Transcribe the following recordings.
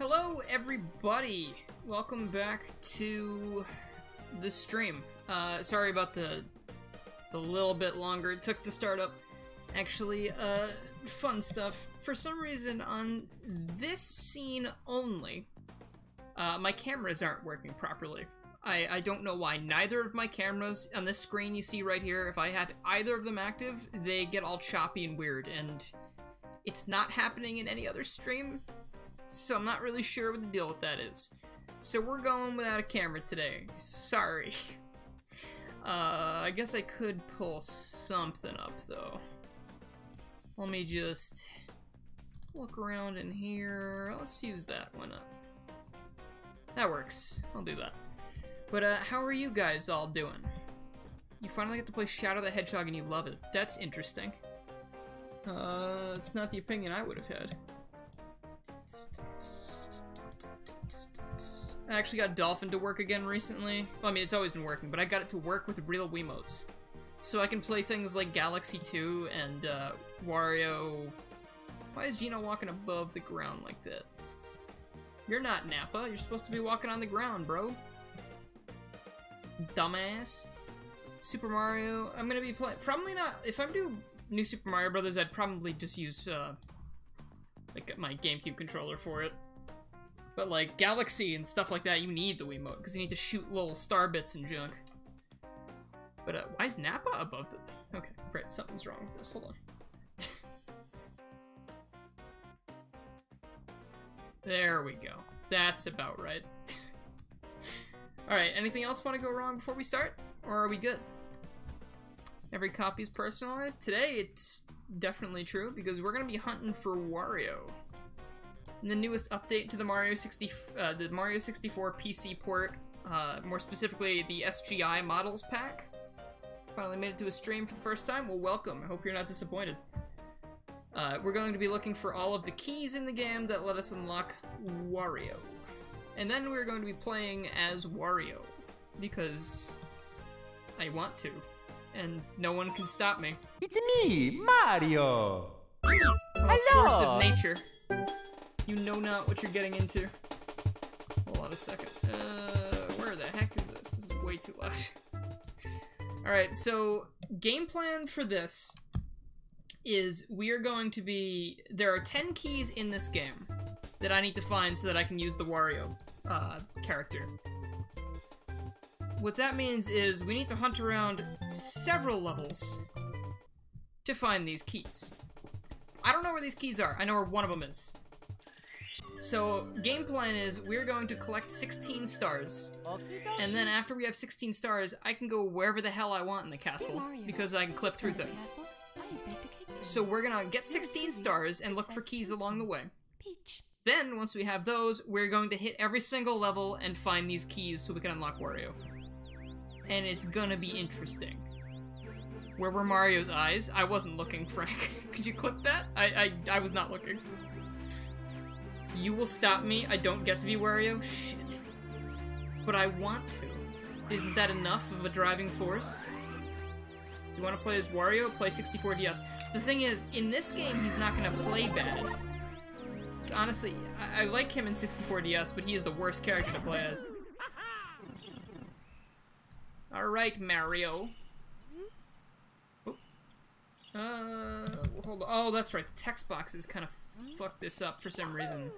Hello everybody! Welcome back to the stream. Sorry about the little bit longer it took to start up. Actually, fun stuff. For some reason, on this scene only, my cameras aren't working properly. I don't know why. Neither of my cameras on this screen you see right here, if I have either of them active, they get all choppy and weird, and it's not happening in any other stream, so I'm not really sure what the deal with that is. So we're going without a camera today. Sorry. I guess I could pull something up, though. Let me just look around in here. Let's use that. Why not? That works. I'll do that. But, how are you guys all doing? You finally get to play Shadow the Hedgehog and you love it. That's interesting. It's not the opinion I would have had. I actually got Dolphin to work again recently. Well, I mean, it's always been working, but I got it to work with real Wiimotes. So I can play things like Galaxy 2 and, Wario. Why is Gino walking above the ground like that? You're not Nappa. You're supposed to be walking on the ground, bro. Dumbass. Super Mario. I'm gonna be playing. Probably not. If I do New Super Mario Brothers, I'd probably just use, like, my GameCube controller for it. But, like, Galaxy and stuff like that, you need the Wiimote, because you need to shoot little star bits and junk. But, why is Nappa above the... Okay, great, something's wrong with this. Hold on. There we go. That's about right. Alright, anything else want to go wrong before we start? Or are we good? Every copy is personalized? Today, it's definitely true, because we're going to be hunting for Wario. And the newest update to the Mario 64 PC port, more specifically the SGI Models Pack. Finally made it to a stream for the first time. Well, welcome. I hope you're not disappointed. We're going to be looking for all of the keys in the game that let us unlock Wario. And then we're going to be playing as Wario, because I want to, and no one can stop me. It's me, Mario! A force of nature. You know not what you're getting into. Hold on a second. Where the heck is this? This is way too loud. Alright, so game plan for this is we are going to be... There are 10 keys in this game that I need to find so that I can use the Wario character. What that means is we need to hunt around several levels to find these keys. I don't know where these keys are. I know where one of them is. So, game plan is we're going to collect 16 stars, and then after we have 16 stars, I can go wherever the hell I want in the castle, because I can clip through things. So we're gonna get 16 stars and look for keys along the way. Then, once we have those, we're going to hit every single level and find these keys so we can unlock Wario. And it's gonna be interesting. Where were Mario's eyes? I wasn't looking, Frank. Could you clip that? I was not looking. You will stop me. I don't get to be Wario? Shit. But I want to. Isn't that enough of a driving force? You want to play as Wario? Play 64DS. The thing is, in this game, he's not going to play bad. Because honestly, I like him in 64DS, but he is the worst character to play as. Alright, Mario. Oh. Hold on. Oh, that's right. The text boxes kind of fucked this up for some reason.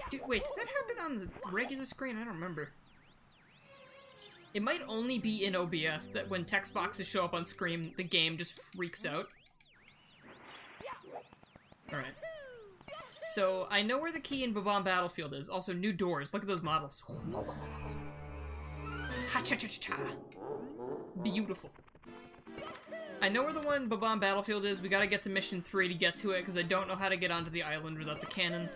Dude, wait, does that happen on the regular screen? I don't remember. It might only be in OBS that when text boxes show up on screen, the game just freaks out. Alright. So, I know where the key in Bob-omb Battlefield is. Also, new doors. Look at those models. Ha-cha-cha-cha-cha. Beautiful. I know where the one Bob-omb Battlefield is. We gotta get to Mission 3 to get to it, because I don't know how to get onto the island without the cannon.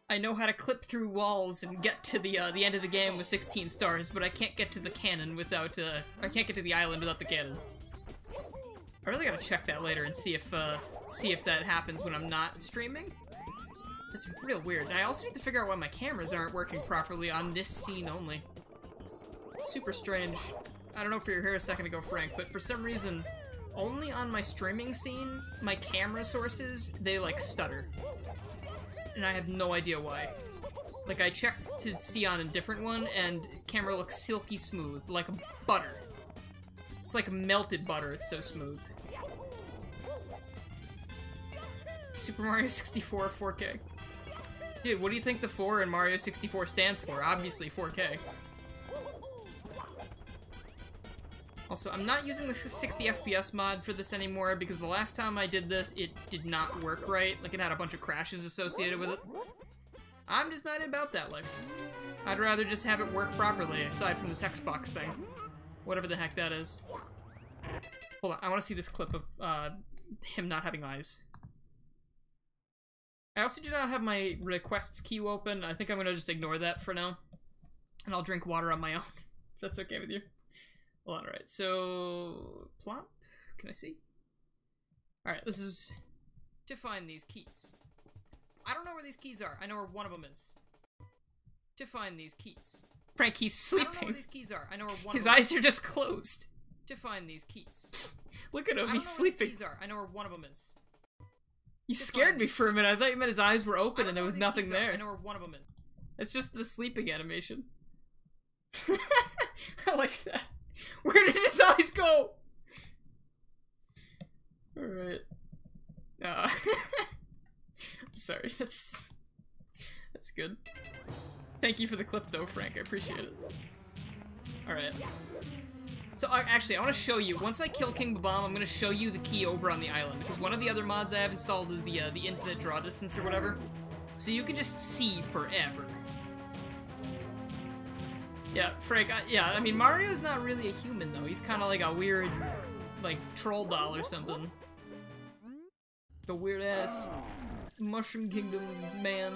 I know how to clip through walls and get to the end of the game with 16 stars, but I can't get to the cannon without, I can't get to the island without the cannon. I really gotta check that later and see if that happens when I'm not streaming. That's real weird. I also need to figure out why my cameras aren't working properly on this scene only. It's super strange. I don't know if you were here a second ago, Frank, but for some reason, only on my streaming scene, my camera sources, they, like, stutter. and I have no idea why. Like, I checked to see on a different one, and camera looks silky smooth, like butter. It's like melted butter, it's so smooth. Super Mario 64 4K. Dude, what do you think the 4 in Mario 64 stands for? Obviously 4K. Also, I'm not using the 60 FPS mod for this anymore because the last time I did this, it did not work right. Like, it had a bunch of crashes associated with it. I'm just not about that life. I'd rather just have it work properly, aside from the text box thing. Whatever the heck that is. Hold on, I want to see this clip of him not having eyes. I also do not have my requests queue open. I think I'm going to just ignore that for now. And I'll drink water on my own, if that's okay with you. Hold on, alright, so... plop? Can I see? Alright, this is to find these keys. I don't know where these keys are. I know where one of them is. To find these keys. Frank, he's sleeping. I don't know where these keys are. I know where one of them is. His eyes are just closed. To find these keys. Look at him, he's sleeping. Where these keys are. I know where one of them is. You scared me for a minute. I thought you meant his eyes were open and there was nothing there. I know where one of them is. It's just the sleeping animation. I like that. Where did his eyes go? Alright. Sorry, that's good. Thank you for the clip though, Frank, I appreciate it. Alright. So, actually, I want to show you, once I kill King Bob-omb, I'm going to show you the key over on the island, because one of the other mods I have installed is the infinite draw distance or whatever. So you can just see forever. Yeah, Frank, I mean, Mario's not really a human, though. He's kind of like a weird, like, troll doll or something. The weird-ass Mushroom Kingdom man.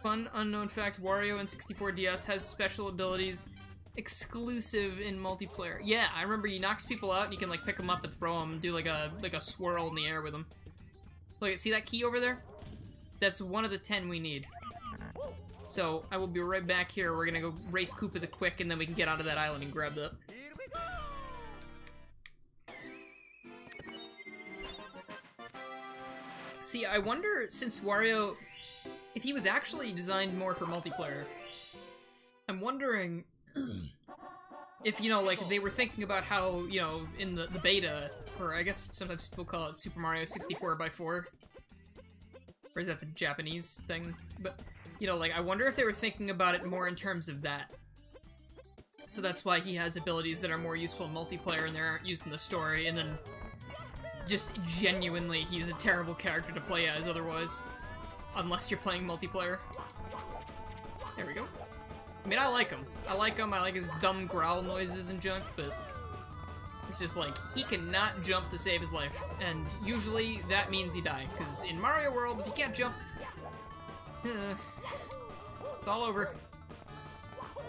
Fun unknown fact, Wario in 64DS has special abilities exclusive in multiplayer. Yeah, I remember he knocks people out and you can, like, pick them up and throw them and do, like a swirl in the air with them. Look, see that key over there? That's one of the 10 we need. So, I will be right back here. We're gonna go race Koopa the Quick, and then we can get out of that island and grab that. See, I wonder, since Wario, if he was actually designed more for multiplayer, I'm wondering if, you know, like, they were thinking about how, you know, in the beta, or I guess sometimes people call it Super Mario 64x4, or is that the Japanese thing? But... you know, like, I wonder if they were thinking about it more in terms of that. So that's why he has abilities that are more useful in multiplayer and they aren't used in the story, and then just genuinely he's a terrible character to play as otherwise. Unless you're playing multiplayer. There we go. I mean, I like him. I like his dumb growl noises and junk, but it's just like, he cannot jump to save his life. And usually that means he died, because in Mario World, if you can't jump, it's all over.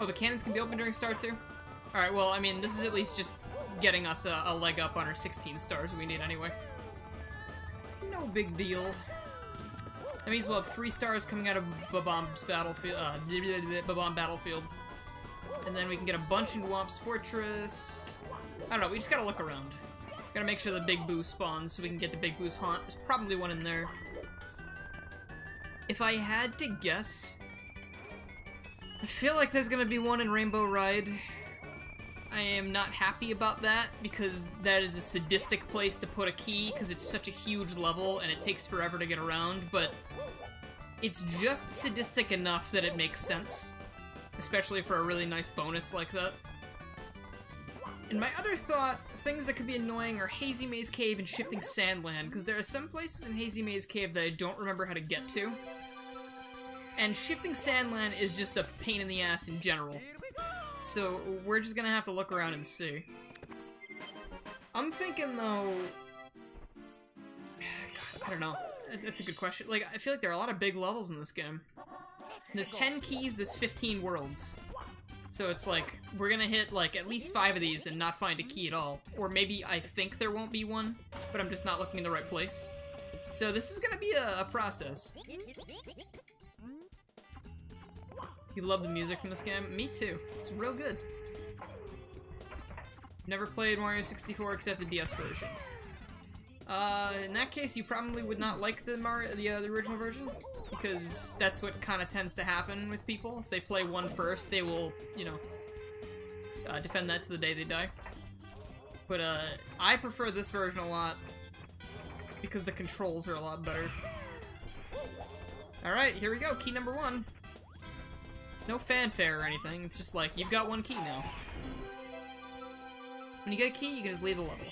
Oh, the cannons can be open during Star 2? Alright, well, I mean, this is at least just getting us a leg up on our 16 stars we need anyway. No big deal. That means we'll have 3 stars coming out of Bob-omb's battlefield, Bob-omb Battlefield. And then we can get a bunch in Whomp's Fortress. I don't know, we just gotta look around. Gotta make sure the Big Boo spawns so we can get to Big Boo's haunt. There's probably one in there. If I had to guess, I feel like there's gonna be one in Rainbow Ride. I am not happy about that, because that is a sadistic place to put a key, because it's such a huge level and it takes forever to get around, but it's just sadistic enough that it makes sense, especially for a really nice bonus like that. And my other thought, things that could be annoying are Hazy Maze Cave and Shifting Sandland, because there are some places in Hazy Maze Cave that I don't remember how to get to. And Shifting Sandland is just a pain in the ass in general. So we're just gonna have to look around and see. I'm thinking though... God, I don't know. That's a good question. Like, I feel like there are a lot of big levels in this game. There's 10 keys, there's 15 worlds. So it's like, we're gonna hit like at least 5 of these and not find a key at all. Or maybe I think there won't be one, but I'm just not looking in the right place. So this is gonna be a process. You love the music from this game? Me too. It's real good. Never played Mario 64 except the DS version. In that case, you probably would not like the original version, because that's what kind of tends to happen with people. If they play one first, they will, you know, defend that to the day they die. But I prefer this version a lot, because the controls are a lot better. Alright, here we go, key number 1. No fanfare or anything, it's just like, you've got one key now. When you get a key, you can just leave the level.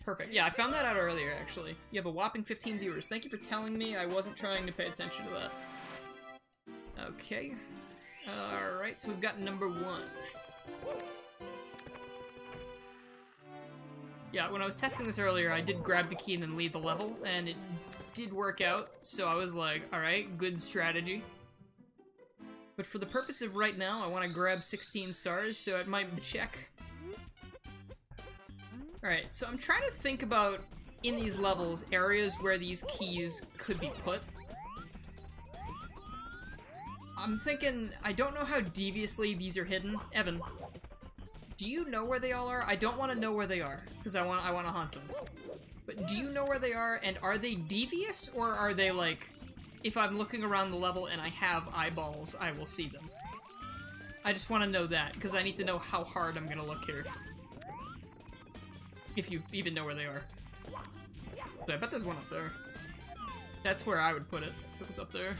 Perfect. Yeah, I found that out earlier, actually. You have a whopping 15 viewers. Thank you for telling me. I wasn't trying to pay attention to that. Okay. Alright, so we've got number 1. Yeah, when I was testing this earlier, I did grab the key and then leave the level, and it did work out, so I was like, alright, good strategy. But for the purpose of right now, I want to grab 16 stars, so it might check. Alright, so I'm trying to think about, in these levels, areas where these keys could be put. I'm thinking, I don't know how deviously these are hidden. Evan, do you know where they all are? I don't want to know where they are, because I want to hunt them. But do you know where they are, and are they devious, or are they like, if I'm looking around the level and I have eyeballs, I will see them? I just want to know that, because I need to know how hard I'm going to look here. If you even know where they are. But I bet there's one up there. That's where I would put it, if it was up there.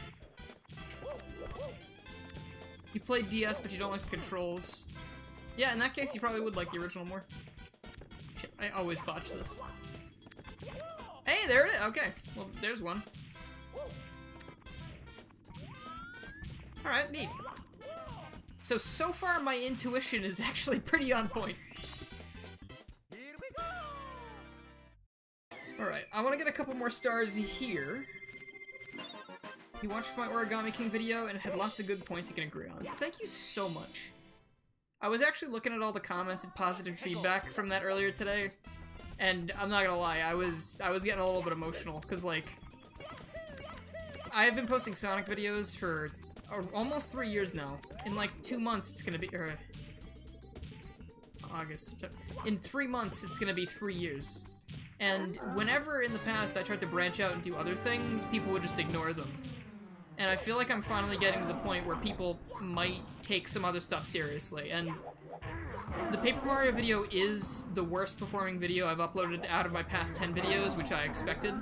You played DS, but you don't like the controls. Yeah, in that case, you probably would like the original more. Shit, I always botch this. Hey, there it is! Okay, well, there's one. Alright, neat. So far my intuition is actually pretty on point. Alright, I want to get a couple more stars here. You watched my Origami King video and had lots of good points you can agree on. Thank you so much. I was actually looking at all the comments and positive feedback from that earlier today, and I'm not gonna lie, I was getting a little bit emotional, because, like, I've been posting Sonic videos for almost 3 years now. In, like, 2 months it's gonna be, or August, September. In 3 months it's gonna be 3 years. And whenever in the past I tried to branch out and do other things, people would just ignore them. And I feel like I'm finally getting to the point where people might take some other stuff seriously. And the Paper Mario video is the worst performing video I've uploaded out of my past 10 videos, which I expected.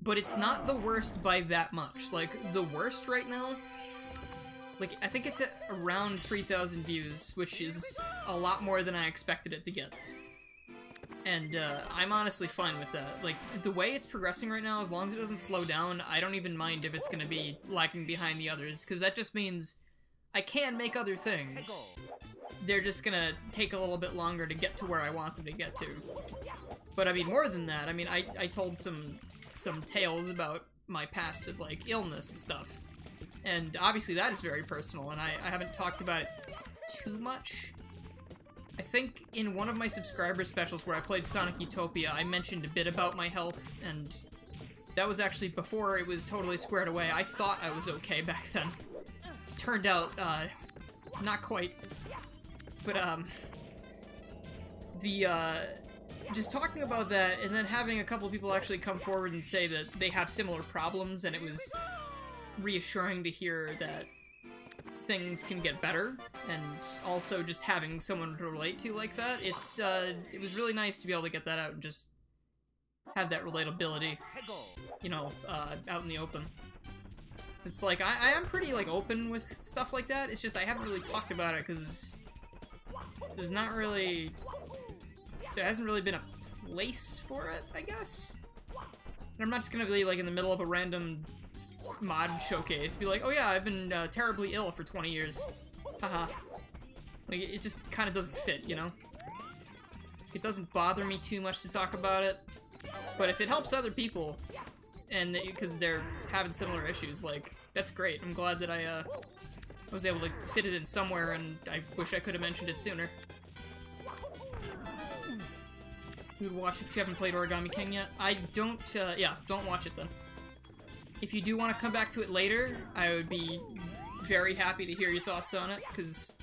But it's not the worst by that much. Like, the worst right now, like, I think it's at around 3,000 views, which is a lot more than I expected it to get. And I'm honestly fine with that. Like, the way it's progressing right now, as long as it doesn't slow down, I don't even mind if it's gonna be lagging behind the others, because that just means I can make other things. They're just gonna take a little bit longer to get to where I want them to get to. But I mean, more than that, I mean, I told some tales about my past with, like, illness and stuff. And obviously that is very personal, and I haven't talked about it too much. I think in one of my subscriber specials where I played Sonic Utopia, I mentioned a bit about my health, and that was actually before it was totally squared away. I thought I was okay back then. Turned out, not quite. But, just talking about that, and then having a couple of people actually come forward and say that they have similar problems, and it was reassuring to hear that things can get better, and also just having someone to relate to like that, it was really nice to be able to get that out and just have that relatability, you know, out in the open. It's like, I am pretty, like, open with stuff like that, it's just I haven't really talked about it, because there's not really, there hasn't really been a place for it, I guess? And I'm not just gonna be, like, in the middle of a random mod showcase, be like, oh yeah, I've been terribly ill for 20 years. Haha. Like, it just kind of doesn't fit, you know? It doesn't bother me too much to talk about it, but if it helps other people, and because they're having similar issues, like, that's great. I'm glad that I was able to fit it in somewhere, and I wish I could have mentioned it sooner. You would watch it if you haven't played Origami King yet? I don't, yeah, don't watch it then. If you do want to come back to it later, I would be very happy to hear your thoughts on it, because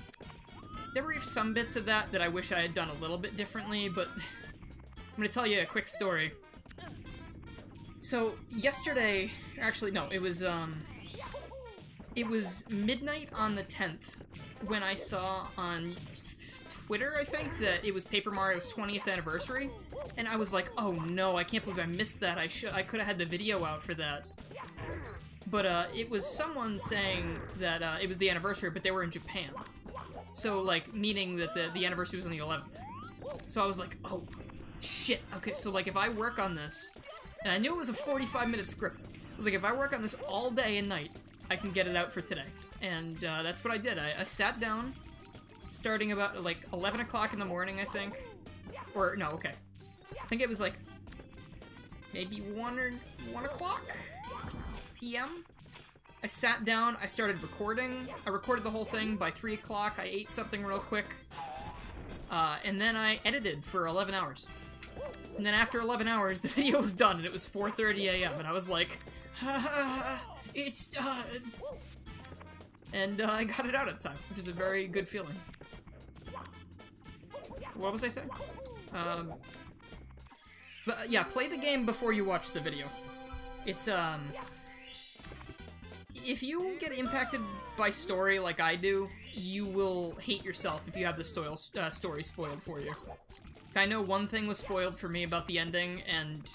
there were some bits of that I wish I had done a little bit differently, but gonna tell you a quick story. So, yesterday, actually, no, it was midnight on the 10th when I saw on Twitter, I think, that it was Paper Mario's 20th anniversary, and I was like, oh no, I can't believe I missed that. I could have had the video out for that. But it was someone saying that it was the anniversary, but they were in Japan. So, like, meaning that the anniversary was on the 11th. So I was like, oh, shit. Okay, so, like, if I work on this, and I knew it was a 45-minute script. I was like, if I work on this all day and night, I can get it out for today. And that's what I did. I sat down, starting about, like, 11 o'clock in the morning, I think. Or, no, okay. I think it was, like, maybe 1 o'clock p.m.? I sat down, I started recording. I recorded the whole thing by 3 o'clock. I ate something real quick. And then I edited for 11 hours. And then after 11 hours, the video was done, and it was 4:30 a.m., and I was like, it's done! And I got it out at the time, which is a very good feeling. What was I saying? But yeah, play the game before you watch the video. It's, if you get impacted by story like I do, you will hate yourself if you have the story spoiled for you. I know one thing was spoiled for me about the ending, and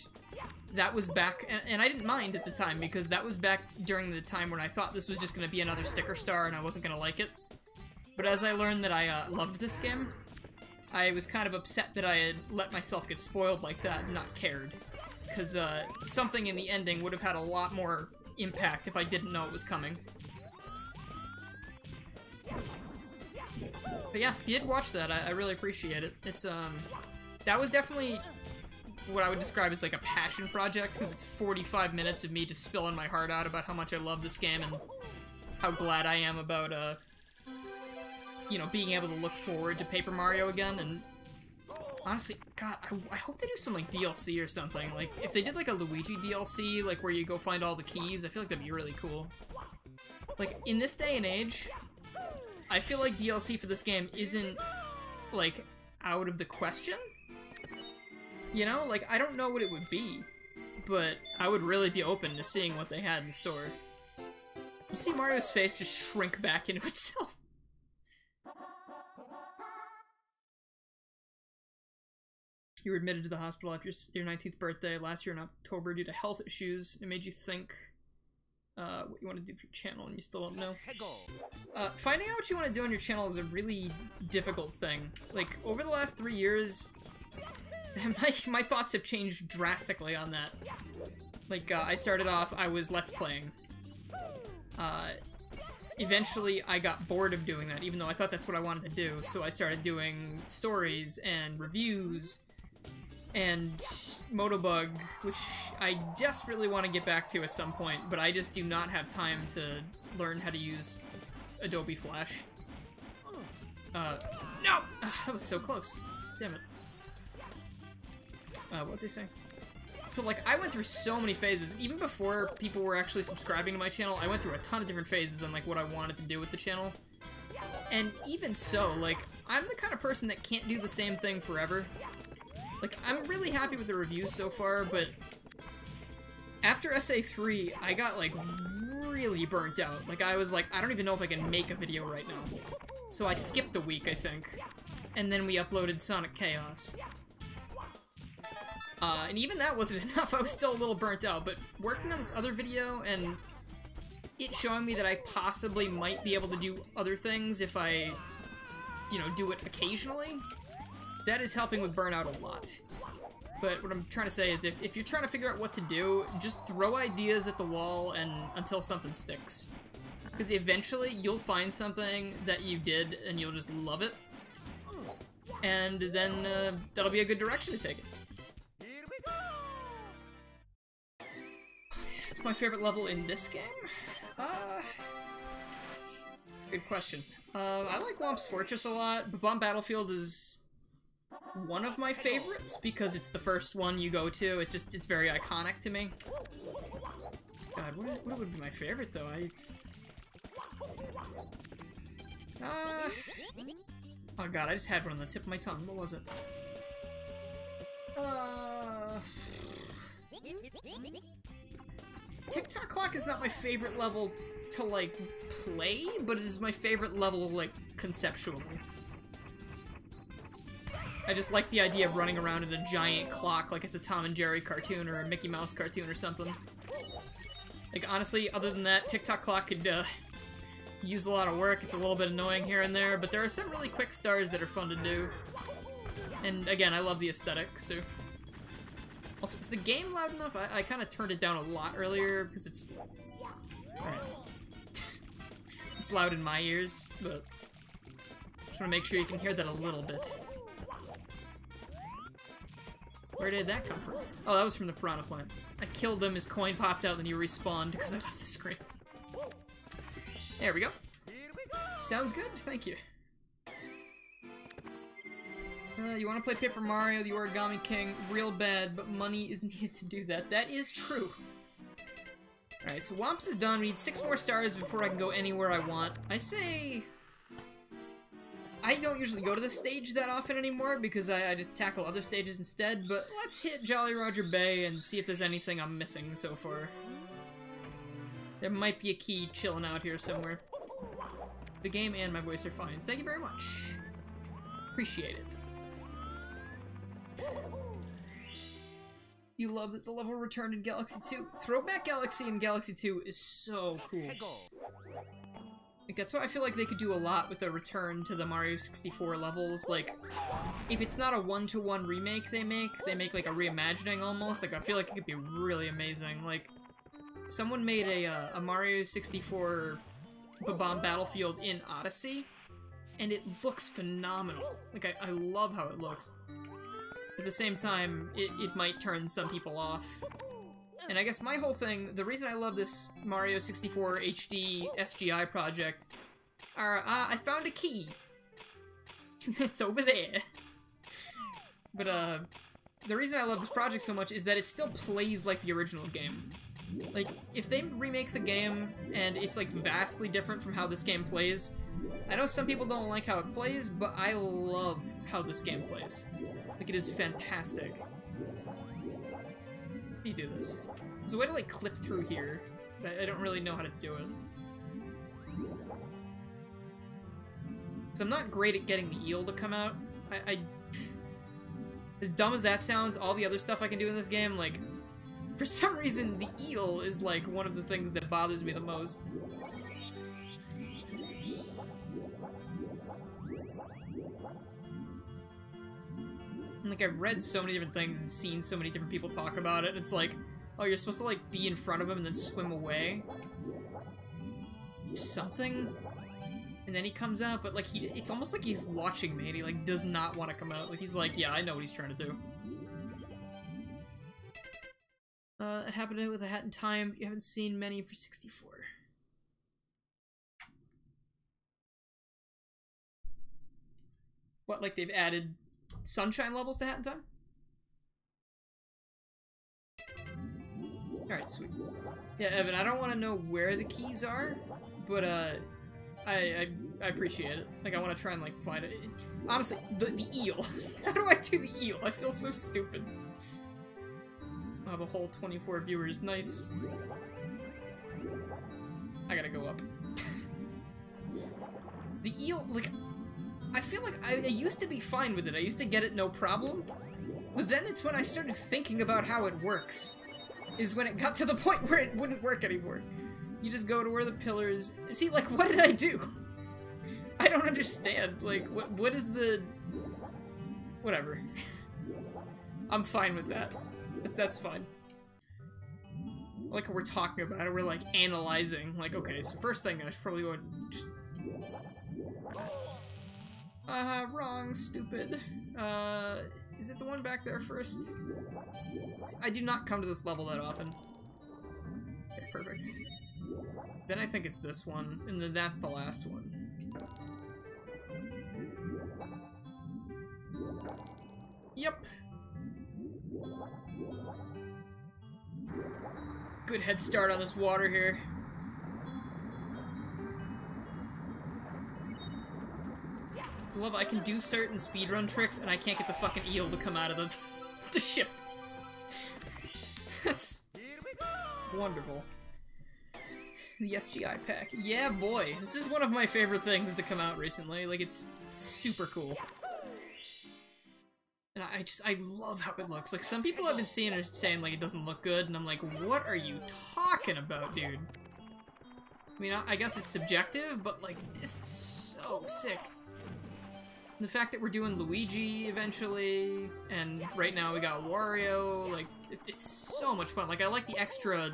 that was back, and I didn't mind at the time, because that was back during the time when I thought this was just going to be another sticker star and I wasn't going to like it. But as I learned that I loved this game, I was kind of upset that I had let myself get spoiled like that and not cared. Because something in the ending would have had a lot more impact if I didn't know it was coming. But yeah, if you did watch that, I really appreciate it. It's, that was definitely what I would describe as like a passion project, because it's 45 minutes of me just spilling my heart out about how much I love this game and how glad I am about, you know, being able to look forward to Paper Mario again. And honestly, God, I hope they do some, like, DLC or something. Like, if they did, like, a Luigi DLC, like, where you go find all the keys, I feel like that'd be really cool. Like, in this day and age, I feel like DLC for this game isn't, like, out of the question. You know? Like, I don't know what it would be, but I would really be open to seeing what they had in store. You see Mario's face just shrink back into itself. You were admitted to the hospital after your 19th birthday last year in October due to health issues. It made you think what you want to do for your channel, and you still don't know. Finding out what you want to do on your channel is a really difficult thing. Like, over the last 3 years, my thoughts have changed drastically on that. Like, I started off, I was Let's Playing. Eventually, I got bored of doing that, even though I thought that's what I wanted to do. So I started doing stories and reviews and Motobug, which I desperately want to get back to at some point, but I just do not have time to learn how to use Adobe Flash. No! That was so close. Damn it. What was I saying? So, like, I went through so many phases. Even before people were actually subscribing to my channel, I went through a ton of different phases on, like, what I wanted to do with the channel. And even so, like, I'm the kind of person that can't do the same thing forever. Like, I'm really happy with the reviews so far, but after SA3, I got, like, really burnt out. Like, I was like, I don't even know if I can make a video right now. So I skipped a week, I think. And then we uploaded Sonic Chaos. And even that wasn't enough. I was still a little burnt out, but working on this other video and it showing me that I possibly might be able to do other things if I, you know, do it occasionally, that is helping with burnout a lot. But what I'm trying to say is if you're trying to figure out what to do, just throw ideas at the wall and until something sticks. Because eventually you'll find something that you did and you'll just love it. And then that'll be a good direction to take it. What's my favorite level in this game? That's a good question. I like Whomp's Fortress a lot, but Bomb Battlefield is one of my favorites because it's the first one you go to. It's very iconic to me. God, what would be my favorite though? Oh god, I just had one on the tip of my tongue. What was it? TikTok Clock is not my favorite level to, like, play, but it is my favorite level, like, conceptually. I just like the idea of running around in a giant clock like it's a Tom and Jerry cartoon or a Mickey Mouse cartoon or something. Like, honestly, other than that, TikTok Clock could, use a lot of work. It's a little bit annoying here and there, but there are some really quick stars that are fun to do. And, again, I love the aesthetic, so... Also, is the game loud enough? I kind of turned it down a lot earlier, because it's... Alright. It's loud in my ears, but... Just want to make sure you can hear that a little bit. Where did that come from? Oh, that was from the Piranha Plant. I killed him, his coin popped out, then he respawned because I left the screen. There we go. Sounds good, thank you. You want to play Paper Mario, the Origami King, real bad, but money is needed to do that. That is true. Alright, so Whomps is done. We need 6 more stars before I can go anywhere I want. I say... I don't usually go to this stage that often anymore because I just tackle other stages instead, but let's hit Jolly Roger Bay and see if there's anything I'm missing so far. There might be a key chilling out here somewhere. The game and my voice are fine. Thank you very much. Appreciate it. You love that the level returned in Galaxy 2? Throwback Galaxy in Galaxy 2 is so cool. Like, that's why I feel like they could do a lot with the return to the Mario 64 levels. Like, if it's not a one-to-one remake they make like a reimagining almost. Like, I feel like it could be really amazing. Like, someone made a Mario 64 Bob-omb Battlefield in Odyssey, and it looks phenomenal. Like, I love how it looks. At the same time, it might turn some people off. And I guess my whole thing, the reason I love this Mario 64 HD SGI project, are, I found a key. It's over there. But, the reason I love this project so much is that it still plays like the original game. Like, if they remake the game, and it's, like, vastly different from how this game plays, I know some people don't like how it plays, but I love how this game plays. Like, it is fantastic. Let me do this. There's a way to, like, clip through here, but I don't really know how to do it. So I'm not great at getting the eel to come out. As dumb as that sounds, all the other stuff I can do in this game, like, for some reason, the eel is, like, one of the things that bothers me the most. And, like, I've read so many different things and seen so many different people talk about it, and it's like, oh, you're supposed to, like, be in front of him and then swim away? Something? And then he comes out, but, like, it's almost like he's watching me, and he, like, does not want to come out. Like, he's like, yeah, I know what he's trying to do. It happened with A Hat in Time. You haven't seen many for 64. What, like, they've added Sunshine levels to Hat in Time? Alright, sweet. Yeah, Evan, I don't want to know where the keys are, but, I appreciate it. Like, I want to try and, like, find it. Honestly, the eel. How do I do the eel? I feel so stupid. I'll have a whole 24 viewers. Nice. I gotta go up. The eel, like, I feel like I used to be fine with it. I used to get it no problem. But then it's when I started thinking about how it works. Is when it got to the point where it wouldn't work anymore. You just go to where the pillars... See, like, what did I do? I don't understand. Like, what is the... Whatever. I'm fine with that. That's fine. Like, we're talking about it, we're, like, analyzing. Like, okay, so first thing, I should probably go and just... wrong, stupid. Is it the one back there first? I do not come to this level that often. Okay, perfect. Then I think it's this one, and then that's the last one. Yep. Good head start on this water here. I love I can do certain speedrun tricks and I can't get the fucking eel to come out of them. the ship. That's wonderful. The SGI pack. Yeah, boy. This is one of my favorite things to come out recently. Like, it's super cool. And I love how it looks. Like, some people have been seeing it saying, like, it doesn't look good, and I'm like, what are you talking about, dude? I mean, I guess it's subjective, but, like, this is so sick. And the fact that we're doing Luigi eventually, and right now we got Wario, like, it's so much fun. Like, I like the extra,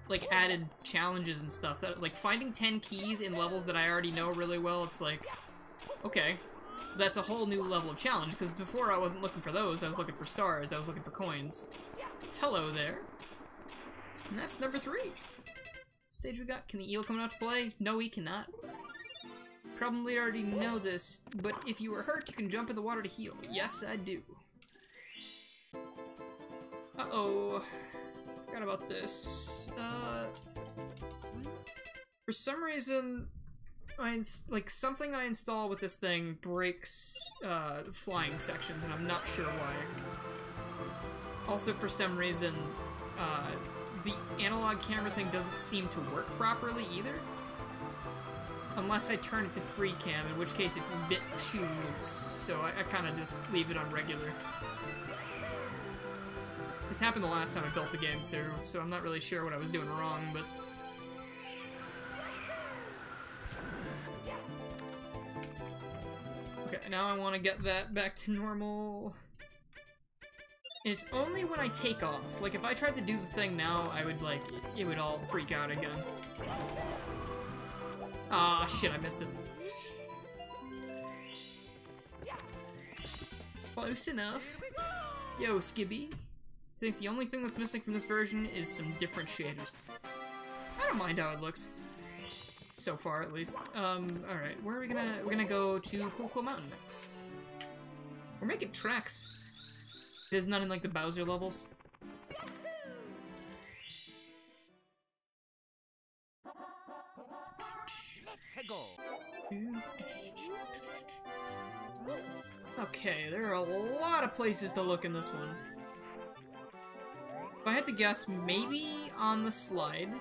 like, added challenges and stuff. That, like, finding 10 keys in levels that I already know really well, it's like, okay. That's a whole new level of challenge, because before I wasn't looking for those, I was looking for stars, I was looking for coins. Hello there. And that's number 3. Stage we got, can the eel come out to play? No, he cannot. Probably already know this, but if you were hurt, you can jump in the water to heal. Yes, I do. Uh-oh. Forgot about this. For some reason, something I install with this thing breaks flying sections, and I'm not sure why. Also, for some reason, the analog camera thing doesn't seem to work properly either. Unless I turn it to free cam, in which case it's a bit too loose, so I kind of just leave it on regular. This happened the last time I built the game too, so I'm not really sure what I was doing wrong, but... Okay, now I want to get that back to normal. And it's only when I take off. Like, if I tried to do the thing now, I would, like, it would all freak out again. Ah, shit, I missed it. Close enough. Yo, Skibby. I think the only thing that's missing from this version is some different shaders. I don't mind how it looks. So far, at least. Alright, where are we gonna... We're gonna go to Cool Cool Mountain next. We're making tracks. There's none in, like, the Bowser levels. Okay, there are a lot of places to look in this one. If I had to guess, maybe on the slide.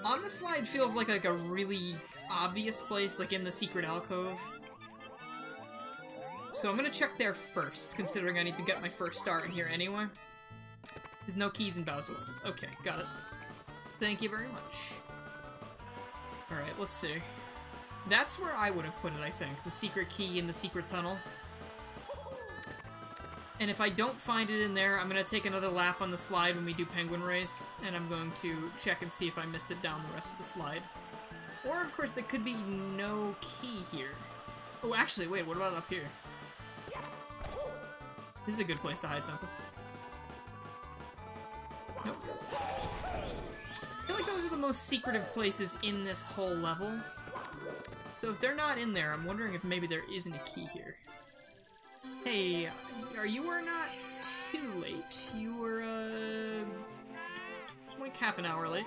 On the slide feels like a really obvious place, like in the secret alcove. So I'm gonna check there first, considering I need to get my first star in here anyway. There's no keys in Bowser levels. Okay, got it. Thank you very much. Alright, let's see. That's where I would have put it, I think. The secret key in the secret tunnel. And if I don't find it in there, I'm gonna take another lap on the slide when we do Penguin Race, and I'm going to check and see if I missed it down the rest of the slide. Or, of course, there could be no key here. Oh, actually, wait, what about up here? This is a good place to hide something. Nope. I feel like those are the most secretive places in this whole level. So if they're not in there, I'm wondering if maybe there isn't a key here. Hey, are you or not too late? You were, like half an hour late.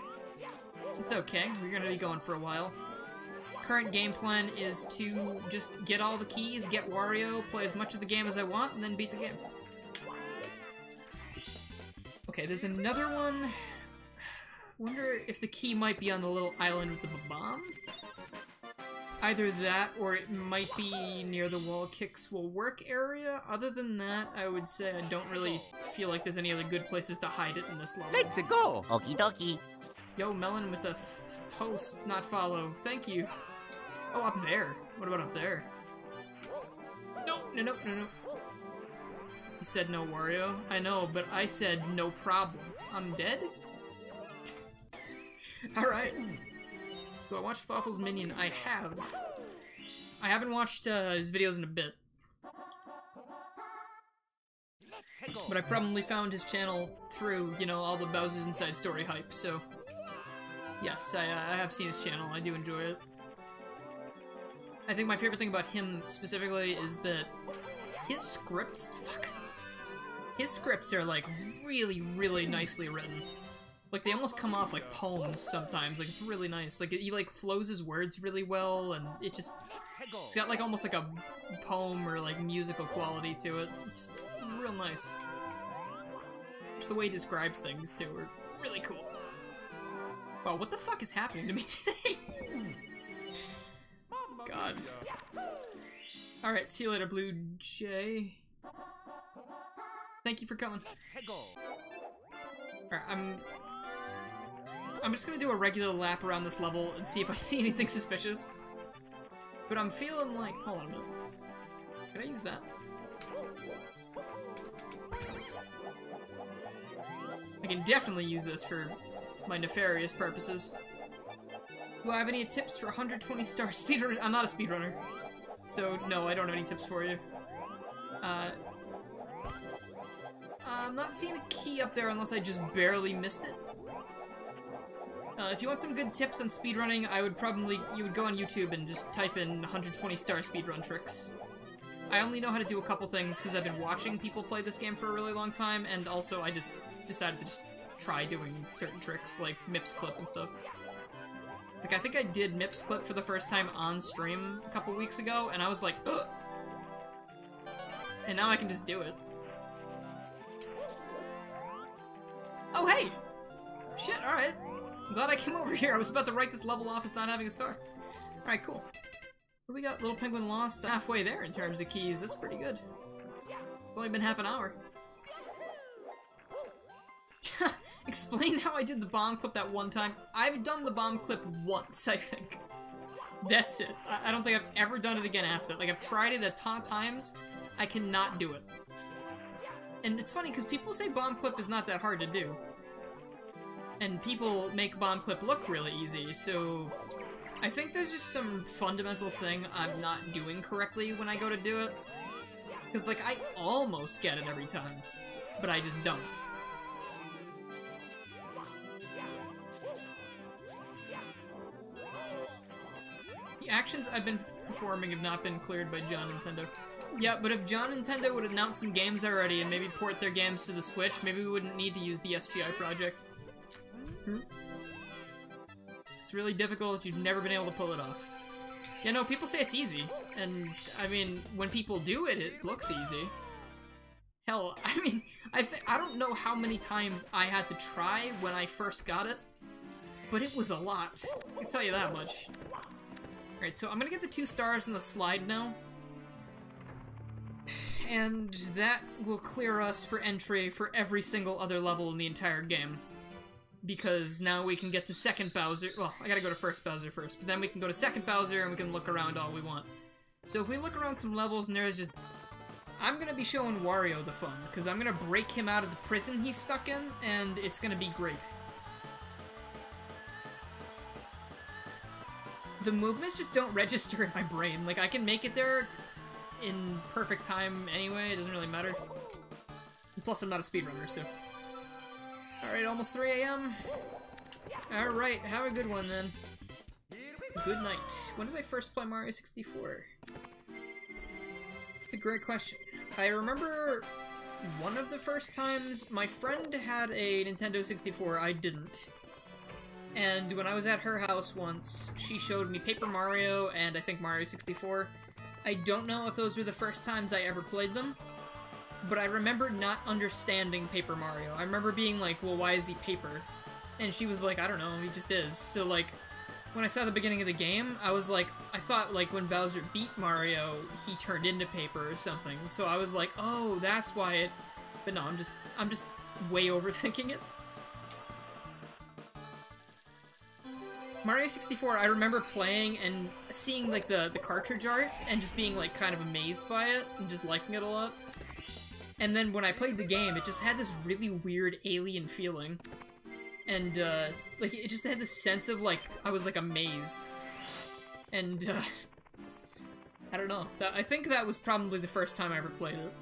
It's okay, we're gonna be going for a while. Current game plan is to just get all the keys, get Wario, play as much of the game as I want, and then beat the game. Okay, there's another one. Wonder if the key might be on the little island with the bomb? Either that, or it might be near the Wall Kicks Will Work area. Other than that, I would say I don't really feel like there's any other good places to hide it in this level. Let's go! Okie dokie. Yo, Melon with the toast, not follow. Thank you. Oh, up there. What about up there? No, no, no, no, no. You said no, Wario. I know, but I said no problem. I'm dead? Alright. Do I watch Fawful's Minion? I have. I haven't watched his videos in a bit. But I probably found his channel through, you know, all the Bowser's Inside Story hype, so... Yes, I have seen his channel. I do enjoy it. I think my favorite thing about him specifically is that his scripts... Fuck. His scripts are, like, really, really nicely written. Like, they almost come off like poems sometimes. Like, it's really nice. Like, he, like, flows his words really well, and it just... It's got, like, almost like a poem or, like, musical quality to it. It's real nice. Just the way he describes things, too, are really cool. Wow, what the fuck is happening to me today? God. Alright, see you later, Blue Jay. Thank you for coming. Alright, I'm just gonna do a regular lap around this level and see if I see anything suspicious. But I'm feeling like... Hold on a minute. Can I use that? I can definitely use this for my nefarious purposes. Do I have any tips for 120-star speedrunner? I'm not a speedrunner. So, no, I don't have any tips for you. I'm not seeing a key up there unless I just barely missed it. If you want some good tips on speedrunning, you would go on YouTube and just type in 120-star speedrun tricks. I only know how to do a couple things because I've been watching people play this game for a really long time, and also I just decided to just try doing certain tricks, like Mips Clip and stuff. Like, I think I did Mips Clip for the first time on stream a couple weeks ago, and I was like, ugh! And now I can just do it. Oh, hey! Shit, alright. I'm glad I came over here. I was about to write this level off as not having a star. Alright, cool. What do we got? Little Penguin lost halfway there in terms of keys. That's pretty good. It's only been half an hour. Explain how I did the bomb clip that one time. I've done the bomb clip once, I think. That's it. I don't think I've ever done it again after that. Like, I've tried it a ton of times. I cannot do it. And it's funny, because people say bomb clip is not that hard to do. And people make bomb clip look really easy, so... I think there's just some fundamental thing I'm not doing correctly when I go to do it. Because, like, I almost get it every time, but I just don't. The actions I've been performing have not been cleared by John Nintendo. Yeah, but if John Nintendo would announce some games already and maybe port their games to the Switch, maybe we wouldn't need to use the SGI project. It's really difficult, you've never been able to pull it off. Yeah, no, people say it's easy, and, I mean, when people do it, it looks easy. Hell, I mean, I don't know how many times I had to try when I first got it, but it was a lot. I can tell you that much. Alright, so I'm gonna get the 2 stars in the slide now. And that will clear us for entry for every single other level in the entire game. Because now we can get to second Bowser. Well, I gotta go to first Bowser first, but then we can go to second Bowser and we can look around all we want. So if we look around some levels and there's just... I'm gonna be showing Wario the fun, because I'm gonna break him out of the prison he's stuck in, and it's gonna be great. The movements just don't register in my brain. Like, I can make it there in perfect time anyway, it doesn't really matter. And plus, I'm not a speedrunner, so... Alright, almost 3 AM. Alright, have a good one then. Good night. When did I first play Mario 64? A great question. I remember one of the first times my friend had a Nintendo 64, I didn't. And when I was at her house once, she showed me Paper Mario and I think Mario 64. I don't know if those were the first times I ever played them, but I remember not understanding Paper Mario. I remember being like, well, why is he paper? And she was like, I don't know, he just is. So, like, when I saw the beginning of the game, I was like, I thought, like, when Bowser beat Mario, he turned into paper or something. So I was like, oh, that's why it... But no, I'm just way overthinking it. Mario 64, I remember playing and seeing, like, the cartridge art and just being, like, kind of amazed by it and just liking it a lot. And then when I played the game, it just had this really weird alien feeling. And, like, it just had this sense of, like, I was, like, amazed. And, I don't know. I think that was probably the first time I ever played it.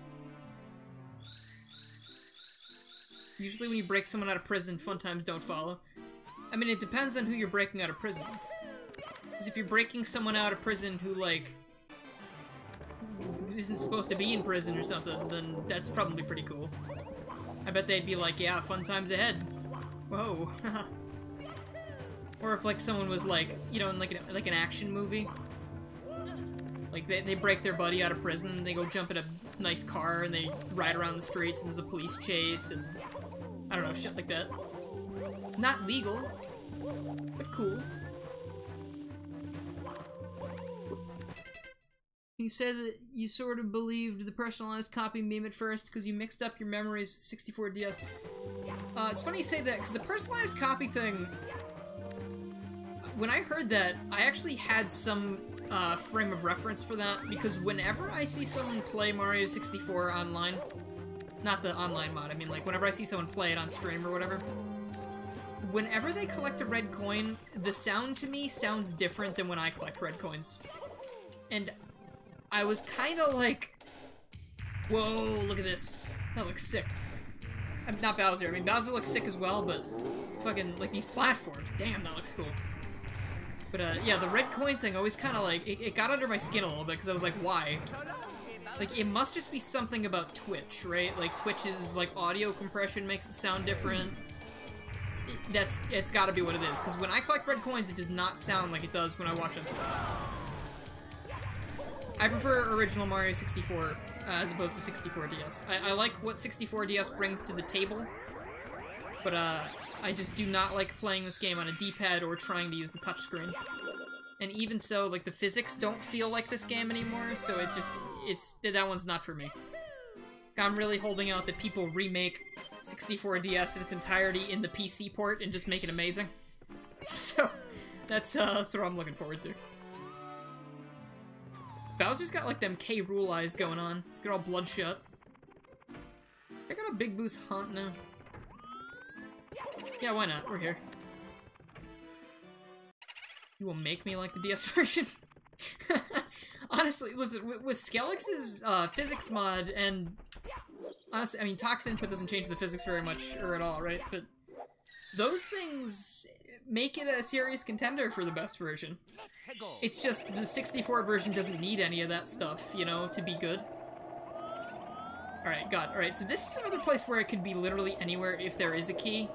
Usually when you break someone out of prison, fun times don't follow. I mean, it depends on who you're breaking out of prison. Because if you're breaking someone out of prison who, like, isn't supposed to be in prison or something, then that's probably pretty cool. I bet they'd be like, yeah, fun times ahead. Whoa. Or if like someone was like, you know, in like an action movie. Like they break their buddy out of prison, they go jump in a nice car and they ride around the streets and there's a police chase and I don't know, shit like that. Not legal, but cool. You said that you sort of believed the personalized copy meme at first because you mixed up your memories with 64DS. It's funny you say that because the personalized copy thing, when I heard that, I actually had some frame of reference for that, because whenever I see someone play Mario 64 online, not the online mod, I mean like whenever I see someone play it on stream or whatever, whenever they collect a red coin, the sound to me sounds different than when I collect red coins. And I was kind of like, whoa, look at this. That looks sick. I'm not Bowser. I mean, Bowser looks sick as well, but fucking, like, these platforms. Damn, that looks cool. But, yeah, the red coin thing always kind of, like, it got under my skin a little bit, because I was like, why? Like, it must just be something about Twitch, right? Like, Twitch's, like, audio compression makes it sound different. It's gotta be what it is, because when I collect red coins, it does not sound like it does when I watch on Twitch. I prefer original Mario 64 as opposed to 64DS. I like what 64DS brings to the table, but I just do not like playing this game on a D-pad or trying to use the touchscreen. And even so, like, the physics don't feel like this game anymore, so that one's not for me. I'm really holding out that people remake 64DS in its entirety in the PC port and just make it amazing. So, that's what I'm looking forward to. Bowser's got, like, them K. Rool eyes going on. They're all bloodshot. I got a Big Boost Haunt now. Yeah, why not? We're here. You will make me like the DS version? Honestly, listen, with Skelex's physics mod, and honestly, I mean, Tox input doesn't change the physics very much, or at all, right? But those things make it a serious contender for the best version. It's just the 64 version doesn't need any of that stuff, you know, to be good. Alright, God. Alright, so this is another place where it could be literally anywhere if there is a key.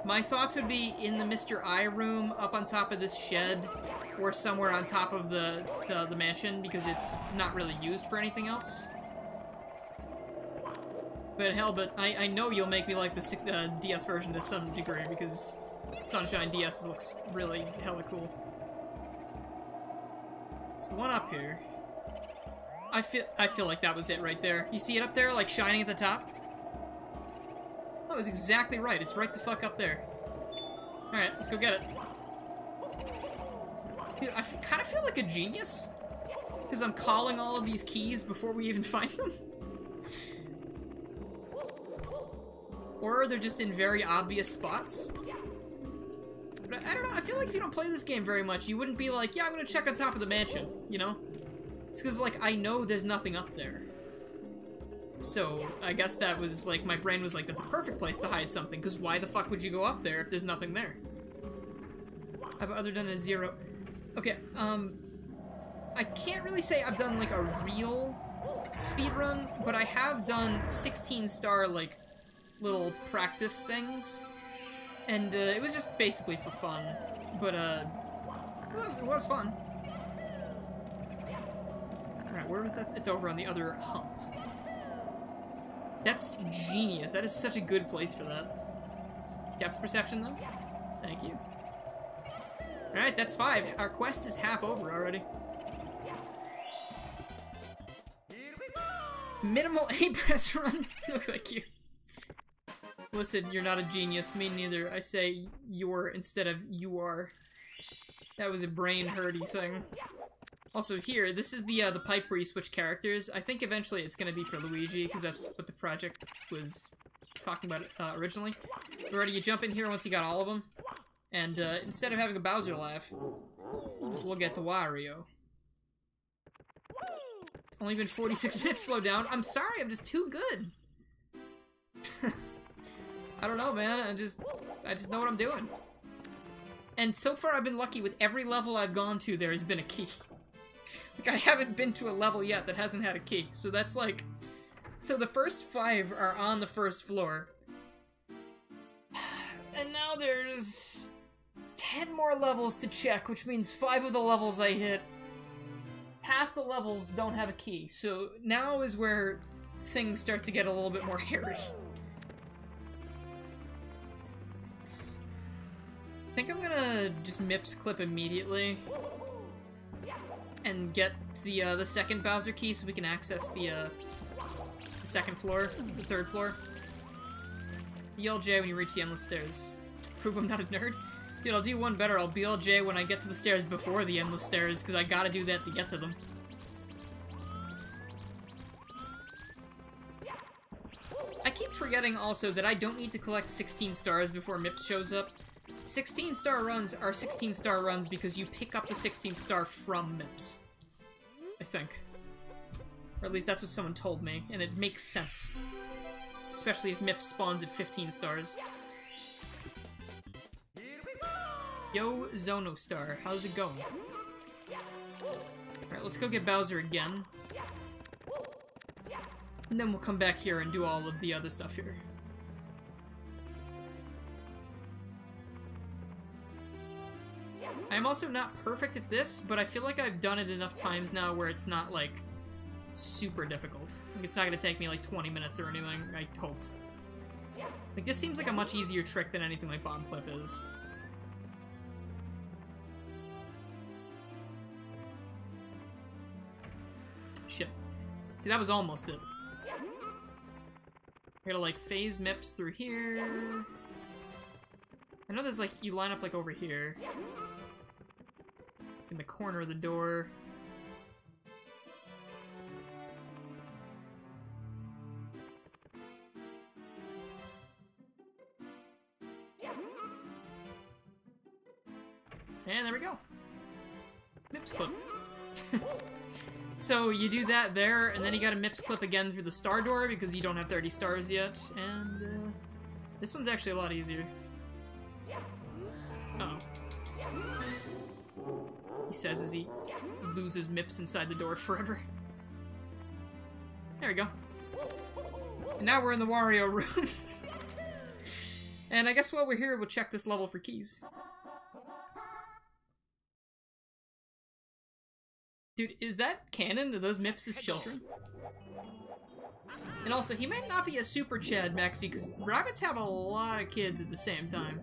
My thoughts would be in the Mr. I room, up on top of this shed, or somewhere on top of the mansion, because it's not really used for anything else. But hell, I know you'll make me like the DS version to some degree, because Sunshine DS looks really hella cool. There's one up here. I feel like that was it right there. You see it up there, like, shining at the top? That was exactly right. It's right the fuck up there. Alright, let's go get it. Dude, I kind of feel like a genius. Because I'm calling all of these keys before we even find them. Or they're just in very obvious spots. But I don't know, I feel like if you don't play this game very much, you wouldn't be like, yeah, I'm gonna check on top of the mansion, you know? It's because, like, I know there's nothing up there. So, I guess that was, like, my brain was like, that's a perfect place to hide something, because why the fuck would you go up there if there's nothing there? I've other done a zero... Okay, I can't really say I've done, like, a real speedrun, but I have done 16-star, like, little practice things. And, it was just basically for fun. But, it was fun. Alright, where was that? It's over on the other hump. That's genius. That is such a good place for that. Depth perception, though? Thank you. Alright, that's 5. Our quest is half over already. Minimal A-press run? No, thank you. Listen, you're not a genius. Me neither. I say you're instead of you are. That was a brain-hurty thing. Also here, this is the pipe where you switch characters. I think eventually it's gonna be for Luigi, because that's what the project was talking about originally. Already, you jump in here once you got all of them, and instead of having a Bowser laugh, we'll get the Wario. It's only been 46 minutes, slow down. I'm sorry, I'm just too good. I don't know, man. I just know what I'm doing. And so far, I've been lucky with every level I've gone to. There has been a key. Like, I haven't been to a level yet that hasn't had a key. So that's like... So the first 5 are on the first floor. And now there's 10 more levels to check, which means 5 of the levels I hit, half the levels don't have a key. So now is where things start to get a little bit more hairy. I think I'm gonna just Mips clip immediately and get the second Bowser key so we can access the second floor, the third floor. Yell J when you reach the endless stairs. Prove I'm not a nerd. Dude, I'll do one better. I'll BLJ when I get to the stairs before the endless stairs, because I gotta do that to get to them. I keep forgetting also that I don't need to collect 16 stars before Mips shows up. 16-star runs are 16-star runs because you pick up the 16th star from Mips. I think. Or at least that's what someone told me, and it makes sense. Especially if Mips spawns at 15 stars. Yo, Zonostar, how's it going? Alright, let's go get Bowser again. And then we'll come back here and do all of the other stuff here. I'm also not perfect at this, but I feel like I've done it enough times now where it's not, like, super difficult. Like, it's not gonna take me, like, 20 minutes or anything, I hope. Like, this seems like a much easier trick than anything like Bomb Clip is. Shit. See, that was almost it. I gotta, like, phase Mips through here. I know there's, like, you line up, like, over here. In the corner of the door. And there we go. Mips clip. So you do that there, and then you gotta Mips clip again through the star door because you don't have 30 stars yet, and this one's actually a lot easier. Uh-oh. He says as he loses Mips inside the door forever. There we go. And now we're in the Wario room. And I guess while we're here, we'll check this level for keys. Dude, is that canon? Are those Mips' children? And also, he might not be a Super Chad Maxi, because rabbits have a lot of kids at the same time.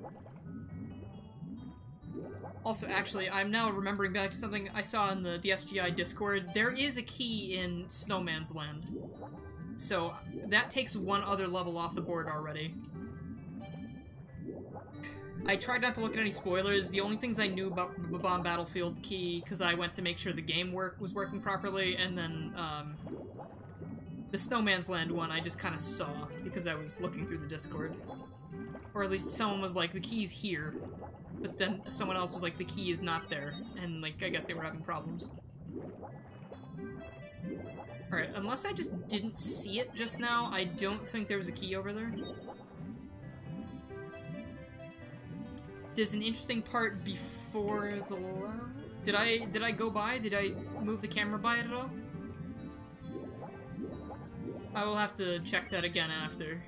Also, actually, I'm now remembering back to something I saw in the SGI Discord. There is a key in Snowman's Land. So, that takes one other level off the board already. I tried not to look at any spoilers. The only things I knew about the Bomb Battlefield key, because I went to make sure the game was working properly, and then, the Snowman's Land one I just kind of saw, because I was looking through the Discord. Or at least someone was like, the key's here. But then someone else was like, the key is not there. And, like, I guess they were having problems. Alright, unless I just didn't see it just now, I don't think there was a key over there. There's an interesting part before the... Did I go by? Did I move the camera by it at all? I will have to check that again after.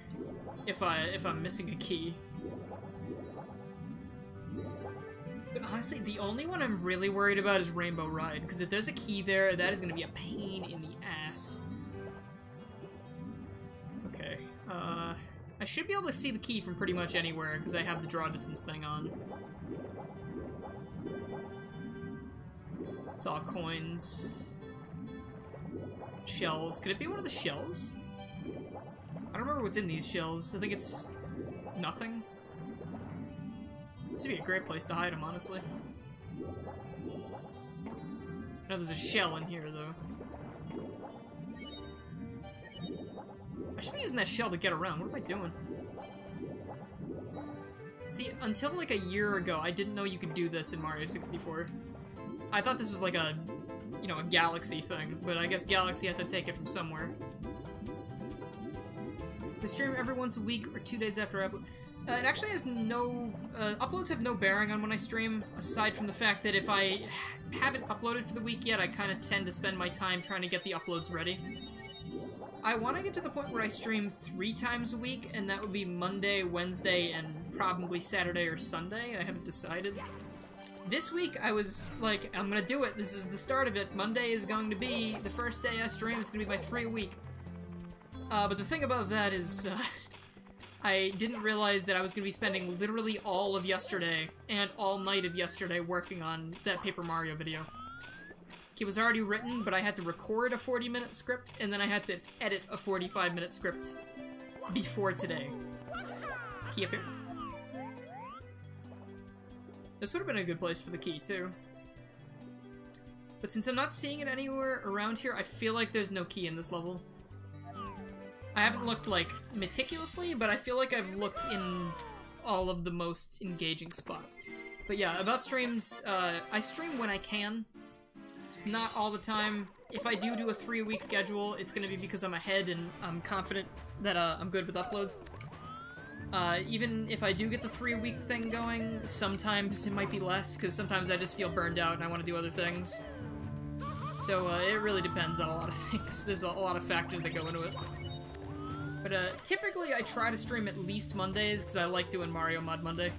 If I'm missing a key. But honestly, the only one I'm really worried about is Rainbow Ride, because if there's a key there, that is going to be a pain in the ass. Okay, I should be able to see the key from pretty much anywhere, because I have the draw distance thing on. It's all coins. Shells. Could it be one of the shells? I don't remember what's in these shells. I think it's... nothing. This would be a great place to hide them, honestly. I know there's a shell in here, though. I should be using that shell to get around. What am I doing? See, until like a year ago, I didn't know you could do this in Mario 64. I thought this was like a, you know, a Galaxy thing, but I guess Galaxy had to take it from somewhere. We stream every once a week or 2 days after upload. It actually has no... uploads have no bearing on when I stream, aside from the fact that if I haven't uploaded for the week yet, I kind of tend to spend my time trying to get the uploads ready. I want to get to the point where I stream 3 times a week, and that would be Monday, Wednesday, and probably Saturday or Sunday. I haven't decided. This week, I was like, I'm gonna do it. This is the start of it. Monday is going to be the first day I stream. It's gonna be my 3-week. But the thing about that is, I didn't realize that I was gonna be spending literally all of yesterday and all night of yesterday working on that Paper Mario video. It was already written, but I had to record a 40-minute script, and then I had to edit a 45-minute script before today. Key up here. This would have been a good place for the key, too. But since I'm not seeing it anywhere around here, I feel like there's no key in this level. I haven't looked, like, meticulously, but I feel like I've looked in all of the most engaging spots. But yeah, about streams, I stream when I can. It's not all the time. If I do a 3-week schedule, it's gonna be because I'm ahead and I'm confident that I'm good with uploads. Even if I do get the 3-week thing going, sometimes it might be less, because sometimes I just feel burned out and I want to do other things. So, it really depends on a lot of things. There's a lot of factors that go into it. But, typically I try to stream at least Mondays, because I like doing Mario Mod Monday.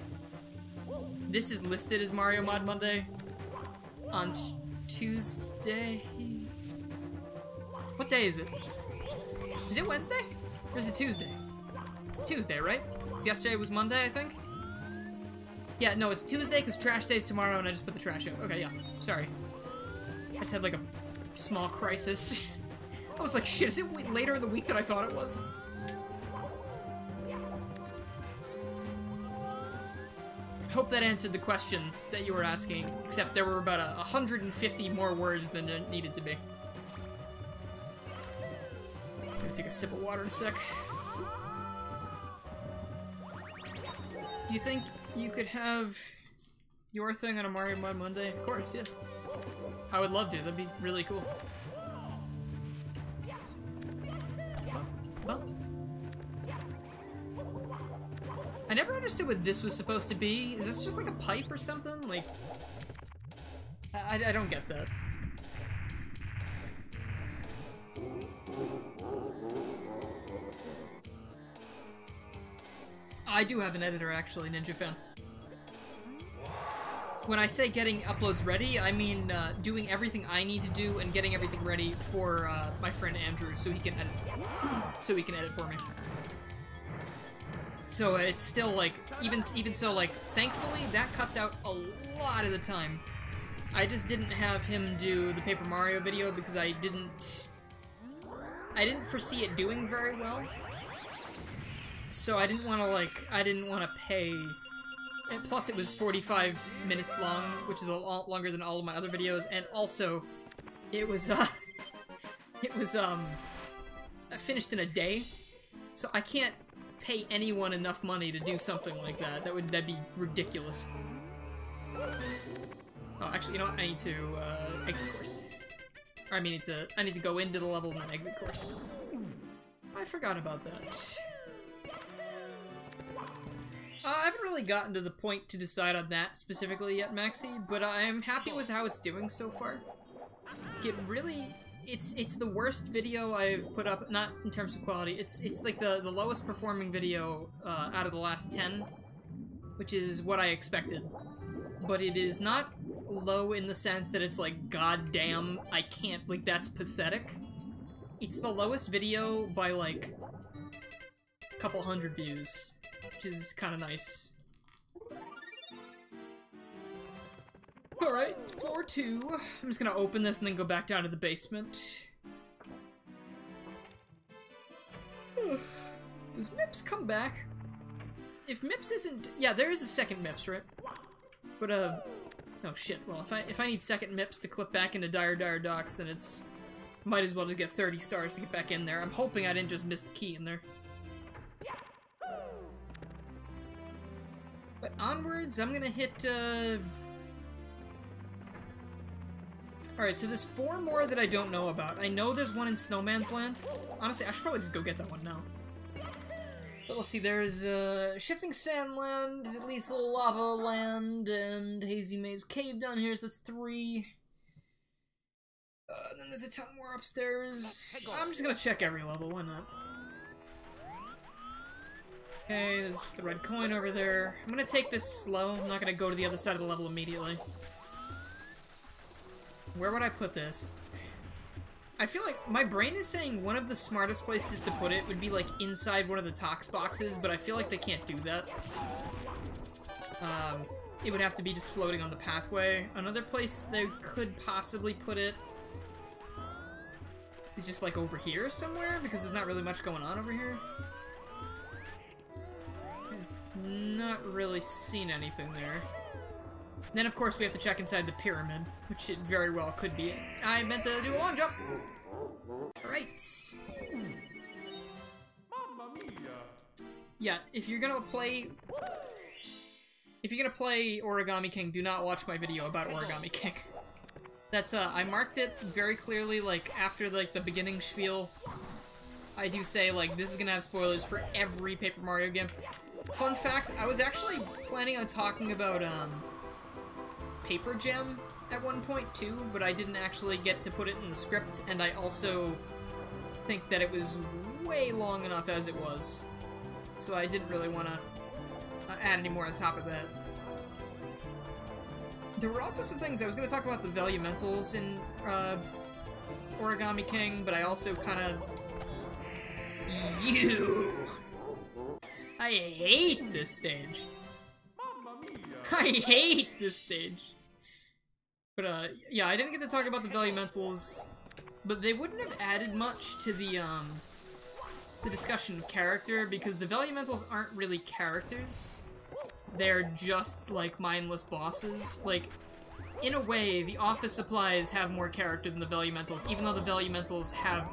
This is listed as Mario Mod Monday. On Tuesday... What day is it? Is it Wednesday? Or is it Tuesday? It's Tuesday, right? Because yesterday was Monday, I think? Yeah, no, it's Tuesday because trash day's tomorrow and I just put the trash out. Okay, yeah. Sorry. I just had like a small crisis. I was like, shit, is it later in the week than I thought it was? Hope that answered the question that you were asking, except there were about 150 more words than there needed to be. I'm gonna take a sip of water in a sec. Do you think you could have your thing on a Mario Mod Monday? Of course, yeah. I would love to, that'd be really cool. I never understood what this was supposed to be. Is this just like a pipe or something? Like, I don't get that. I do have an editor, actually, Ninja Fan. When I say getting uploads ready, I mean doing everything I need to do and getting everything ready for my friend Andrew, so he can edit. So he can edit for me. So it's still like, even so, like, thankfully that cuts out a lot of the time. I just didn't have him do the Paper Mario video because I didn't foresee it doing very well. So I didn't want to pay, and plus it was 45 minutes long, which is a lot longer than all of my other videos, and also, it was, finished in a day, so I can't pay anyone enough money to do something like that. That'd be ridiculous. Oh, actually, you know what? I need to, exit course. Or I need to go into the level and then exit course. I forgot about that. I haven't really gotten to the point to decide on that specifically yet, Maxi, but I'm happy with how it's doing so far. It's the worst video I've put up, not in terms of quality, it's like the lowest performing video out of the last 10, which is what I expected. But it is not low in the sense that it's like, goddamn, I can't, like, that's pathetic. It's the lowest video by, like, a couple hundred views, which is kind of nice. Alright, floor 2. I'm just gonna open this and then go back down to the basement. Does Mips come back? If Mips isn't... Yeah, there is a second Mips, right? But, oh shit, well, if I need second Mips to clip back into Dire Dire Docks, then it's... Might as well just get 30 stars to get back in there. I'm hoping I didn't just miss the key in there. But onwards, I'm gonna hit, Alright, so there's 4 more that I don't know about. I know there's one in Snowman's Land. Honestly, I should probably just go get that one now. But let's see, there's, Shifting Sand Land, Lethal Lava Land, and Hazy Maze Cave down here, so that's 3. Then there's a ton more upstairs. I'm just gonna check every level, why not? Okay, there's just the red coin over there. I'm gonna take this slow. I'm not gonna go to the other side of the level immediately. Where would I put this? I feel like my brain is saying one of the smartest places to put it would be like inside one of the tox boxes, but I feel like they can't do that. It would have to be just floating on the pathway. Another place they could possibly put it is just like over here somewhere, because there's not really much going on over here. It's not really seen anything there. Then, of course, we have to check inside the pyramid, which it very well could be. I meant to do a long jump! Alright. Yeah, if you're gonna play Origami King, do not watch my video about Origami King. That's, I marked it very clearly, like, after, like, the beginning spiel. I do say, like, this is gonna have spoilers for every Paper Mario game. Fun fact, I was actually planning on talking about, Paper Jam at one point too, but I didn't actually get to put it in the script, and I also think that it was way long enough as it was, so I didn't really want to add any more on top of that. There were also some things I was going to talk about the Velumentals in Origami King, but I also kind of... I hate this stage. I hate this stage. But, yeah, I didn't get to talk about the Velumentals, but they wouldn't have added much to the discussion of character, because the Velumentals aren't really characters. They're just, like, mindless bosses. Like, in a way, the office supplies have more character than the Velumentals, even though the Velumentals have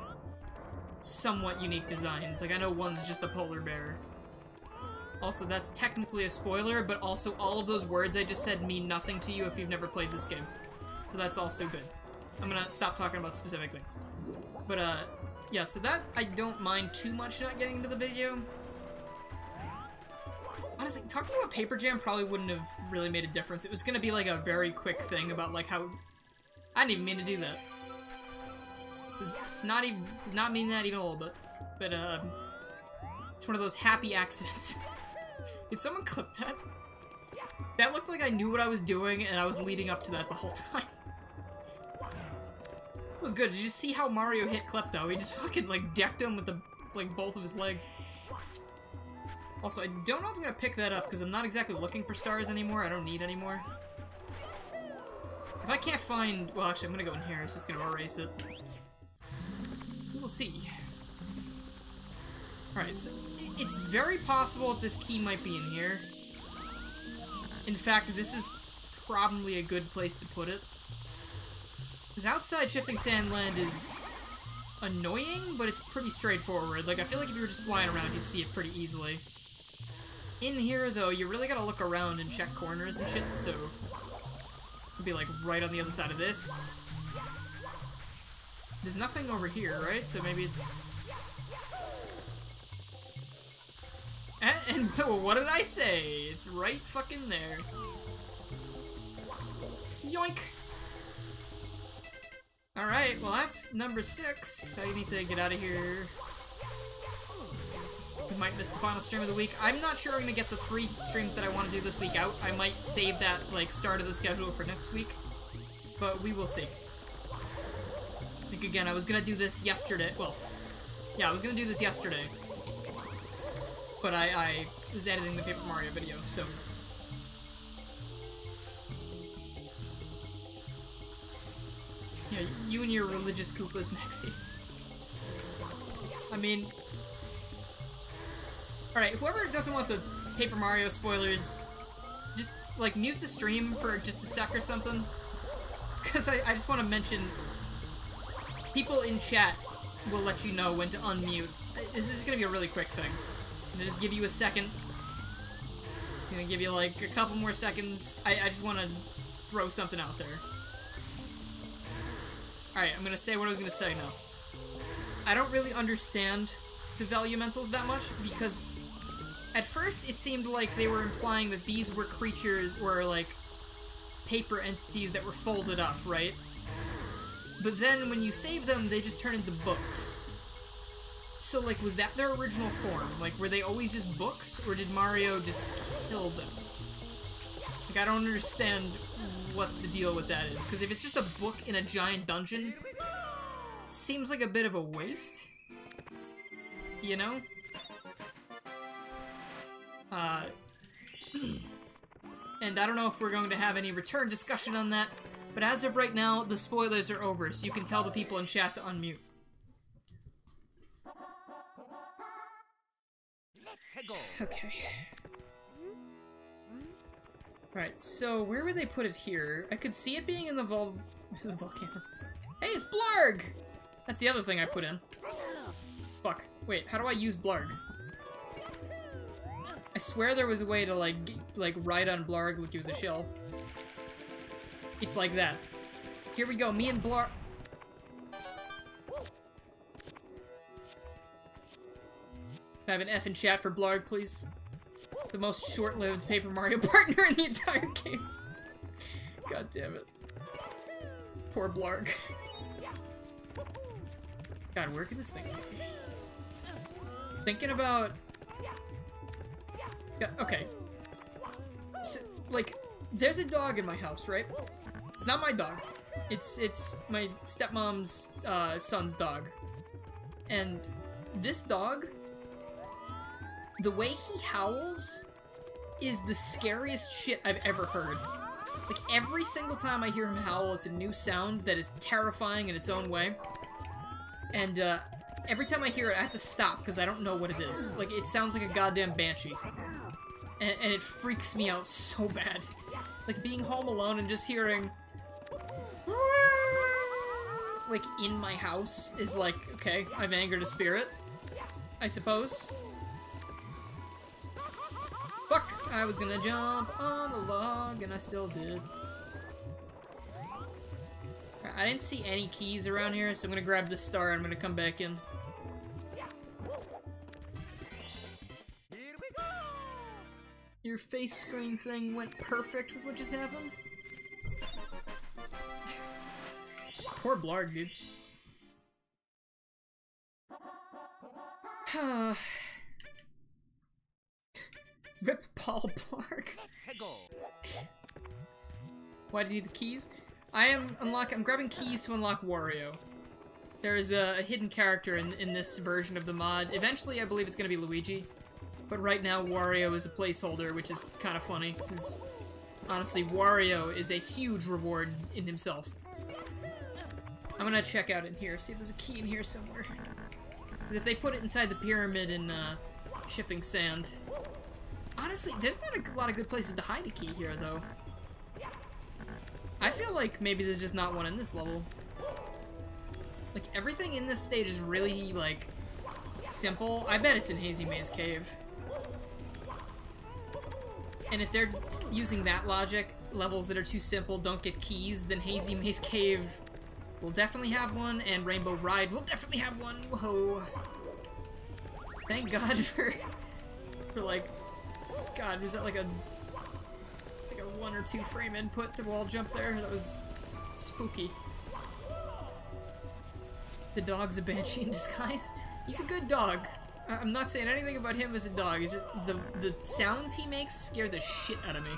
somewhat unique designs. Like, I know one's just a polar bear. Also, that's technically a spoiler, but also all of those words I just said mean nothing to you if you've never played this game. So that's also good. I'm gonna stop talking about specific things. But, yeah, so that I don't mind too much not getting into the video. Honestly, talking about Paper Jam probably wouldn't have really made a difference. It was gonna be like a very quick thing about like how... I didn't even mean to do that. Not mean that even a little bit. But, it's one of those happy accidents. Did someone clip that? That looked like I knew what I was doing and I was leading up to that the whole time. It was good. Did you see how Mario hit Klepto? He just fucking, like, decked him with the, like, both of his legs. Also, I don't know if I'm gonna pick that up, because I'm not exactly looking for stars anymore. I don't need any more. If I can't find... Well, actually, I'm gonna go in here, so it's gonna erase it. We will see. Alright, so it's very possible that this key might be in here. In fact, this is probably a good place to put it. Because outside Shifting Sand Land is annoying, but it's pretty straightforward. Like, I feel like if you were just flying around, you'd see it pretty easily. In here, though, you really gotta look around and check corners and shit, so... It'll be, like, right on the other side of this. There's nothing over here, right? So maybe it's... And what did I say? It's right fucking there. Yoink! Alright, well that's number 6. I need to get out of here. We might miss the final stream of the week. I'm not sure I'm gonna get the 3 streams that I want to do this week out. I might save that, like, start of the schedule for next week. But we will see. Like, again, I was gonna do this yesterday. Well, yeah, I was gonna do this yesterday. But I was editing the Paper Mario video, so... Yeah, you and your religious Koopas, Maxie. I mean... Alright, whoever doesn't want the Paper Mario spoilers, just, like, mute the stream for just a sec or something. Because I just want to mention... People in chat will let you know when to unmute. This is gonna be a really quick thing. I'm gonna just give you a second. I'm gonna give you, like, a couple more seconds. I just want to throw something out there. Alright, I'm gonna say what I was gonna say now. I don't really understand the Velumentals that much, because at first it seemed like they were implying that these were creatures or, like, paper entities that were folded up, right? But then when you save them, they just turn into books. So, like, was that their original form? Like, were they always just books, or did Mario just kill them? Like, I don't understand what the deal with that is, because if it's just a book in a giant dungeon, it seems like a bit of a waste. You know? And I don't know if we're going to have any return discussion on that, but as of right now, the spoilers are over, so you can tell the people in chat to unmute. Okay. Alright, so where would they put it here? I could see it being in the volcano. Hey, it's Blarg! That's the other thing I put in. Fuck. Wait, how do I use Blarg? I swear there was a way to, like ride on Blarg like he was a shell. It's like that. Here we go, me and Blarg... Can I have an F in chat for Blarg, please? The most short-lived Paper Mario partner in the entire game. God damn it. Poor Blarg. God, where could this thing be? Thinking about... Yeah, okay. So, like, there's a dog in my house, right? It's not my dog. It's my stepmom's son's dog. And this dog... The way he howls is the scariest shit I've ever heard. Like, every single time I hear him howl, it's a new sound that is terrifying in its own way. And, every time I hear it, I have to stop, because I don't know what it is. Like, it sounds like a goddamn banshee. And it freaks me out so bad. Like, being home alone and just hearing... like, in my house is like, okay, I've angered a spirit, I suppose. Fuck! I was gonna jump on the log, and I still did. I didn't see any keys around here, so I'm gonna grab this star and I'm gonna come back in. Your face screen thing went perfect with what just happened. Just poor Blarg, dude. Rip Paul Blarg. Why do you need the keys? I'm grabbing keys to unlock Wario. There is a hidden character in this version of the mod. Eventually, I believe it's gonna be Luigi. But right now, Wario is a placeholder, which is kind of funny, because honestly, Wario is a huge reward in himself. I'm gonna check out in here, see if there's a key in here somewhere. Because if they put it inside the pyramid in Shifting Sand... Honestly, there's not a lot of good places to hide a key here, though. I feel like maybe there's just not one in this level. Like, everything in this stage is really, like, simple. I bet it's in Hazy Maze Cave. And if they're using that logic, levels that are too simple don't get keys, then Hazy Maze Cave will definitely have one, and Rainbow Ride will definitely have one. Whoa. Thank God for like... God, was that like a 1 or 2 frame input to wall jump there? That was spooky. The dog's a banshee in disguise. He's a good dog. I'm not saying anything about him as a dog. It's just the sounds he makes scare the shit out of me.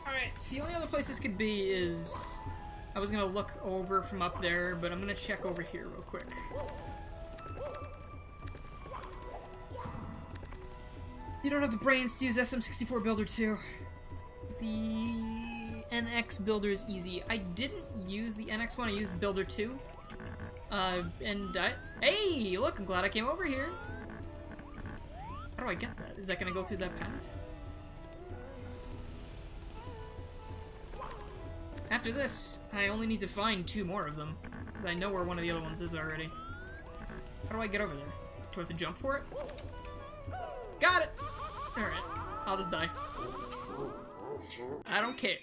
Alright, so the only other place this could be is... I was gonna look over from up there, but I'm gonna check over here real quick. You don't have the brains to use SM64 Builder 2. The NX Builder is easy. I didn't use the NX one, I used the Builder 2. Hey, look, I'm glad I came over here. How do I get that? Is that gonna go through that path? After this, I only need to find 2 more of them. I know where one of the other ones is already. How do I get over there? Do I have to jump for it? Got it! Alright, I'll just die. I don't care.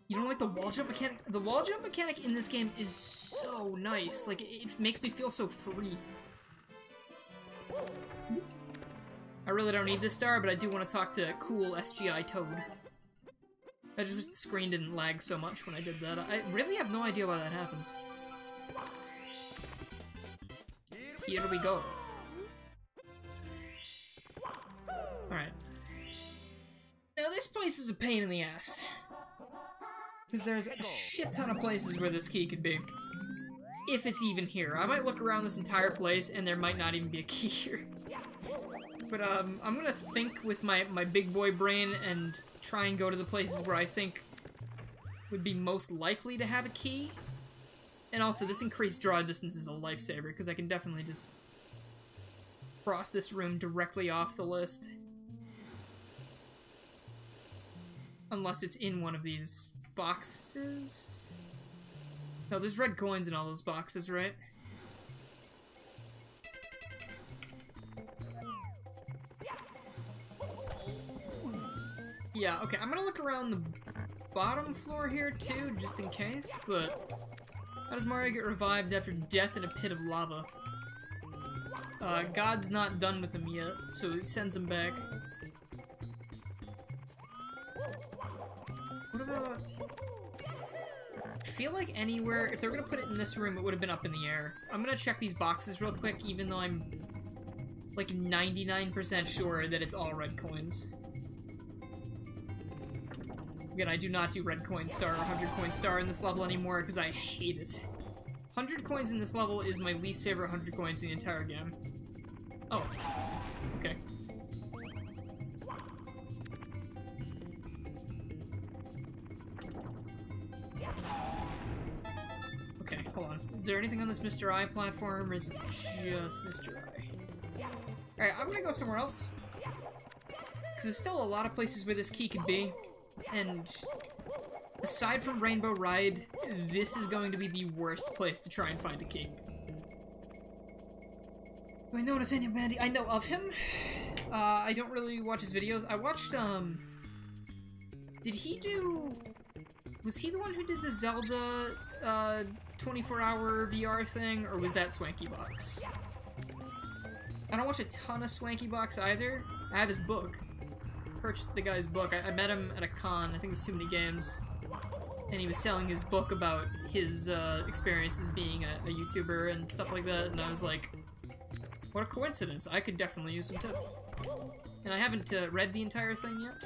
You don't like the wall jump mechanic? The wall jump mechanic in this game is so nice. Like, it makes me feel so free. I really don't need this star, but I do want to talk to cool SGI Toad. I just wish the screen didn't lag so much when I did that. I really have no idea why that happens. here we go. Alright. Now this place is a pain in the ass. Because there's a shit ton of places where this key could be. If it's even here. I might look around this entire place and there might not even be a key here. But I'm gonna think with my big boy brain and try and go to the places where I think would be most likely to have a key. And also, this increased draw distance is a lifesaver, because I can definitely just cross this room directly off the list. Unless it's in one of these boxes? No, there's red coins in all those boxes, right? Yeah, okay, I'm gonna look around the bottom floor here too, just in case, but how does Mario get revived after death in a pit of lava? God's not done with him yet, so he sends him back. What about... I feel like anywhere, if they were gonna put it in this room, it would have been up in the air. I'm gonna check these boxes real quick, even though I'm like 99% sure that it's all red coins. Again, I do not do red coin star or 100 coin star in this level anymore because I hate it. 100 coins in this level is my least favorite 100 coins in the entire game. Oh. Okay. Okay, hold on. Is there anything on this Mr. I platform, or is it just Mr. I? Alright, I'm gonna go somewhere else. Because there's still a lot of places where this key could be. And aside from Rainbow Ride, this is going to be the worst place to try and find a key. Do I know Nathaniel Bandy? I know of him. I don't really watch his videos. I watched, did he do... Was he the one who did the Zelda, 24-hour VR thing, or was that Swanky Box? I don't watch a ton of Swanky Box either. I have his book. Purchased the guy's book. I met him at a con, I think it was Too Many Games, and he was selling his book about his experiences being a YouTuber and stuff like that, and I was like, what a coincidence, I could definitely use some tips. And I haven't read the entire thing yet,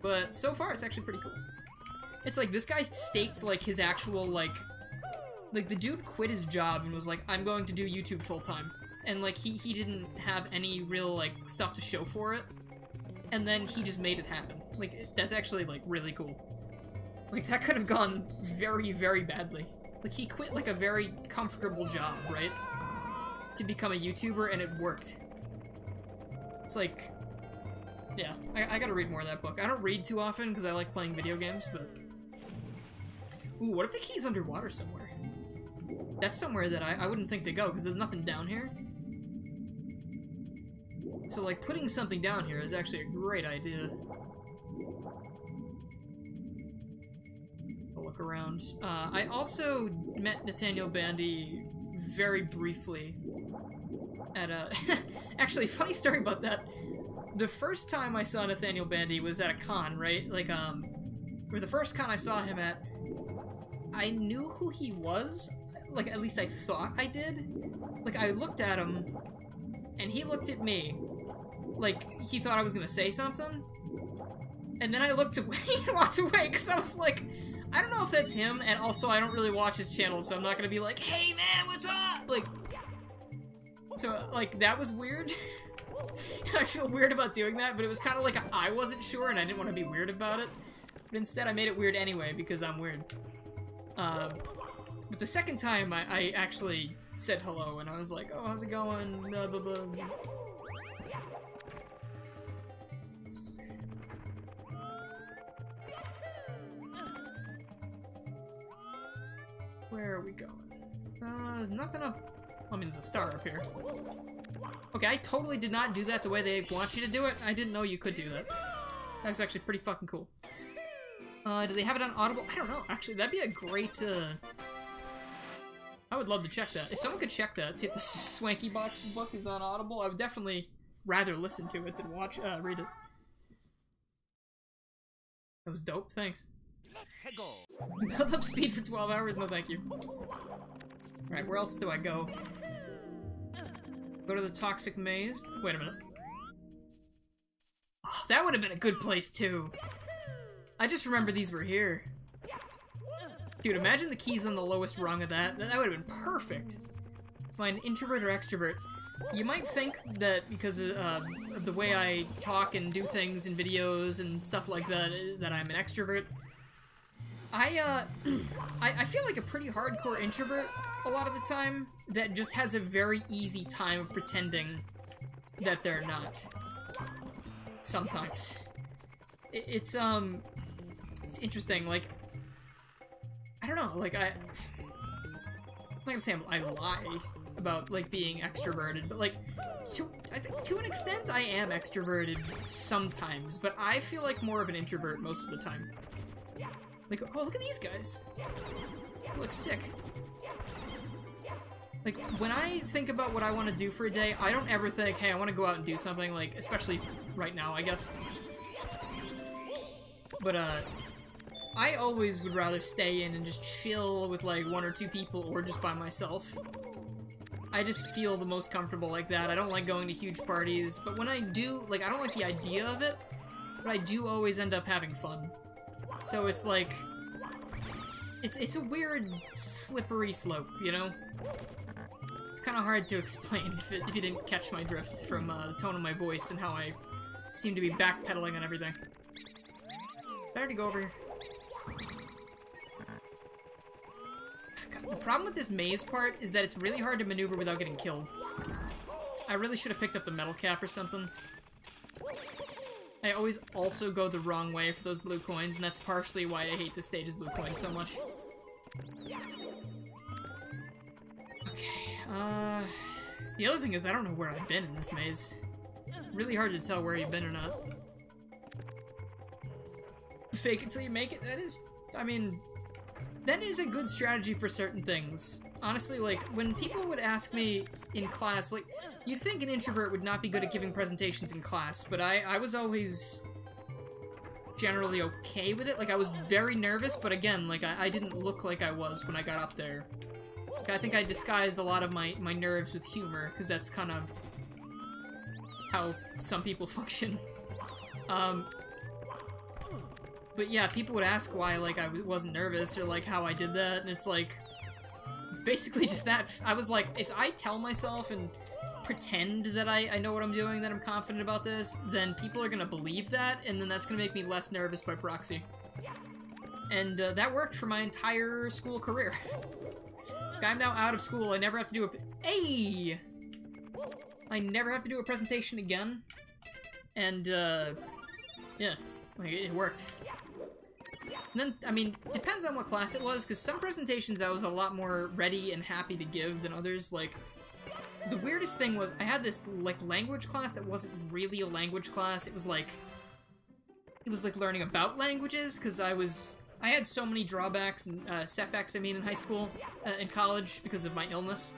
but so far it's actually pretty cool. It's like, this guy staked like his actual, like the dude quit his job and was like, I'm going to do YouTube full-time, and like he didn't have any real like stuff to show for it. And then he just made it happen. Like, that's actually, like, really cool. Like, that could have gone very, very badly. Like, he quit, like, a very comfortable job, right? To become a YouTuber, and it worked. It's like... Yeah, I gotta read more of that book. I don't read too often, because I like playing video games, but... Ooh, what if the key's underwater somewhere? That's somewhere that I wouldn't think to go, because there's nothing down here. So, like, putting something down here is actually a great idea. I'll look around. I also met Nathaniel Bandy very briefly at a... Actually, funny story about that. The first time I saw Nathaniel Bandy was at a con, right? Like, or the first con I saw him at, I knew who he was. Like, at least I thought I did. Like, I looked at him, and he looked at me. Like, he thought I was gonna say something, and then I looked away and walked away, because I was like, I don't know if that's him, and also I don't really watch his channel, so I'm not gonna be like, hey man, what's up? Like, so, like, that was weird. And I feel weird about doing that, but it was kind of like I wasn't sure, and I didn't want to be weird about it, but instead I made it weird anyway, because I'm weird. But the second time, I actually said hello, and I was like, oh, how's it going? Blah, blah, blah. Where are we going? There's nothing up. I mean, there's a star up here. Okay, I totally did not do that the way they want you to do it. I didn't know you could do that. That was actually pretty fucking cool. Do they have it on Audible? I don't know. Actually, that'd be a great, I would love to check that. If someone could check that, see if the Swanky Box book is on Audible, I would definitely rather listen to it than read it. That was dope, thanks. Build up speed for 12 hours? No thank you. Alright, where else do I go? Go to the toxic maze. Wait a minute. Oh, that would have been a good place, too. I just remember these were here. Dude, imagine the keys on the lowest rung of that. That would have been perfect. Am I an introvert or extrovert? You might think that because of the way I talk and do things in videos and stuff like that, that I'm an extrovert. I feel like a pretty hardcore introvert a lot of the time that just has a very easy time of pretending that they're not. Sometimes. It's interesting, like, I don't know, like, I'm not gonna say I lie about, like, being extroverted, but, like, I think to an extent I am extroverted sometimes, but I feel like more of an introvert most of the time. Like, oh, look at these guys. They look sick. Like, when I think about what I want to do for a day, I don't ever think, hey, I want to go out and do something, like, especially right now, I guess. But, I always would rather stay in and just chill with, like, 1 or 2 people or just by myself. I just feel the most comfortable like that. I don't like going to huge parties, but when I do, like, I don't like the idea of it, but I do always end up having fun. So it's like, it's a weird, slippery slope, you know? It's kind of hard to explain if you didn't catch my drift from the tone of my voice and how I seem to be backpedaling on everything. Better to go over here. God, the problem with this maze part is that it's really hard to maneuver without getting killed. I really should have picked up the metal cap or something. I always also go the wrong way for those blue coins, and that's partially why I hate the stage's blue coins so much. Okay, the other thing is I don't know where I've been in this maze. It's really hard to tell where you've been or not. Fake it till you make it, that is, I mean, that is a good strategy for certain things. Honestly, like, when people would ask me in class, like, you'd think an introvert would not be good at giving presentations in class, but I was always generally okay with it. Like, I was very nervous, but again, like, I didn't look like I was when I got up there. Like, I think I disguised a lot of my nerves with humor, because that's kind of how some people function. But yeah, people would ask why, like, I wasn't nervous, or, like, how I did that, and it's like, it's basically just that. I was like, if I tell myself and pretend that I know what I'm doing, that I'm confident about this, then people are gonna believe that, and then that's gonna make me less nervous by proxy. And that worked for my entire school career. I'm now out of school, I never have to do Hey! I never have to do a presentation again. And, yeah, like, it worked. And then, I mean, depends on what class it was, because some presentations I was a lot more ready and happy to give than others. Like, the weirdest thing was, I had this, like, language class that wasn't really a language class. It was like learning about languages, because I had so many drawbacks and setbacks, I mean, in high school and college because of my illness,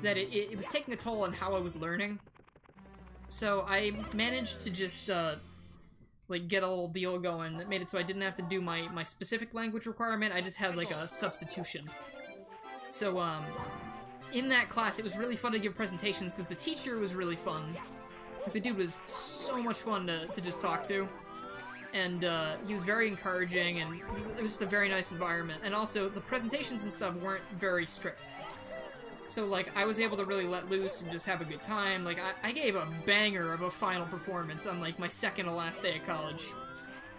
that it was taking a toll on how I was learning. So I managed to just, like, get a little deal going that made it so I didn't have to do my specific language requirement. I just had, like, a substitution. So, in that class, it was really fun to give presentations because the teacher was really fun. Like, the dude was so much fun to just talk to. And, he was very encouraging, and it was just a very nice environment. And also, the presentations and stuff weren't very strict. So, like, I was able to really let loose and just have a good time. Like, I gave a banger of a final performance on, like, my second to last day of college.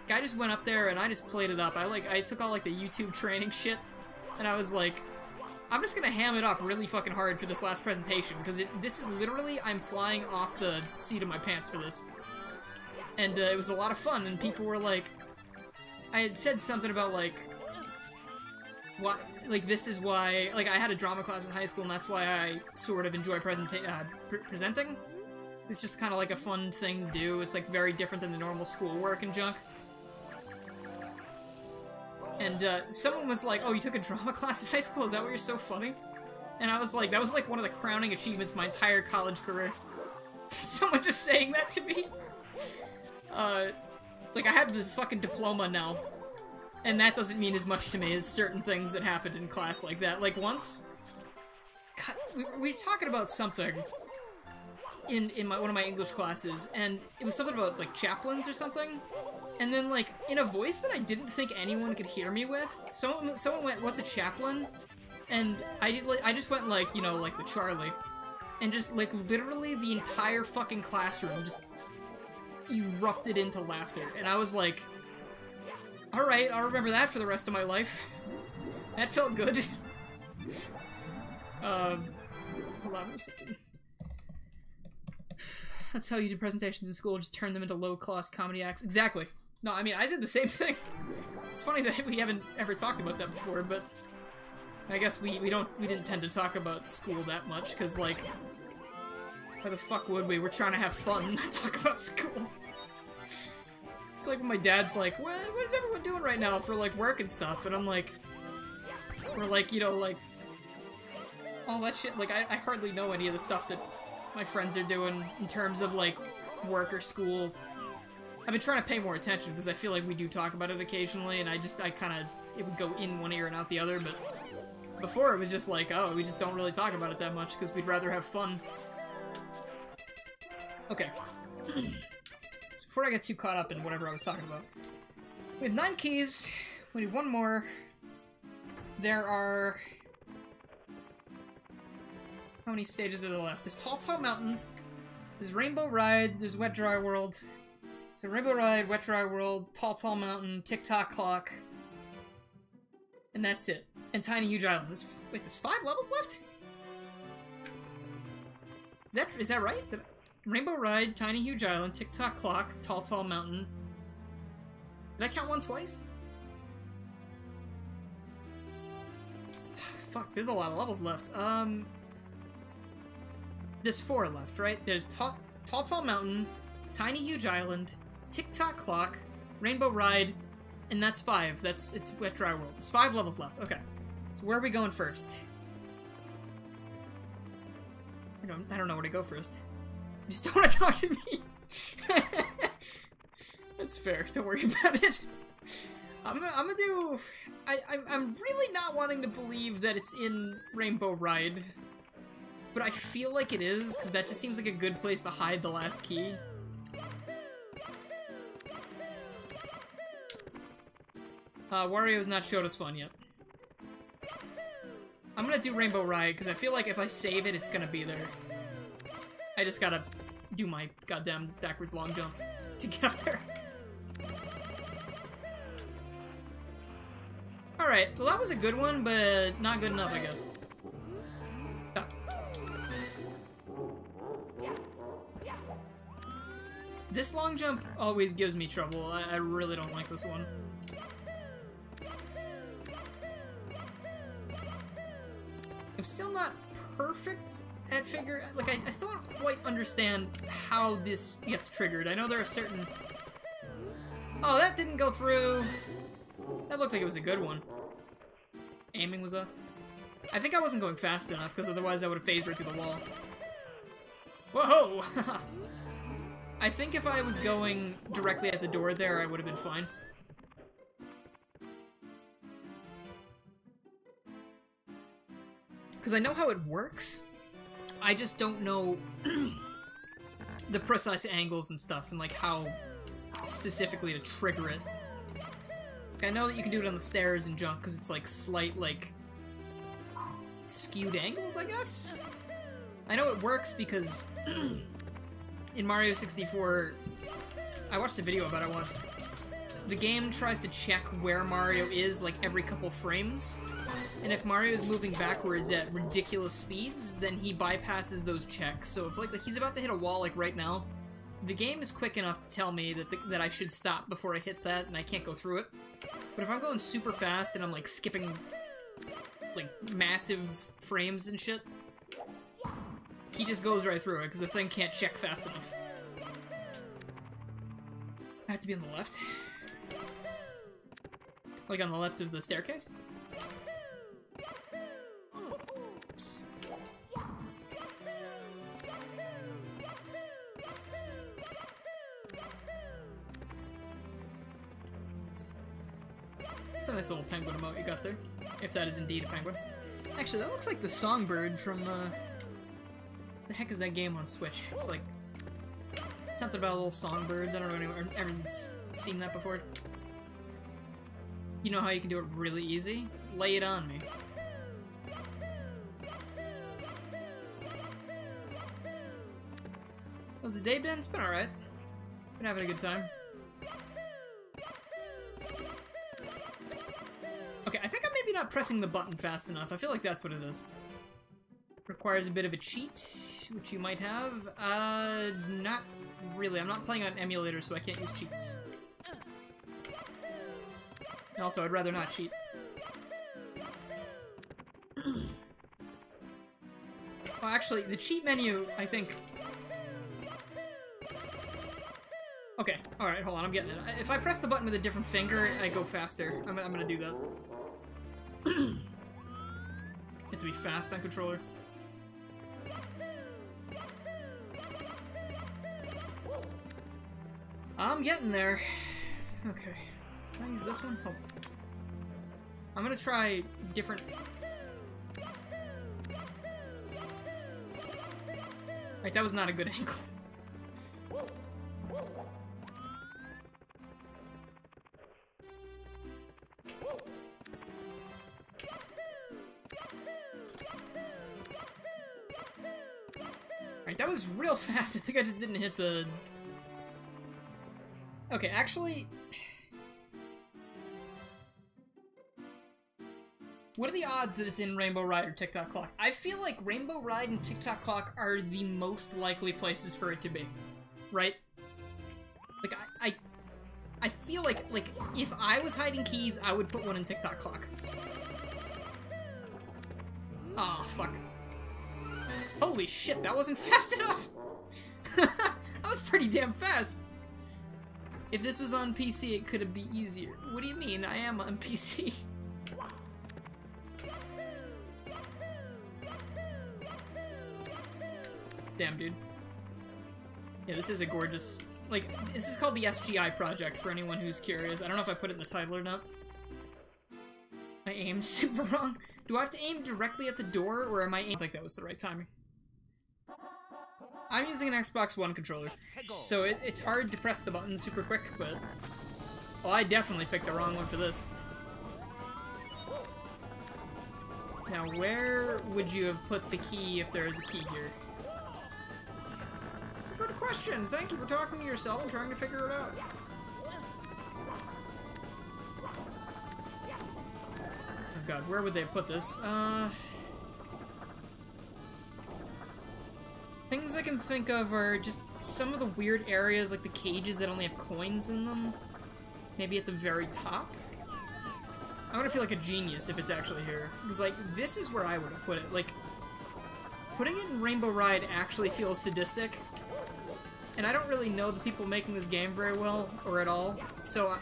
Guy just went up there and I just played it up. I took all, like, the YouTube training shit, and I was like, I'm just gonna ham it up really fucking hard for this last presentation, because this is literally, I'm flying off the seat of my pants for this. And, it was a lot of fun, and people were like, I had said something about, like, why, like, this is why, like, I had a drama class in high school, and that's why I sort of enjoy presenting. It's just kind of like a fun thing to do. It's, like, very different than the normal schoolwork and junk. And, someone was like, oh, you took a drama class in high school? Is that why you're so funny? And I was like, that was, like, one of the crowning achievements of my entire college career. Someone just saying that to me. Like, I have the fucking diploma now. And that doesn't mean as much to me as certain things that happened in class like that. Like, once... God, we were talking about something. in one of my English classes, and it was something about like chaplains or something. And then like in a voice that I didn't think anyone could hear me with, someone went, "What's a chaplain?" And I just went like, you know, like the Charlie, and just like literally the entire fucking classroom just erupted into laughter, and I was like, "All right, I'll remember that for the rest of my life." That felt good. Hold on a second. That's how you do presentations in school, just turn them into low-cost comedy acts. Exactly. No, I mean, I did the same thing. It's funny that we haven't ever talked about that before, but I guess we didn't tend to talk about school that much, because, like, why the fuck would we? We're trying to have fun, not talk about school. It's like when my dad's like, what is everyone doing right now for, like, work and stuff? And I'm like, or, like, you know, like, all that shit. Like, I hardly know any of the stuff that my friends are doing in terms of, like, work or school. I've been trying to pay more attention, because I feel like we do talk about it occasionally, and I kind of, it would go in one ear and out the other, but before it was just like, oh, we just don't really talk about it that much, because we'd rather have fun. Okay. So before I get too caught up in whatever I was talking about, we have 9 keys, we need 1 more. There are... How many stages are there left? There's Tall Tall Mountain, there's Rainbow Ride, there's Wet Dry World. So Rainbow Ride, Wet Dry World, Tall Tall Mountain, Tick-Tock Clock, and that's it. And Tiny Huge Island. Wait, there's 5 levels left? Is that right? Rainbow Ride, Tiny Huge Island, Tick-Tock Clock, Tall Tall Mountain. Did I count 1 twice? Fuck, there's a lot of levels left. There's 4 left, right? There's Tall Tall Mountain, Tiny Huge Island, Tick-Tock Clock, Rainbow Ride, and that's 5. It's Wet Dry World. There's 5 levels left. Okay. So where are we going first? I don't know where to go first. You just don't want to talk to me. That's fair. Don't worry about it. I'm gonna do... I'm really not wanting to believe that it's in Rainbow Ride. But I feel like it is, because that just seems like a good place to hide the last key. Wario's not showed us fun yet. I'm gonna do Rainbow Ride, because I feel like if I save it, it's gonna be there. I just gotta do my goddamn backwards long jump to get up there. Alright, well that was a good one, but not good enough, I guess. Oh. This long jump always gives me trouble. I really don't like this one. I'm still not perfect at I still don't quite understand how this gets triggered. I know there are certain... Oh, that didn't go through! That looked like it was a good one. Aiming was off. I think I wasn't going fast enough, because otherwise I would have phased right through the wall. Whoa! I think if I was going directly at the door there, I would have been fine. Because I know how it works, I just don't know the precise angles and stuff, and like how specifically to trigger it. Like, I know that you can do it on the stairs and jump, because it's like slight, like, skewed angles, I guess? I know it works because in Mario 64, I watched a video about it once, the game tries to check where Mario is, like, every couple frames. And if Mario's moving backwards at ridiculous speeds, then he bypasses those checks. So if like he's about to hit a wall like right now, the game is quick enough to tell me that I should stop before I hit that and I can't go through it. But if I'm going super fast and I'm like skipping like massive frames and shit, he just goes right through it because the thing can't check fast enough. I have to be on the left. Like on the left of the staircase? Oops. It's a nice little penguin emote you got there, if that is indeed a penguin. Actually, that looks like the songbird from The heck is that game on Switch? It's like something about a little songbird. I don't know if anyone's seen that before. You know how you can do it really easy? Lay it on me. How's the day been? It's been alright. Been having a good time. Okay, I think I'm maybe not pressing the button fast enough. I feel like that's what it is. Requires a bit of a cheat, which you might have. Not really. I'm not playing on emulator, so I can't use cheats. Also, I'd rather not cheat. Well, actually, the cheat menu, I think... Okay, alright, hold on, I'm getting it. If I press the button with a different finger, I go faster. I'm gonna do that. You have to be fast on controller. I'm getting there. Okay. Can I use this one? Oh. I'm gonna try different... Right, that was not a good angle. Right, that was real fast. I think I just didn't hit the... Okay, actually... What are the odds that it's in Rainbow Ride or Tick-Tock Clock? I feel like Rainbow Ride and Tick-Tock Clock are the most likely places for it to be. Right? Like, I feel like, if I was hiding keys, I would put one in Tick-Tock Clock. Ah, fuck. Holy shit, that wasn't fast enough! That was pretty damn fast! If this was on PC, it could be easier. What do you mean? I am on PC. Damn, dude. Yeah, this is a gorgeous... Like, this is called the SGI project, for anyone who's curious. I don't know if I put it in the title or not. I aimed super wrong. Do I have to aim directly at the door, or am I aiming... I think that was the right timing. I'm using an Xbox One controller, so it's hard to press the button super quick, but... Well, I definitely picked the wrong one for this. Now, where would you have put the key if there is a key here? It's a good question. Thank you for talking to yourself and trying to figure it out. Oh god, where would they have put this? Things I can think of are just some of the weird areas, like the cages that only have coins in them. Maybe at the very top? I'm gonna feel like a genius if it's actually here. Because, like, this is where I would have put it. Like, putting it in Rainbow Ride actually feels sadistic. And I don't really know the people making this game very well, or at all, so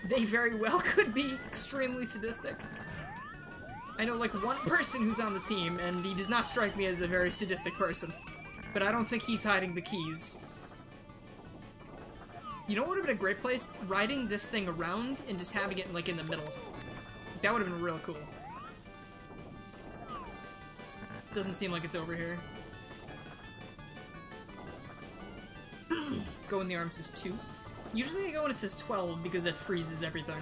they very well could be extremely sadistic. I know, like, one person who's on the team, and he does not strike me as a very sadistic person. But I don't think he's hiding the keys. You know what would have been a great place? Riding this thing around and just having it, like, in the middle. That would have been real cool. Doesn't seem like it's over here. Go when the arm says 2. Usually I go when it says 12 because it freezes everything.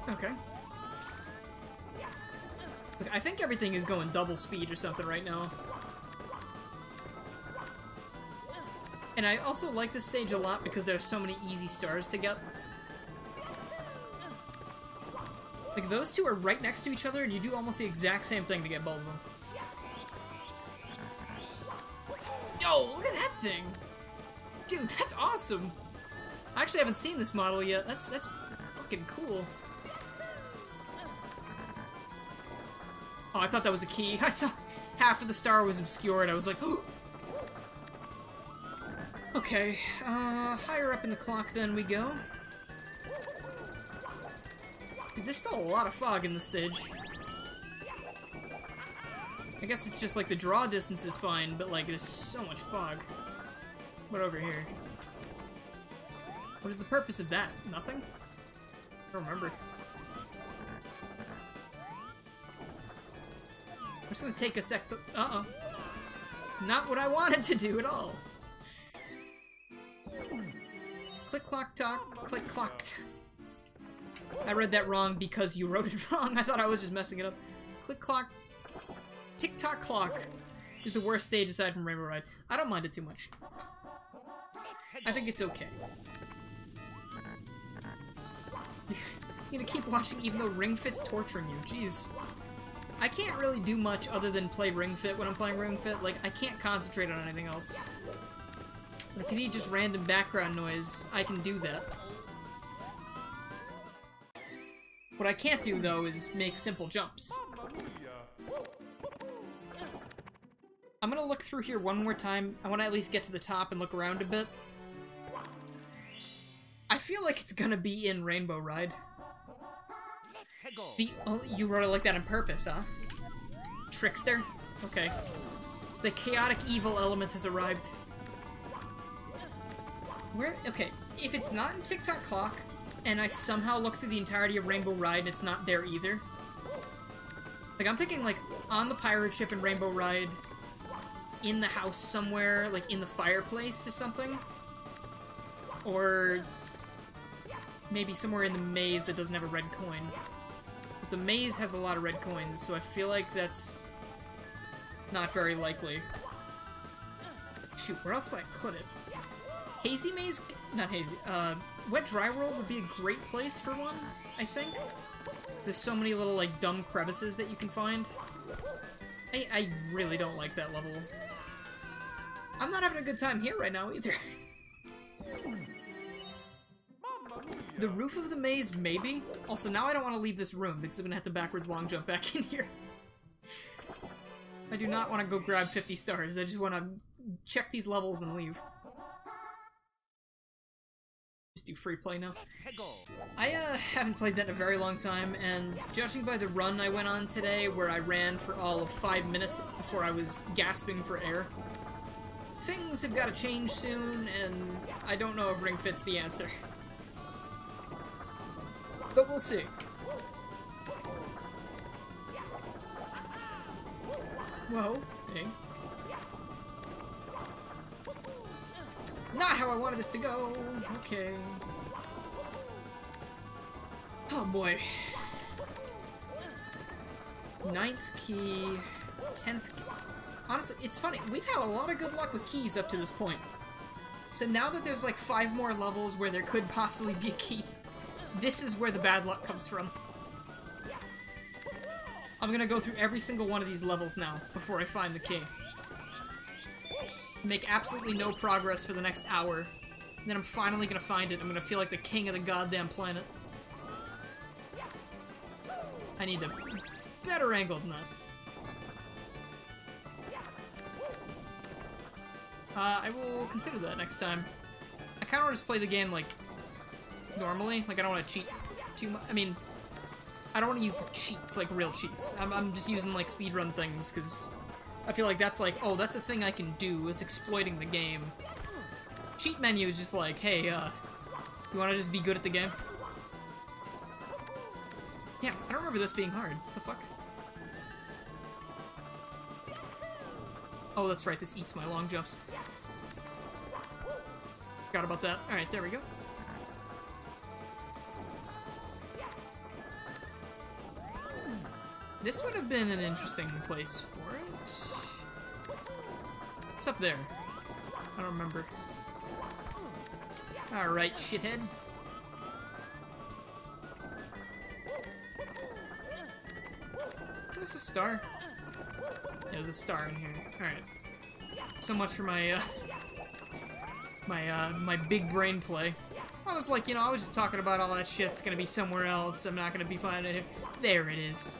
Okay. Look, I think everything is going double speed or something right now. And I also like this stage a lot because there's so many easy stars to get. Like, those two are right next to each other and you do almost the exact same thing to get both of them. Yo, look at that thing! Dude, that's awesome! I actually haven't seen this model yet. That's fucking cool. Oh, I thought that was a key. I saw half of the star was obscured. I was like, oh! Okay, higher up in the clock then we go. Dude, there's still a lot of fog in this stage. I guess it's just like the draw distance is fine, but like there's so much fog. What over here? What is the purpose of that? Nothing? I don't remember. just gonna take a sec to... Uh-oh. Not what I wanted to do at all. Click, clock, talk, click, clock. I read that wrong because you wrote it wrong. I thought I was just messing it up. Click, clock, tick-tock clock is the worst stage aside from Rainbow Ride. I don't mind it too much. I think it's okay. You're gonna keep watching even though Ring Fit's torturing you. Jeez. I can't really do much other than play Ring Fit when I'm playing Ring Fit. Like, I can't concentrate on anything else. But if you need just random background noise, I can do that. What I can't do, though, is make simple jumps. I'm gonna look through here one more time. I want to at least get to the top and look around a bit. I feel like it's gonna be in Rainbow Ride. You wrote it like that on purpose, huh? Trickster? Okay. The chaotic evil element has arrived. Where? Okay, if it's not in Tick-Tock Clock, and I somehow look through the entirety of Rainbow Ride and it's not there either. Like, I'm thinking, like, on the pirate ship in Rainbow Ride, in the house somewhere, like, in the fireplace or something. Or maybe somewhere in the maze that doesn't have a red coin. But the maze has a lot of red coins, so I feel like that's not very likely. Shoot, where else would I put it? Hazy Maze? Not Hazy. Wet Dry World would be a great place for one, I think. There's so many little, like, dumb crevices that you can find. I really don't like that level. I'm not having a good time here right now, either. The roof of the maze, maybe? Also, now I don't want to leave this room, because I'm gonna have to backwards long jump back in here. I do not want to go grab 50 stars, I just want to check these levels and leave. Just do free play now. I haven't played that in a very long time, and judging by the run I went on today, where I ran for all of 5 minutes before I was gasping for air, things have got to change soon, and I don't know if Ring Fit's the answer. But we'll see. Whoa, hey. Not how I wanted this to go! Okay. Oh boy. 9th key, 10th key. Honestly, it's funny, we've had a lot of good luck with keys up to this point. So now that there's like 5 more levels where there could possibly be a key, this is where the bad luck comes from. I'm gonna go through every single one of these levels now before I find the key. Make absolutely no progress for the next hour. And then I'm finally gonna find it. I'm gonna feel like the king of the goddamn planet. I need a better angle than that. I will consider that next time. I kinda wanna just play the game, like, normally. Like, I don't wanna cheat too much. I mean, I don't wanna use cheats, like real cheats. I'm just using, like, speedrun things, because I feel like that's like, oh, that's a thing I can do. It's exploiting the game. Cheat menu is just like, hey, you wanna just be good at the game? Damn, I don't remember this being hard. What the fuck? Oh, that's right, this eats my long jumps. Forgot about that. Alright, there we go. This would have been an interesting place for it. What's up there? I don't remember. Alright, shithead. Is this a star? Yeah, there's a star in here. Alright. So much for my, my big brain play. I was like, you know, I was just talking about all that shit's gonna be somewhere else. I'm not gonna be finding it. There it is.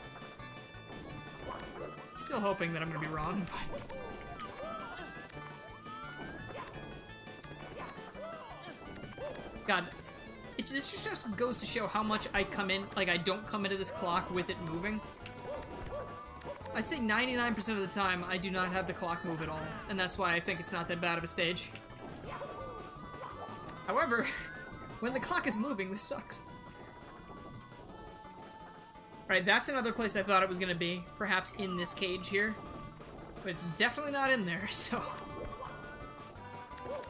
Still hoping that I'm gonna be wrong, but... God, this just goes to show how much I come in, like I don't come into this clock with it moving. I'd say 99% of the time I do not have the clock move at all, and that's why I think it's not that bad of a stage. However, when the clock is moving, this sucks. Alright, that's another place I thought it was gonna be. Perhaps in this cage here. But it's definitely not in there, so...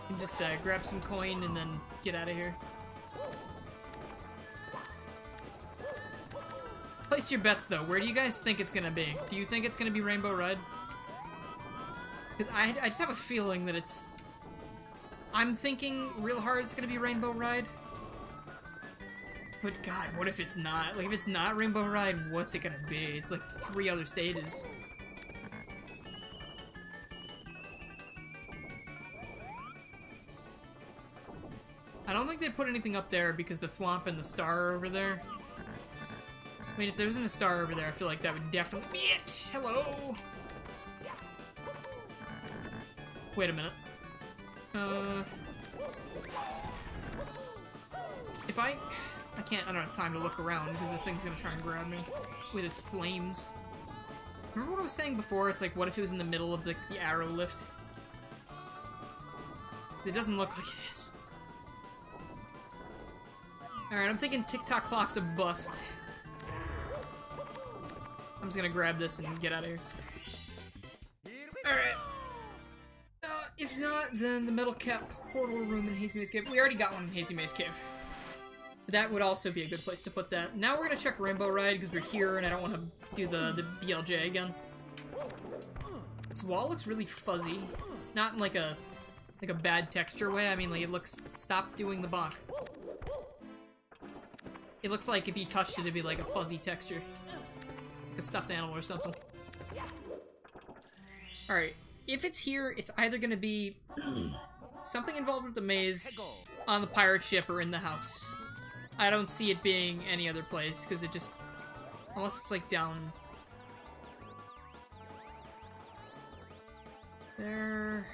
And just grab some coin and then get out of here. Place your bets, though. Where do you guys think it's gonna be? Do you think it's gonna be Rainbow Ride? Because I just have a feeling that it's... I'm thinking real hard it's gonna be Rainbow Ride. But god, what if it's not? Like, if it's not Rainbow Ride, what's it gonna be? It's like 3 other stages. I don't think they put anything up there because the Thwomp and the star are over there. I mean, if there isn't a star over there, I feel like that would definitely be it! Hello! Wait a minute. If I don't have time to look around because this thing's gonna try and grab me with its flames. Remember what I was saying before? It's like, what if it was in the middle of the arrow lift? It doesn't look like it is. Alright, I'm thinking TikTok clock's a bust. I'm just gonna grab this and get out of here. Alright. If not, then the Metal Cap portal room in Hazy Maze Cave. We already got one in Hazy Maze Cave. That would also be a good place to put that. Now we're gonna check Rainbow Ride because we're here and I don't want to do the BLJ again. This wall looks really fuzzy. Not in like a bad texture way. I mean, like, it looks... Stop doing the bonk. It looks like if you touched it, it'd be like a fuzzy texture. Like a stuffed animal or something. Alright. If it's here, it's either gonna be something involved with the maze, on the pirate ship, or in the house. I don't see it being any other place, because it just... Unless it's like down... there...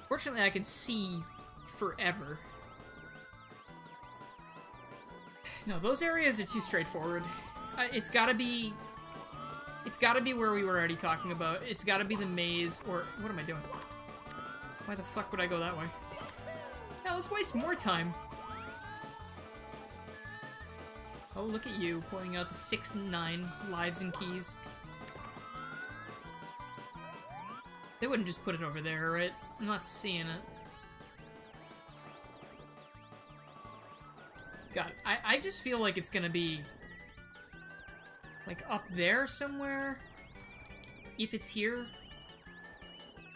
Fortunately, I can see forever. No, those areas are too straightforward. It's gotta be... It's gotta be where we were already talking about. It's gotta be the maze, or... What am I doing? Why the fuck would I go that way? Yeah, let's waste more time. Oh, look at you, pointing out the 6 and 9 lives and keys. They wouldn't just put it over there, right? I'm not seeing it. God, I just feel like it's gonna be... like, up there somewhere? If it's here?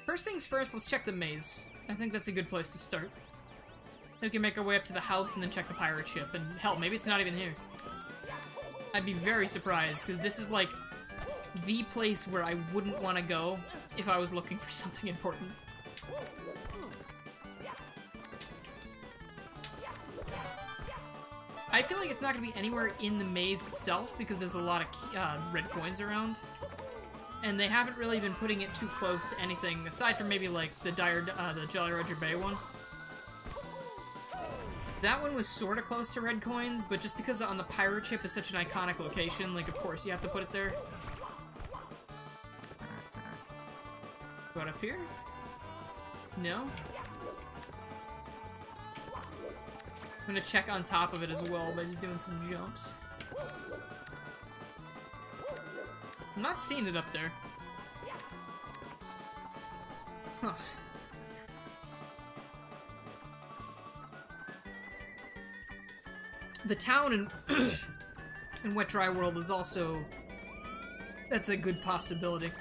First things first, let's check the maze. I think that's a good place to start. We can make our way up to the house and then check the pirate ship, and hell, maybe it's not even here. I'd be very surprised, because this is like the place where I wouldn't want to go if I was looking for something important. I feel like it's not going to be anywhere in the maze itself, because there's a lot of red coins around. And they haven't really been putting it too close to anything, aside from maybe like the Jolly Roger Bay one. That one was sort of close to red coins, but just because on the pirate ship is such an iconic location, like, of course you have to put it there. Go up here? No? I'm gonna check on top of it as well by just doing some jumps. I'm not seeing it up there. Huh. The town in Wet Dry World is also... That's a good possibility.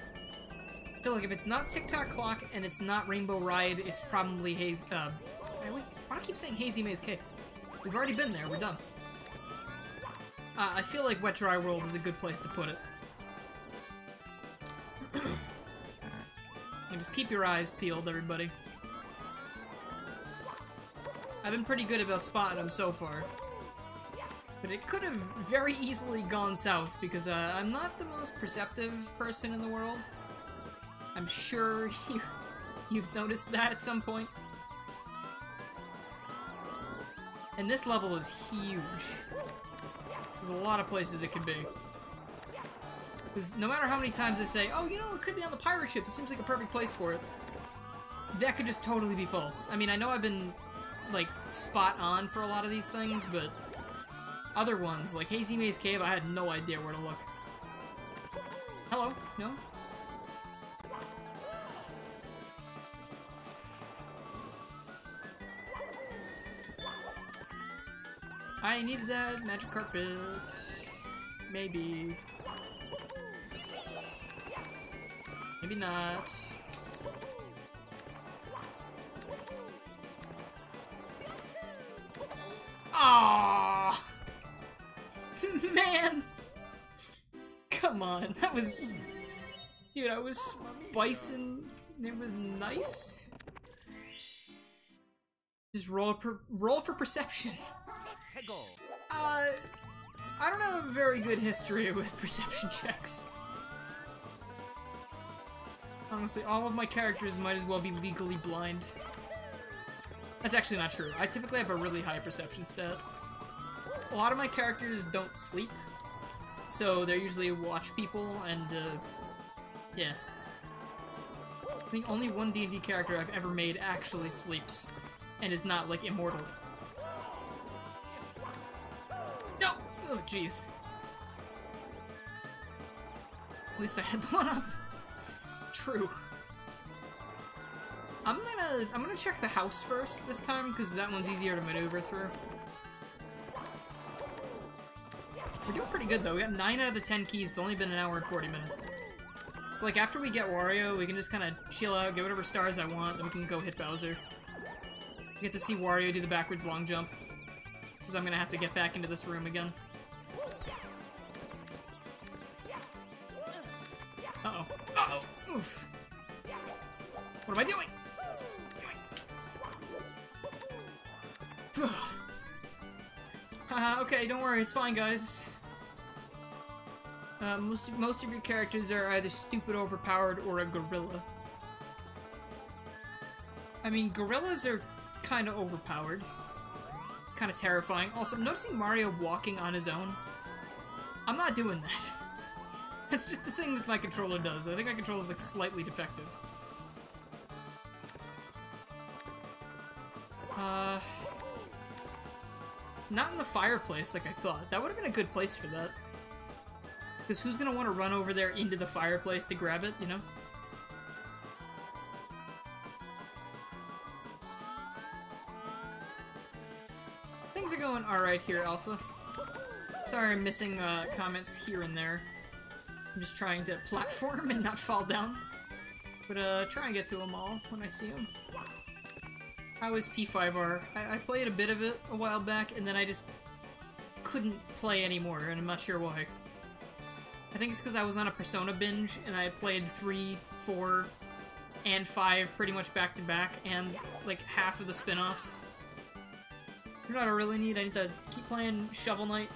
I feel like if it's not TikTok Clock and it's not Rainbow Ride, it's probably wait, why do I keep saying Hazy Maze Cave? We've already been there, we're done. I feel like Wet Dry World is a good place to put it. And just keep your eyes peeled, everybody. I've been pretty good about spotting them so far. But it could have very easily gone south, because I'm not the most perceptive person in the world. I'm sure you've noticed that at some point. And this level is huge. There's a lot of places it could be. Because no matter how many times I say, oh, you know, it could be on the pirate ship, it seems like a perfect place for it, that could just totally be false. I mean, I know I've been, like, spot on for a lot of these things, but other ones, like Hazy Maze Cave, I had no idea where to look. Hello? No? I needed that magic carpet. Maybe. Maybe not. Aww! Man! Come on, that was... Dude, I was spicing. It was nice. Just roll for perception. I don't have a very good history with perception checks. Honestly, all of my characters might as well be legally blind. That's actually not true. I typically have a really high perception stat. A lot of my characters don't sleep, so they're usually watch people, and, yeah. I think only one D&D character I've ever made actually sleeps, and is not, like, immortal. No! Oh, jeez. At least I had the one up. True. I'm gonna check the house first this time, because that one's easier to maneuver through. We're doing pretty good, though. We got 9 out of the 10 keys. It's only been an hour and 40 minutes. So, like, after we get Wario, we can just kind of chill out, get whatever stars I want, then we can go hit Bowser. We get to see Wario do the backwards long jump. Because I'm gonna have to get back into this room again. Uh-oh. Uh-oh. Oof. What am I doing? Okay, don't worry, it's fine, guys. Most of your characters are either stupid overpowered or a gorilla. I mean, gorillas are kind of overpowered. Kind of terrifying. Also, I'm noticing Mario walking on his own. I'm not doing that. That's just the thing that my controller does. I think my controller is, like, slightly defective. It's not in the fireplace like I thought. That would have been a good place for that. Because who's gonna want to run over there into the fireplace to grab it, you know? Things are going alright here, Alpha. Sorry I'm missing comments here and there. I'm just trying to platform and not fall down. But try and get to them all when I see them. How is P5R? I played a bit of it a while back, and then I just couldn't play anymore, and I'm not sure why. I think it's because I was on a Persona binge, and I had played 3, 4, and 5 pretty much back to back, and like half of the spin-offs. You know what I really need? I need to keep playing Shovel Knight,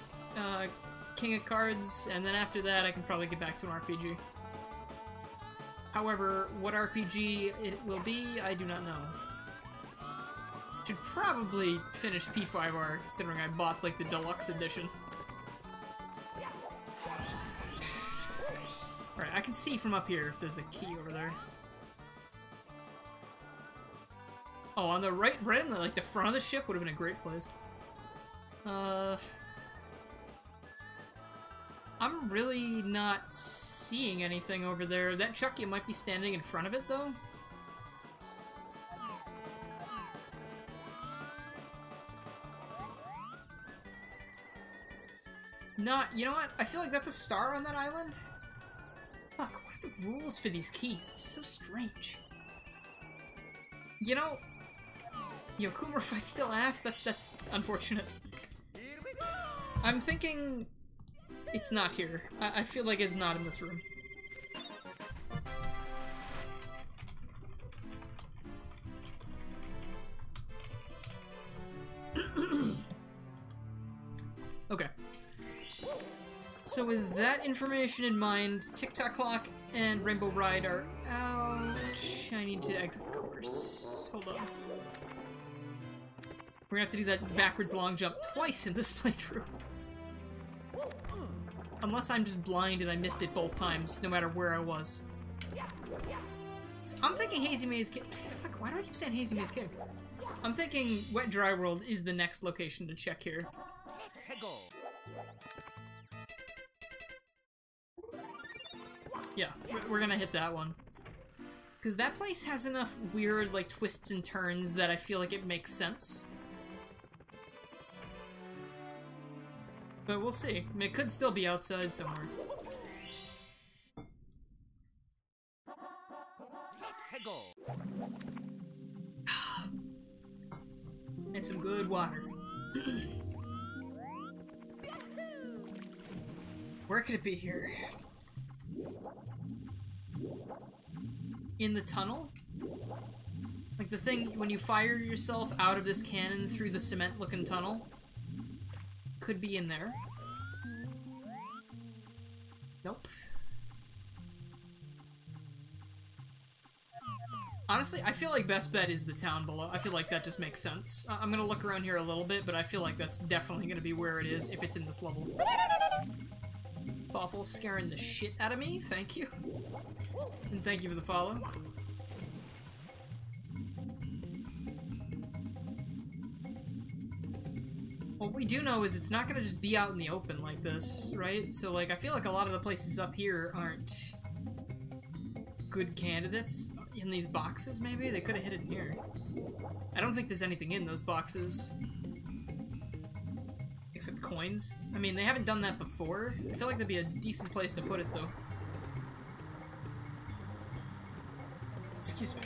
King of Cards, and then after that I can probably get back to an RPG. However, what RPG it will be, I do not know. Should probably finish P5R, considering I bought, like, the deluxe edition. Alright, I can see from up here if there's a key over there. Oh, on the right in the, like, the front of the ship would have been a great place. I'm really not seeing anything over there. That Chucky might be standing in front of it, though. You know what? I feel like that's a star on that island. Fuck, what are the rules for these keys? It's so strange. You know, Kumar fights still ass? That's unfortunate. I'm thinking it's not here. I feel like it's not in this room. Okay. So with that information in mind, Tick-Tock Clock and Rainbow Ride are out. I need to exit course. Hold on. We're gonna have to do that backwards long jump twice in this playthrough. Unless I'm just blind and I missed it both times, no matter where I was. So I'm thinking Hazy Maze Cave. Fuck, why do I keep saying Hazy Maze Cave? I'm thinking Wet Dry World is the next location to check here. Yeah, we're gonna hit that one. Because that place has enough weird, like, twists and turns that I feel like it makes sense. But we'll see. I mean, it could still be outside somewhere. And some good water. Where could it be here? In the tunnel? Like the thing when you fire yourself out of this cannon through the cement-looking tunnel? Could be in there. Nope. Honestly, I feel like best bet is the town below. I feel like that just makes sense. I'm gonna look around here a little bit, but I feel like that's definitely gonna be where it is if it's in this level. Awful, scaring the shit out of me. Thank you. And thank you for the follow. What we do know is it's not gonna just be out in the open like this, right? So, like, I feel like a lot of the places up here aren't good candidates. In these boxes, maybe? They could have hid it here. I don't think there's anything in those boxes. Except coins. I mean, they haven't done that before. I feel like that'd be a decent place to put it, though. Excuse me.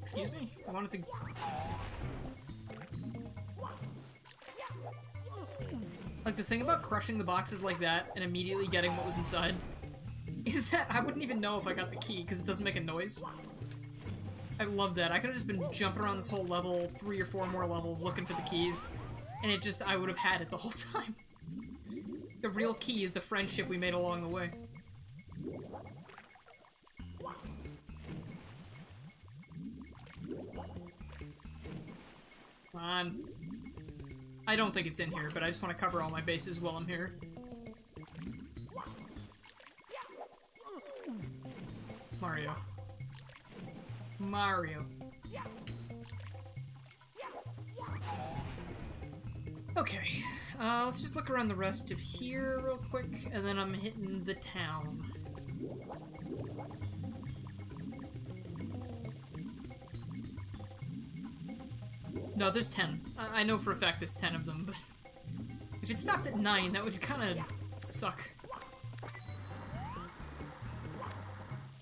Excuse me? I wanted to... Like, the thing about crushing the boxes like that and immediately getting what was inside is that I wouldn't even know if I got the key because it doesn't make a noise. I love that. I could have just been jumping around this whole level, 3 or 4 more levels, looking for the keys, and it just, I would have had it the whole time. The real key is the friendship we made along the way. Come on. I don't think it's in here, but I just want to cover all my bases while I'm here. Mario. Mario. Okay, let's just look around the rest of here real quick, and then I'm hitting the town. No, there's 10. I know for a fact there's 10 of them, but if it stopped at 9, that would kind of suck.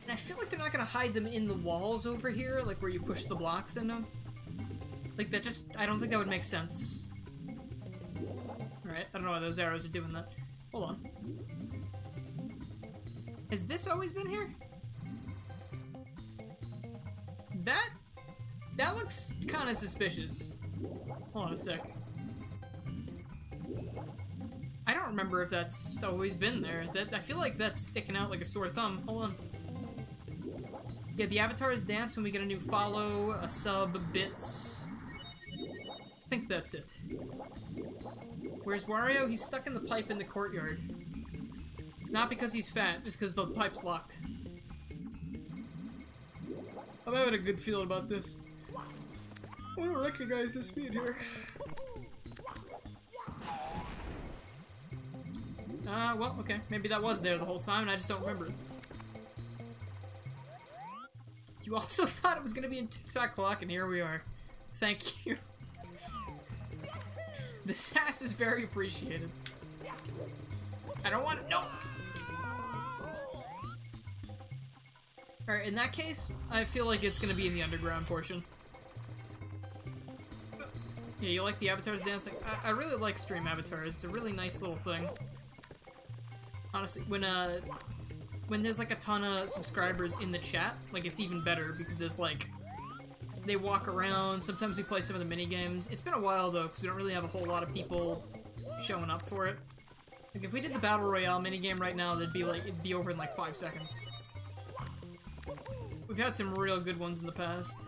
And I feel like they're not going to hide them in the walls over here, like where you push the blocks in them. Like, that just, I don't think that would make sense. Alright, I don't know why those arrows are doing that. Hold on. Has this always been here? That looks kind of suspicious. Hold on a sec. I don't remember if that's always been there. I feel like that's sticking out like a sore thumb. Hold on. Yeah, the avatars dance when we get a new follow, a sub, bits. I think that's it. Where's Wario? He's stuck in the pipe in the courtyard. Not because he's fat, just because the pipe's locked. I'm having a good feeling about this. I don't recognize this being here. Well, okay. Maybe that was there the whole time and I just don't remember it. You also thought it was gonna be in TikTok clock, and here we are. Thank you. The sass is very appreciated. I don't want to. No! Alright, in that case, I feel like it's gonna be in the underground portion. Yeah, you like the avatars dancing? I really like stream avatars. It's a really nice little thing. Honestly, when there's like a ton of subscribers in the chat, like it's even better because there's like, they walk around, sometimes we play some of the mini games. It's been a while though, because we don't really have a whole lot of people showing up for it. Like if we did the Battle Royale minigame right now, it'd be over in like 5 seconds. We've had some real good ones in the past.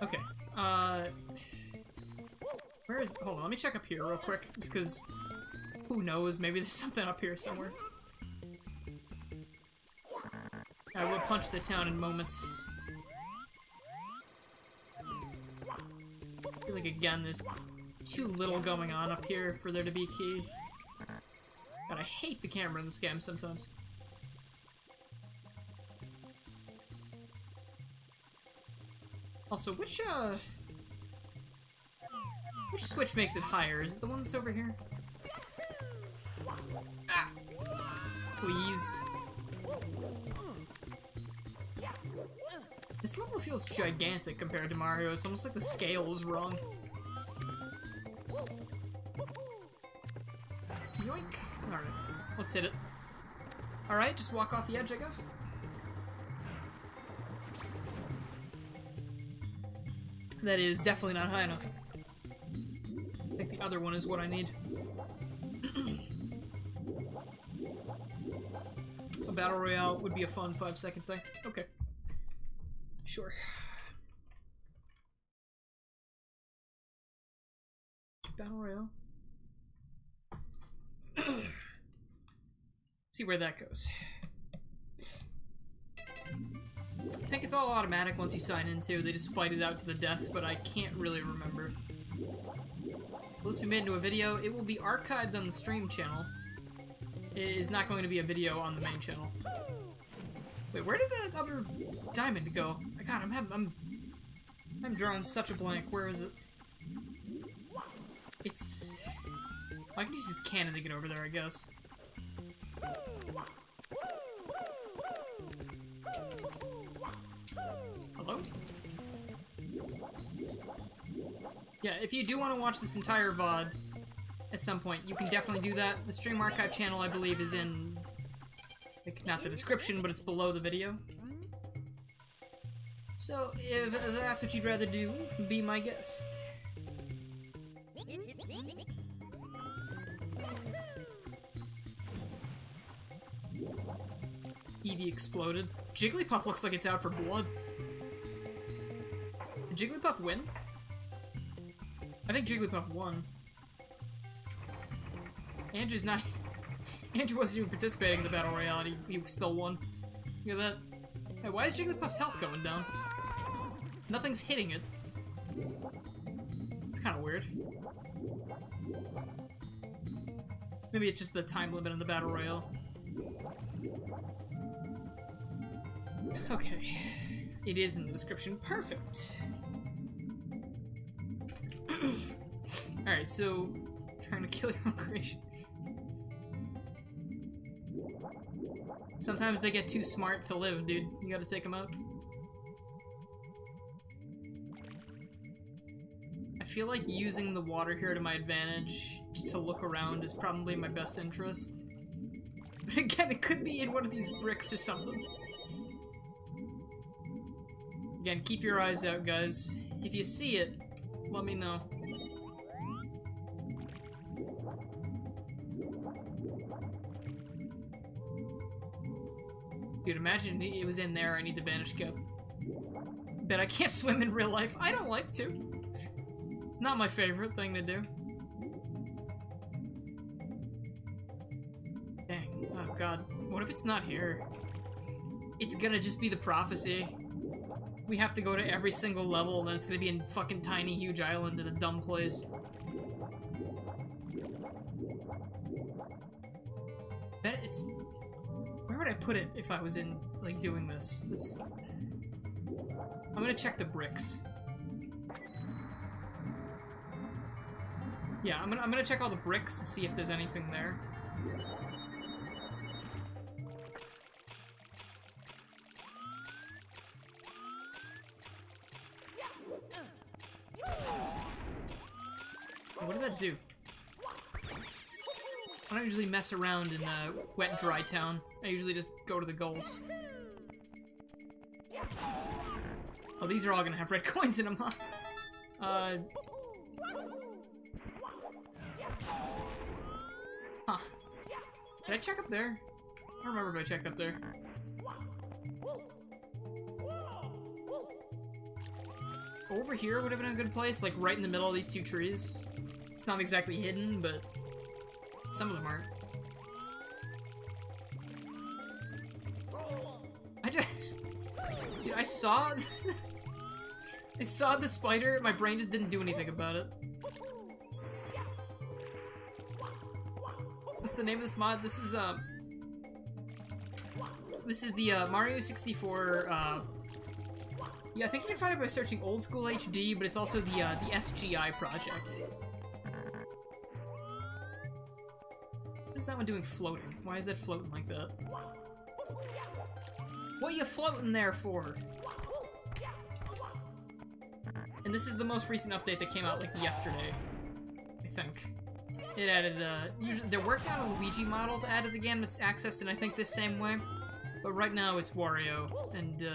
Okay, where is, hold on, let me check up here real quick, just because Who knows? Maybe there's something up here somewhere. I will punch the town in moments. I feel like, again, there's too little going on up here for there to be a key. God, I hate the camera in this game sometimes. Also, which switch makes it higher? Is it the one that's over here? Ah! Please. This level feels gigantic compared to Mario. It's almost like the scale is wrong. Yoink! Alright, let's hit it. Alright, just walk off the edge, I guess. That is definitely not high enough. I think the other one is what I need. A battle royale would be a fun 5-second thing. Okay. Sure. Battle royale. See where that goes. I think it's all automatic once you sign into. They just fight it out to the death, but I can't really remember. Will this be made into a video? It will be archived on the stream channel. It is not going to be a video on the main channel. Wait, where did the other diamond go? God, I'm drawing such a blank. Where is it? It's... I can just use the cannon to get over there, I guess. Hello? Yeah, if you do want to watch this entire VOD at some point, you can definitely do that. The stream archive channel, I believe, is in... like, not the description, but it's below the video. So, if that's what you'd rather do, be my guest. Eevee exploded. Jigglypuff looks like it's out for blood. Did Jigglypuff win? I think Jigglypuff won. Andrew's not... Andrew wasn't even participating in the Battle Royale, he still won. Look at that. Hey, why is Jigglypuff's health going down? Nothing's hitting it. It's kind of weird. Maybe it's just the time limit on the Battle Royale. Okay. It is in the description. Perfect. Alright, so... trying to kill your own creation. Sometimes they get too smart to live, dude. You gotta take them out. I feel like using the water here to my advantage to look around is probably my best interest. But again, it could be in one of these bricks or something. Again, keep your eyes out, guys. If you see it, let me know. Dude, imagine it was in there. I need the Vanish Cap. Bet I can't swim in real life. I don't like to. It's not my favorite thing to do. Dang. Oh god. What if it's not here? It's gonna just be the prophecy. We have to go to every single level, and then it's gonna be a fucking tiny, huge island in a dumb place. Bet it's... Where would I put it if I was in, like, doing this? I'm gonna check the bricks. Yeah, I'm gonna check all the bricks and see if there's anything there. What did that do? I don't usually mess around in wet, dry town. I usually just go to the goals. Oh, these are all gonna have red coins in them, huh? Huh. Did I check up there? I don't remember if I checked up there. Over here would have been a good place, like right in the middle of these two trees. It's not exactly hidden, but... Some of them aren't. Dude, I saw... I saw the spider, my brain just didn't do anything about it. What's the name of this mod? This is the Mario 64, yeah, I think you can find it by searching Old School HD, but it's also the SGI project. What is that one doing floating? Why is that floating like that? What are you floating there for? And this is the most recent update that came out, like, yesterday, I think. It added, usually, they're working on a Luigi model to add to the game that's accessed in, I think, this same way. But right now it's Wario, and,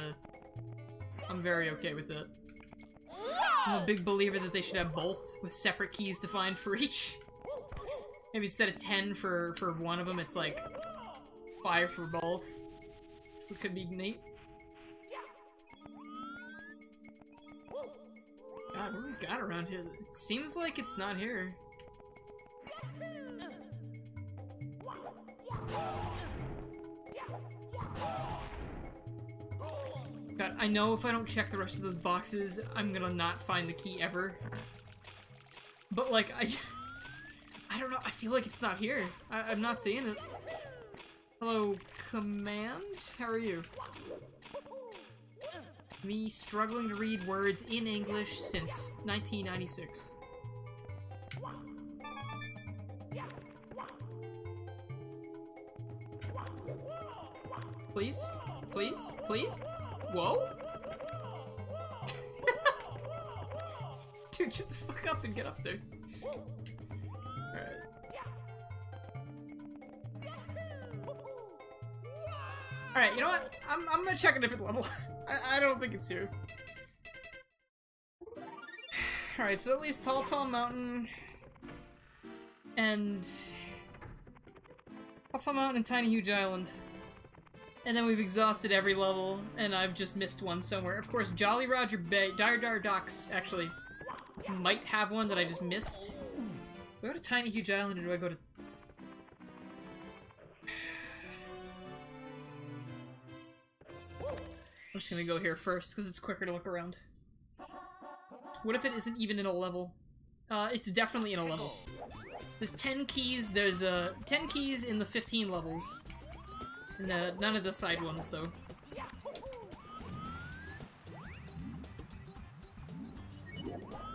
I'm very okay with it. I'm a big believer that they should have both, with separate keys to find for each. Maybe instead of 10 for one of them, it's like 5 for both. Which could be neat. God, what do we got around here? It seems like it's not here. God, I know if I don't check the rest of those boxes, I'm gonna not find the key ever. But, like, I don't know, I feel like it's not here. I'm not seeing it. Hello, Command? How are you? Me struggling to read words in English since 1996. Please? Please? Please? Whoa? Dude, shut the fuck up and get up there. Alright. Alright, you know what? I'm gonna check a different level. I don't think it's here. Alright, so at least Tall Mountain and Tall Mountain and Tiny Huge Island. And then we've exhausted every level, and I've just missed one somewhere. Of course, Jolly Roger Bay, Dire Docks actually might have one that I just missed. Do I go to Tiny Huge Island, or do I go to... I'm just gonna go here first, because it's quicker to look around. What if it isn't even in a level? It's definitely in a level. There's 10 keys, there's 10 keys in the 15 levels. And, none of the side ones, though.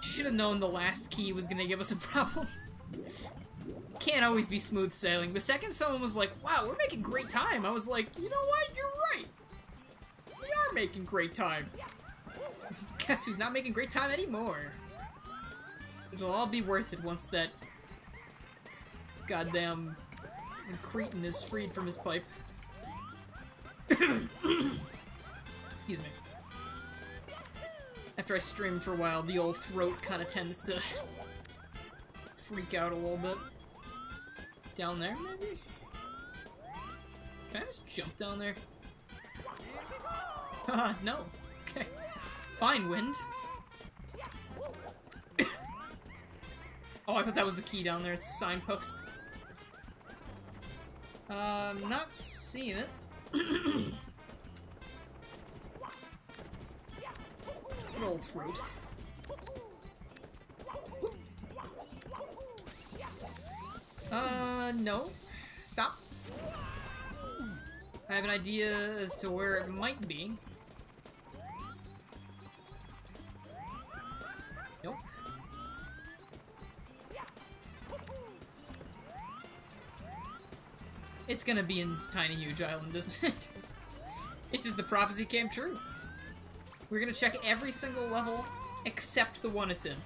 Should have known the last key was gonna give us a problem. Can't always be smooth sailing. The second someone was like, wow, we're making great time, I was like, you know what, you're right. We are making great time. Guess who's not making great time anymore? It'll all be worth it once that goddamn cretin is freed from his pipe. Excuse me. After I stream for a while, the old throat kind of tends to freak out a little bit. Down there, maybe? Can I just jump down there? No. Okay. Fine, wind. Oh, I thought that was the key down there. It's a signpost. Not seeing it. Good old throat. No. Stop. I have an idea as to where it might be. Nope. It's gonna be in Tiny Huge Island, isn't it? It's just the prophecy came true. We're gonna check every single level except the one it's in.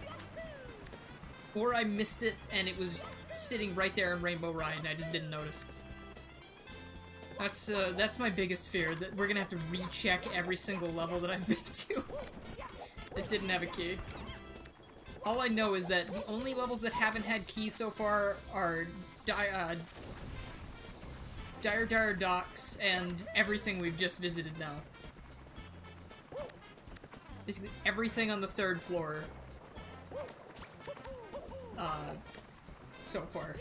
Or I missed it and it was sitting right there in Rainbow Ride and I just didn't notice. That's my biggest fear, that we're gonna have to recheck every single level that I've been to that didn't have a key. All I know is that the only levels that haven't had keys so far are Dire Docks and everything we've just visited now. Basically everything on the 3rd floor so far.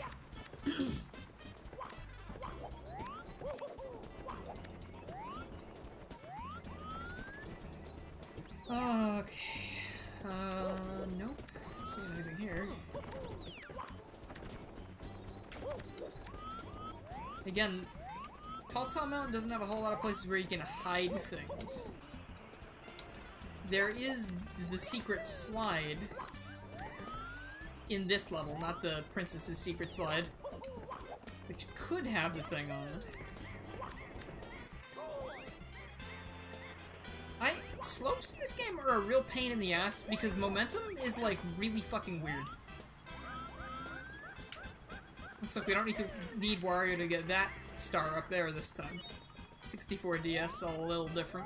Okay. Nope. Not seeing anything here. Again, Tall Tall Mountain doesn't have a whole lot of places where you can hide things. There is the secret slide in this level, not the princess's secret slide, which could have the thing on it. Slopes in this game are a real pain in the ass because momentum is like really fucking weird. Looks like we don't need Wario to get that star up there this time. 64 DS, a little different.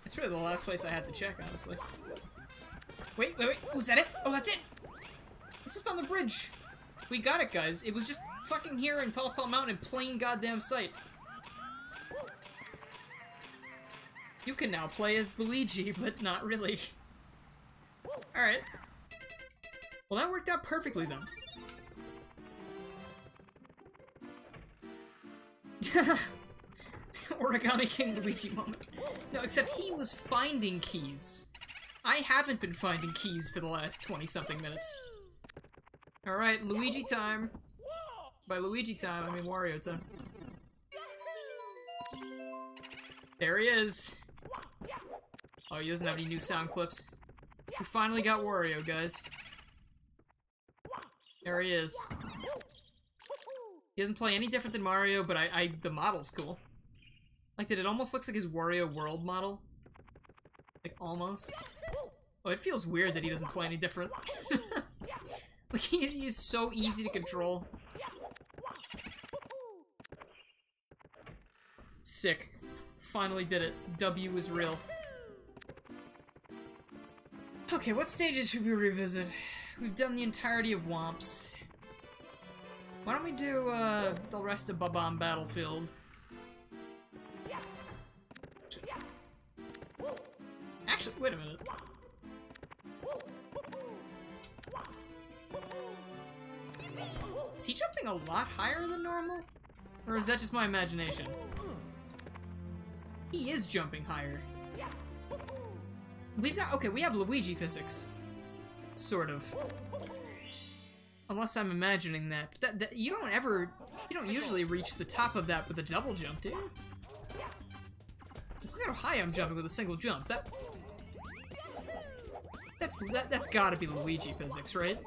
It's really the last place I had to check, honestly. Wait, was that it? Oh, that's it! It's just on the bridge. We got it, guys. It was just fucking here in Tall Tall Mountain in plain goddamn sight. You can now play as Luigi, but not really. Alright. Well, that worked out perfectly, then. Origami King Luigi moment. No, except he was finding keys. I haven't been finding keys for the last 20-something minutes. Alright, Luigi time. By Luigi time, I mean Wario time. There he is. Oh, he doesn't have any new sound clips. We finally got Wario, guys. There he is. He doesn't play any different than Mario, but the model's cool. Like that, it almost looks like his Wario World model. Like, almost. Oh, it feels weird that he doesn't play any different. Like, he is so easy to control. Sick. Finally did it. W is real. Okay, what stages should we revisit? We've done the entirety of Womps. Why don't we do, the rest of Bob-omb Battlefield? Actually, wait a minute. Is he jumping a lot higher than normal? Or is that just my imagination? He is jumping higher. We've got, okay, we have Luigi physics. Sort of. Unless I'm imagining that. But that you don't usually reach the top of that with a double jump, do you? Look at how high I'm jumping with a single jump. That's gotta be Luigi physics, right?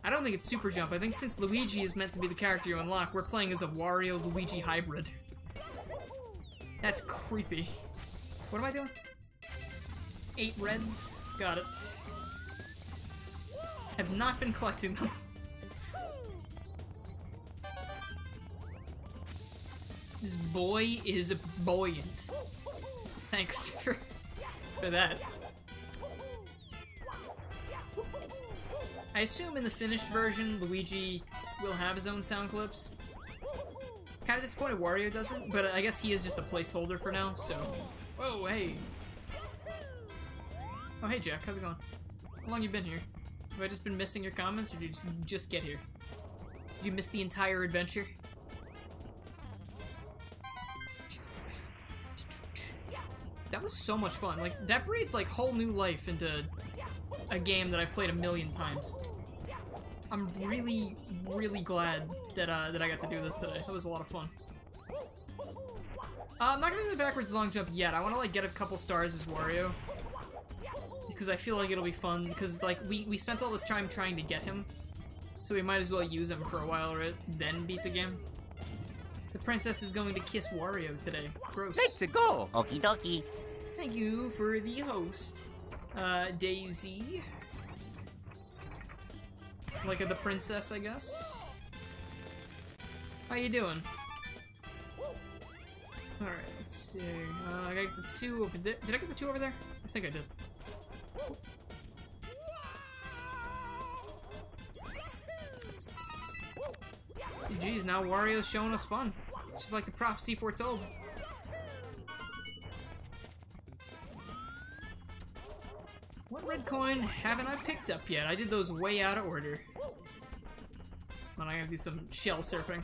I don't think it's super jump. I think since Luigi is meant to be the character you unlock, we're playing as a Wario-Luigi hybrid. That's creepy. What am I doing? 8 reds. Got it. Have not been collecting them. This boy is buoyant. Thanks for that. I assume in the finished version, Luigi will have his own sound clips. Kinda disappointed Wario doesn't, but I guess he is just a placeholder for now, so... Whoa, hey! Oh, hey Jack, how's it going? How long you been here? Have I just been missing your comments, or did you just get here? Did you miss the entire adventure? That was so much fun. Like, that breathed, like, whole new life into a game that I've played a million times. I'm really, really glad that I got to do this today. It was a lot of fun. I'm not gonna do the backwards long jump yet. I want to like get a couple stars as Wario, because I feel like it'll be fun. Because like we spent all this time trying to get him, so we might as well use him for a while, right? Then beat the game. The princess is going to kiss Wario today. Gross. Let's go. Okie dokie. Thank you for the host, Daisy. Like the princess, I guess. How you doing? Alright, let's see. I got the 2 over there. Did I get the 2 over there? I think I did. See, geez, now Wario's showing us fun. It's just like the prophecy foretold. What red coin haven't I picked up yet? I did those way out of order. Well, I gotta do some shell surfing.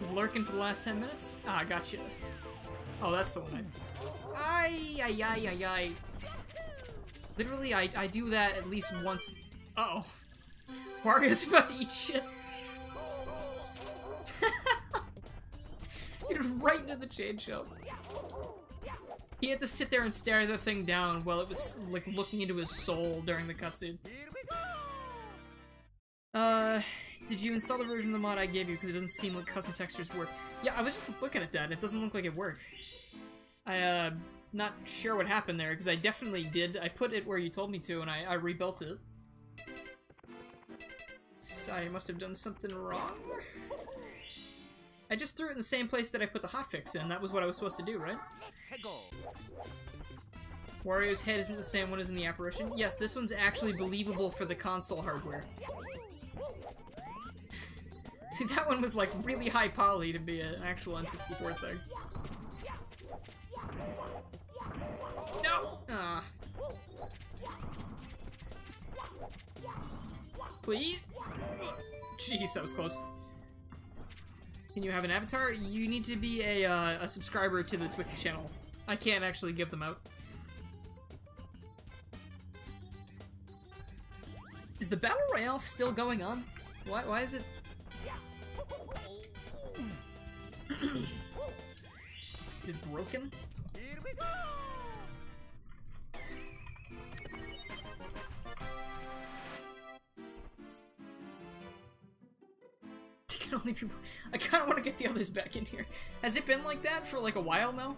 Was lurking for the last 10 minutes? Ah, gotcha. Oh, that's the one I... Literally, I do that at least once. Uh-oh. Wario's about to eat shit. Get right into the chain shell. He had to sit there and stare the thing down while it was, like, looking into his soul during the cutscene. Did you install the version of the mod I gave you? Because it doesn't seem like custom textures work. Yeah, I was just looking at that, and it doesn't look like it worked. Not sure what happened there, because I definitely did. I put it where you told me to, and I rebuilt it. So I must have done something wrong. I just threw it in the same place that I put the hotfix in. That was what I was supposed to do, right? Wario's head isn't the same one as in the apparition. Yes, this one's actually believable for the console hardware. See, that one was like really high poly to be an actual N64 thing. No! Ah. Please? Jeez, that was close. Can you have an avatar? You need to be a subscriber to the Twitch channel. I can't actually give them out. Is the Battle Royale still going on? Why is it... Is it broken? They can only be... I kinda wanna get the others back in here. Has it been like that for like a while now?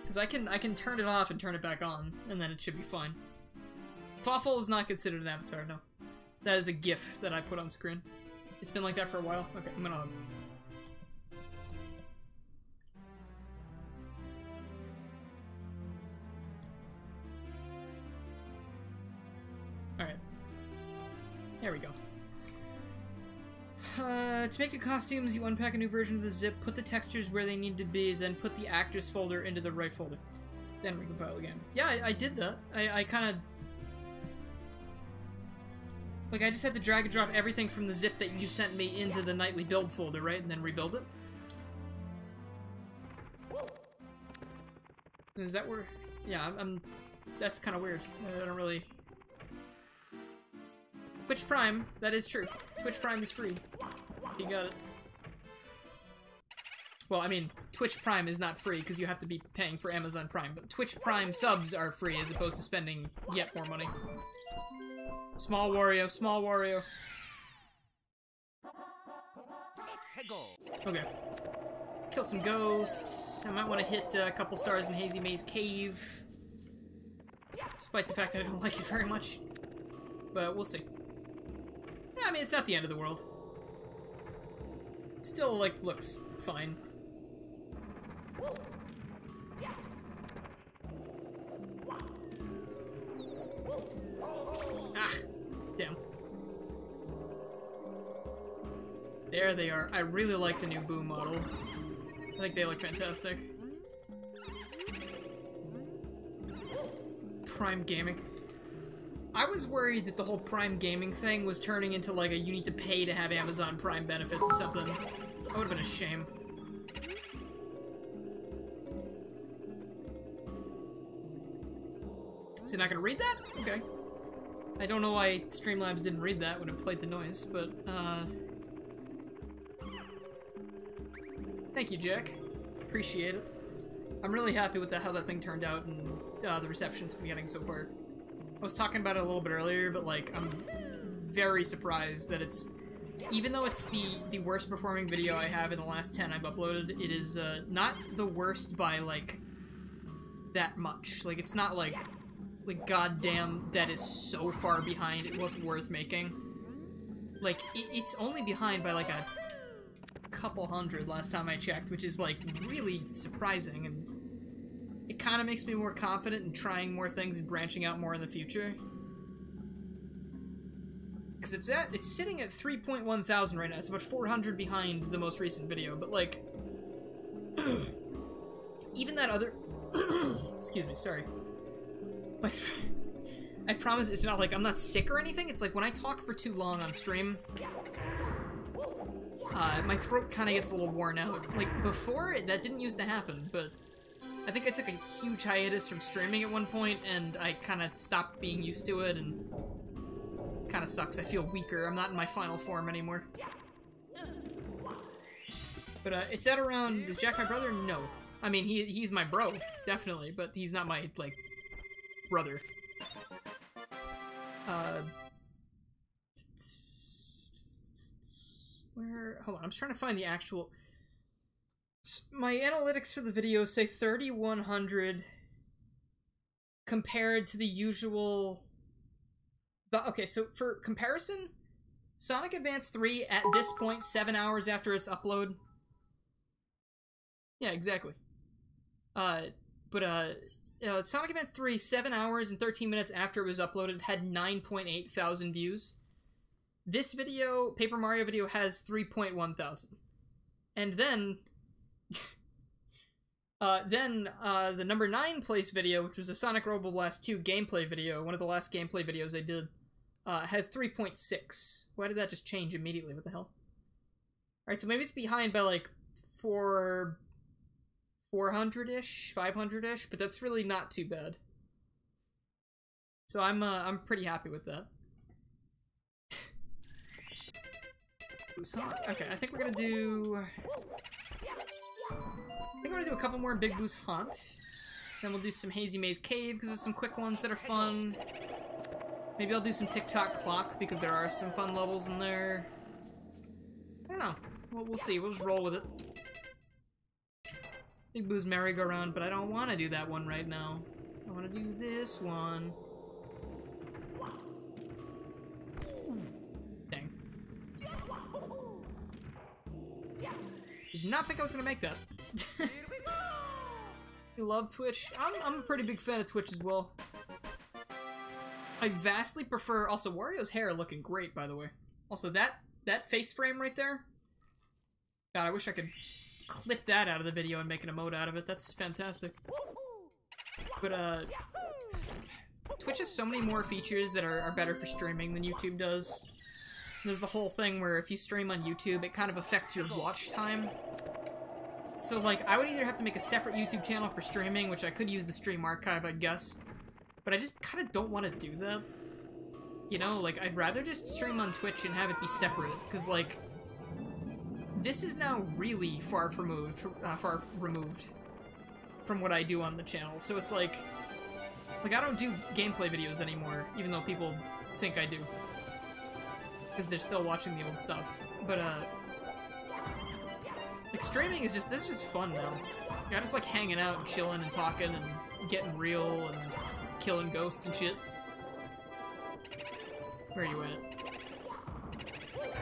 Because I can turn it off and turn it back on, and then it should be fine. Fawful is not considered an avatar, no. That is a GIF that I put on screen. It's been like that for a while? Okay, I'm gonna... Alright. There we go. To make new costumes, you unpack a new version of the zip, put the textures where they need to be, then put the actors folder into the right folder. Then recompile the game. Yeah, I did that. I kinda... Like, I just had to drag and drop everything from the zip that you sent me into the nightly build folder, right? And then rebuild it? Is that where... Yeah, that's kind of weird. I don't really... Twitch Prime, that is true. Twitch Prime is free. You got it. Well, I mean, Twitch Prime is not free because you have to be paying for Amazon Prime, but Twitch Prime subs are free as opposed to spending yet more money. Small Wario, small Wario. Okay. Let's kill some ghosts. I might want to hit a couple stars in Hazy Maze Cave. Despite the fact that I don't like it very much. But we'll see. Yeah, I mean, it's not the end of the world. It still, like, looks fine. Ah! Damn. There they are. I really like the new Boo model. I think they look fantastic. Prime Gaming. I was worried that the whole Prime Gaming thing was turning into like a you need to pay to have Amazon Prime benefits or something. That would have been a shame. Is he not gonna read that? Okay. I don't know why Streamlabs didn't read that when it played the noise, but, thank you, Jack. Appreciate it. I'm really happy with how that thing turned out and the reception it's been getting so far. I was talking about it a little bit earlier, but, like, I'm very surprised that it's... Even though it's the worst performing video I have in the last 10 I've uploaded, it is, not the worst by, like, that much. Like, it's not, like, goddamn, that is so far behind, it wasn't worth making. Like, it's only behind by, like, a couple hundred last time I checked, which is, like, really surprising, and it kind of makes me more confident in trying more things and branching out more in the future. Because it's sitting at 3.1 thousand right now. It's about 400 behind the most recent video, but, like, even that other... Excuse me, sorry. I promise it's not like I'm not sick or anything. It's like when I talk for too long on stream, my throat kind of gets a little worn out. Like, before, that didn't used to happen, but I think I took a huge hiatus from streaming at one point, and I kind of stopped being used to it, and kind of sucks. I feel weaker. I'm not in my final form anymore. But, it's at around... Is Jack my brother? No. I mean, he's my bro, definitely, but he's not my, like, brother. Where... Hold on, I'm trying to find the actual... My analytics for the video say 3,100 compared to the usual... Okay, so for comparison, Sonic Advance 3 at this point, 7 hours after its upload... Yeah, exactly. Sonic Advance 3, 7 hours and 13 minutes after it was uploaded, had 9.8 thousand views. This video, Paper Mario video, has 3.1 thousand. And then... the number 9 place video, which was a Sonic Robo Blast 2 gameplay video, one of the last gameplay videos I did, has 3.6. Why did that just change immediately? What the hell? Alright, so maybe it's behind by, like, 400-ish, 500-ish, but that's really not too bad. So I'm pretty happy with that. Okay, I think we're gonna do... I think I'm gonna do a couple more in Big Boo's Haunt. Then we'll do some Hazy Maze Cave, because there's some quick ones that are fun. Maybe I'll do some Tick-Tock Clock, because there are some fun levels in there. I don't know. We'll see. We'll just roll with it. Big Boo's Merry-Go-Round, but I don't want to do that one right now. I want to do this one. Dang. Did not think I was going to make that. You love Twitch? I'm a pretty big fan of Twitch as well. I vastly prefer... Also, Wario's hair looking great, by the way. Also, that face frame right there... God, I wish I could clip that out of the video and make an emote out of it. That's fantastic. But, Twitch has so many more features that are better for streaming than YouTube does. There's the whole thing where if you stream on YouTube, it kind of affects your watch time. So, like, I would either have to make a separate YouTube channel for streaming, which I could use the stream archive, I guess. But I just kind of don't want to do that. You know, like, I'd rather just stream on Twitch and have it be separate. Because, like, this is now really far removed from what I do on the channel. So it's like I don't do gameplay videos anymore, even though people think I do. Because they're still watching the old stuff. But, like, streaming is just, this is just fun now. I just like hanging out and chilling and talking and getting real and killing ghosts and shit. Where are you at?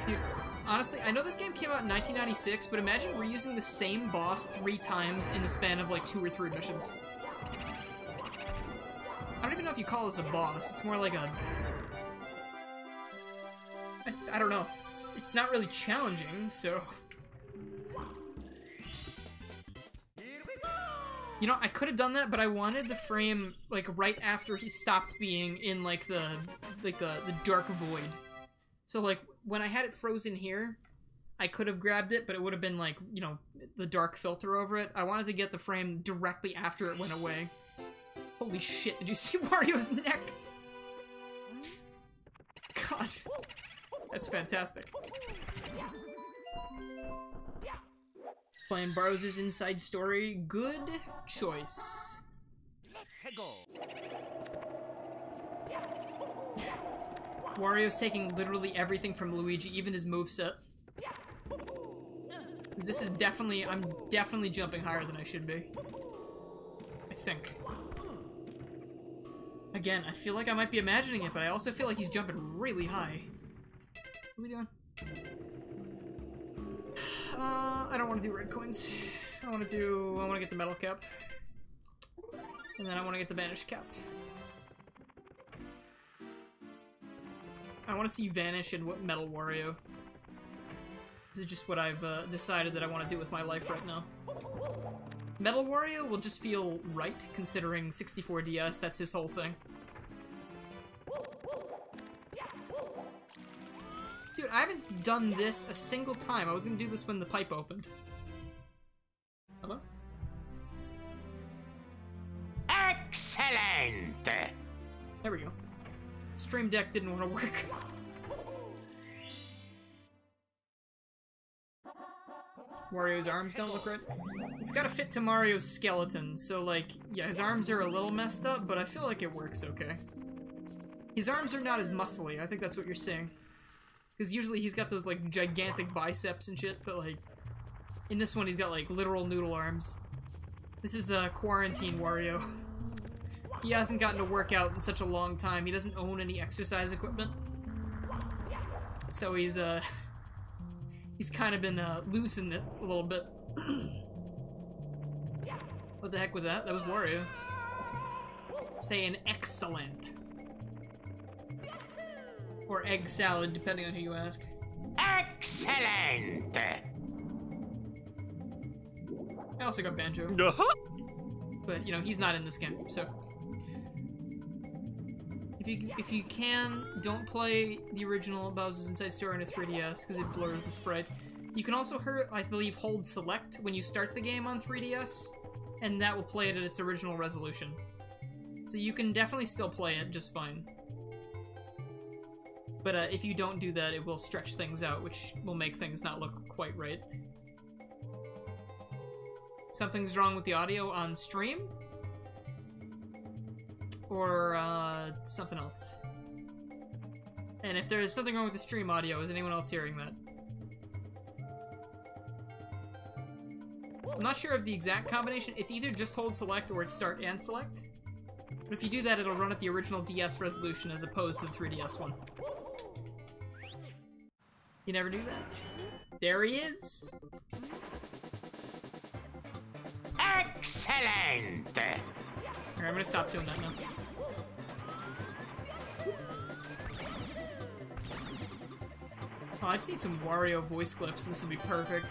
Dude, honestly, I know this game came out in 1996, but imagine reusing the same boss 3 times in the span of like 2 or 3 missions. I don't even know if you call this a boss. It's more like a... I don't know. It's not really challenging, so... You know, I could have done that, but I wanted the frame, like, right after he stopped being in, like, the dark void. So, like, when I had it frozen here, I could have grabbed it, but it would have been, like, you know, the dark filter over it. I wanted to get the frame directly after it went away. Holy shit, did you see Mario's neck? God. That's fantastic. Playing Bowser's Inside Story, good choice. Wario's taking literally everything from Luigi, even his moveset. This is definitely, I'm definitely jumping higher than I should be. I think. Again, I feel like I might be imagining it, but I also feel like he's jumping really high. What are we doing? I don't want to do red coins. I want to get the metal cap. And then I want to get the Vanish cap. I want to see Vanish and what Metal Wario. This is just what I've decided that I want to do with my life right now. Metal Wario will just feel right, considering 64DS, that's his whole thing. Dude, I haven't done this a single time. I was gonna do this when the pipe opened. Hello? Excellent! There we go. Stream Deck didn't want to work. Wario's arms don't look right. It's gotta fit to Mario's skeleton, so like, yeah, his arms are a little messed up, but I feel like it works okay. His arms are not as muscly, I think that's what you're saying. Because usually he's got those like gigantic biceps and shit, but like, in this one he's got like literal noodle arms. This is Quarantine Wario. He hasn't gotten to work out in such a long time. He doesn't own any exercise equipment. So he's kind of been losing it a little bit. What the heck with that? That was Wario. Saying excellent. Or egg salad, depending on who you ask. Excellent! I also got Banjo. But, you know, he's not in this game, so... If you can, don't play the original Bowser's Inside Story on a 3DS, because it blurs the sprites. You can also, I believe, hold select when you start the game on 3DS, and that will play it at its original resolution. So you can definitely still play it just fine. But if you don't do that, it will stretch things out, which will make things not look quite right. Something's wrong with the audio on stream? Or something else. And if there's something wrong with the stream audio, is anyone else hearing that? I'm not sure of the exact combination. It's either just hold select or it's start and select. But if you do that, it'll run at the original DS resolution as opposed to the 3DS one. You never do that? There he is! Excellent! Alright, I'm gonna stop doing that now. Oh, I just need some Wario voice clips, and this would be perfect.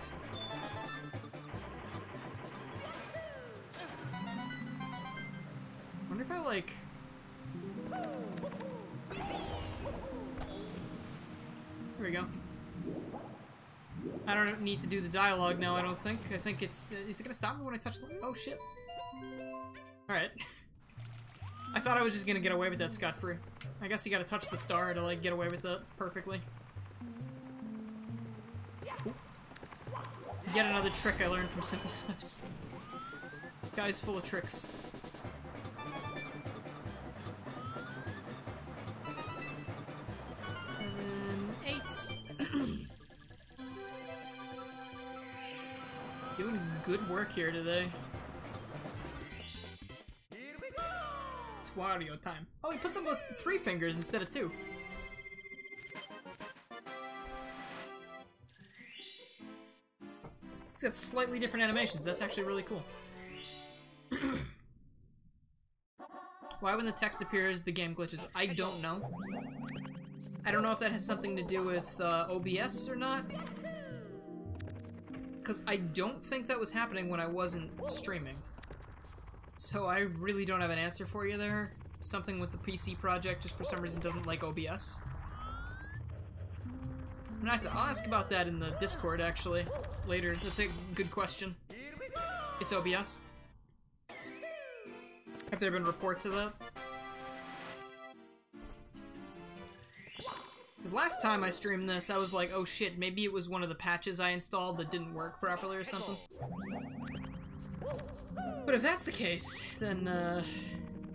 I wonder if I, like... There we go. I don't need to do the dialogue now, I don't think. I think it's... Is it gonna stop me when I touch the... Oh, shit. Alright. I thought I was just gonna get away with that scot-free. I guess you gotta touch the star to, like, get away with that perfectly. Ooh. Yet another trick I learned from Simple Flips. Guy's full of tricks. And then 8. Doing good work here today. It's Wario time. Oh, he puts them with 3 fingers instead of 2. He's got slightly different animations. That's actually really cool. Why when the text appears, the game glitches? I don't know. I don't know if that has something to do with OBS or not. Because I don't think that was happening when I wasn't streaming. So I really don't have an answer for you there. Something with the PC project just for some reason doesn't like OBS. I'll ask about that in the Discord, actually, later. That's a good question. It's OBS. Have there been reports of that? Because last time I streamed this, I was like, oh shit, maybe it was one of the patches I installed that didn't work properly or something. But if that's the case, then,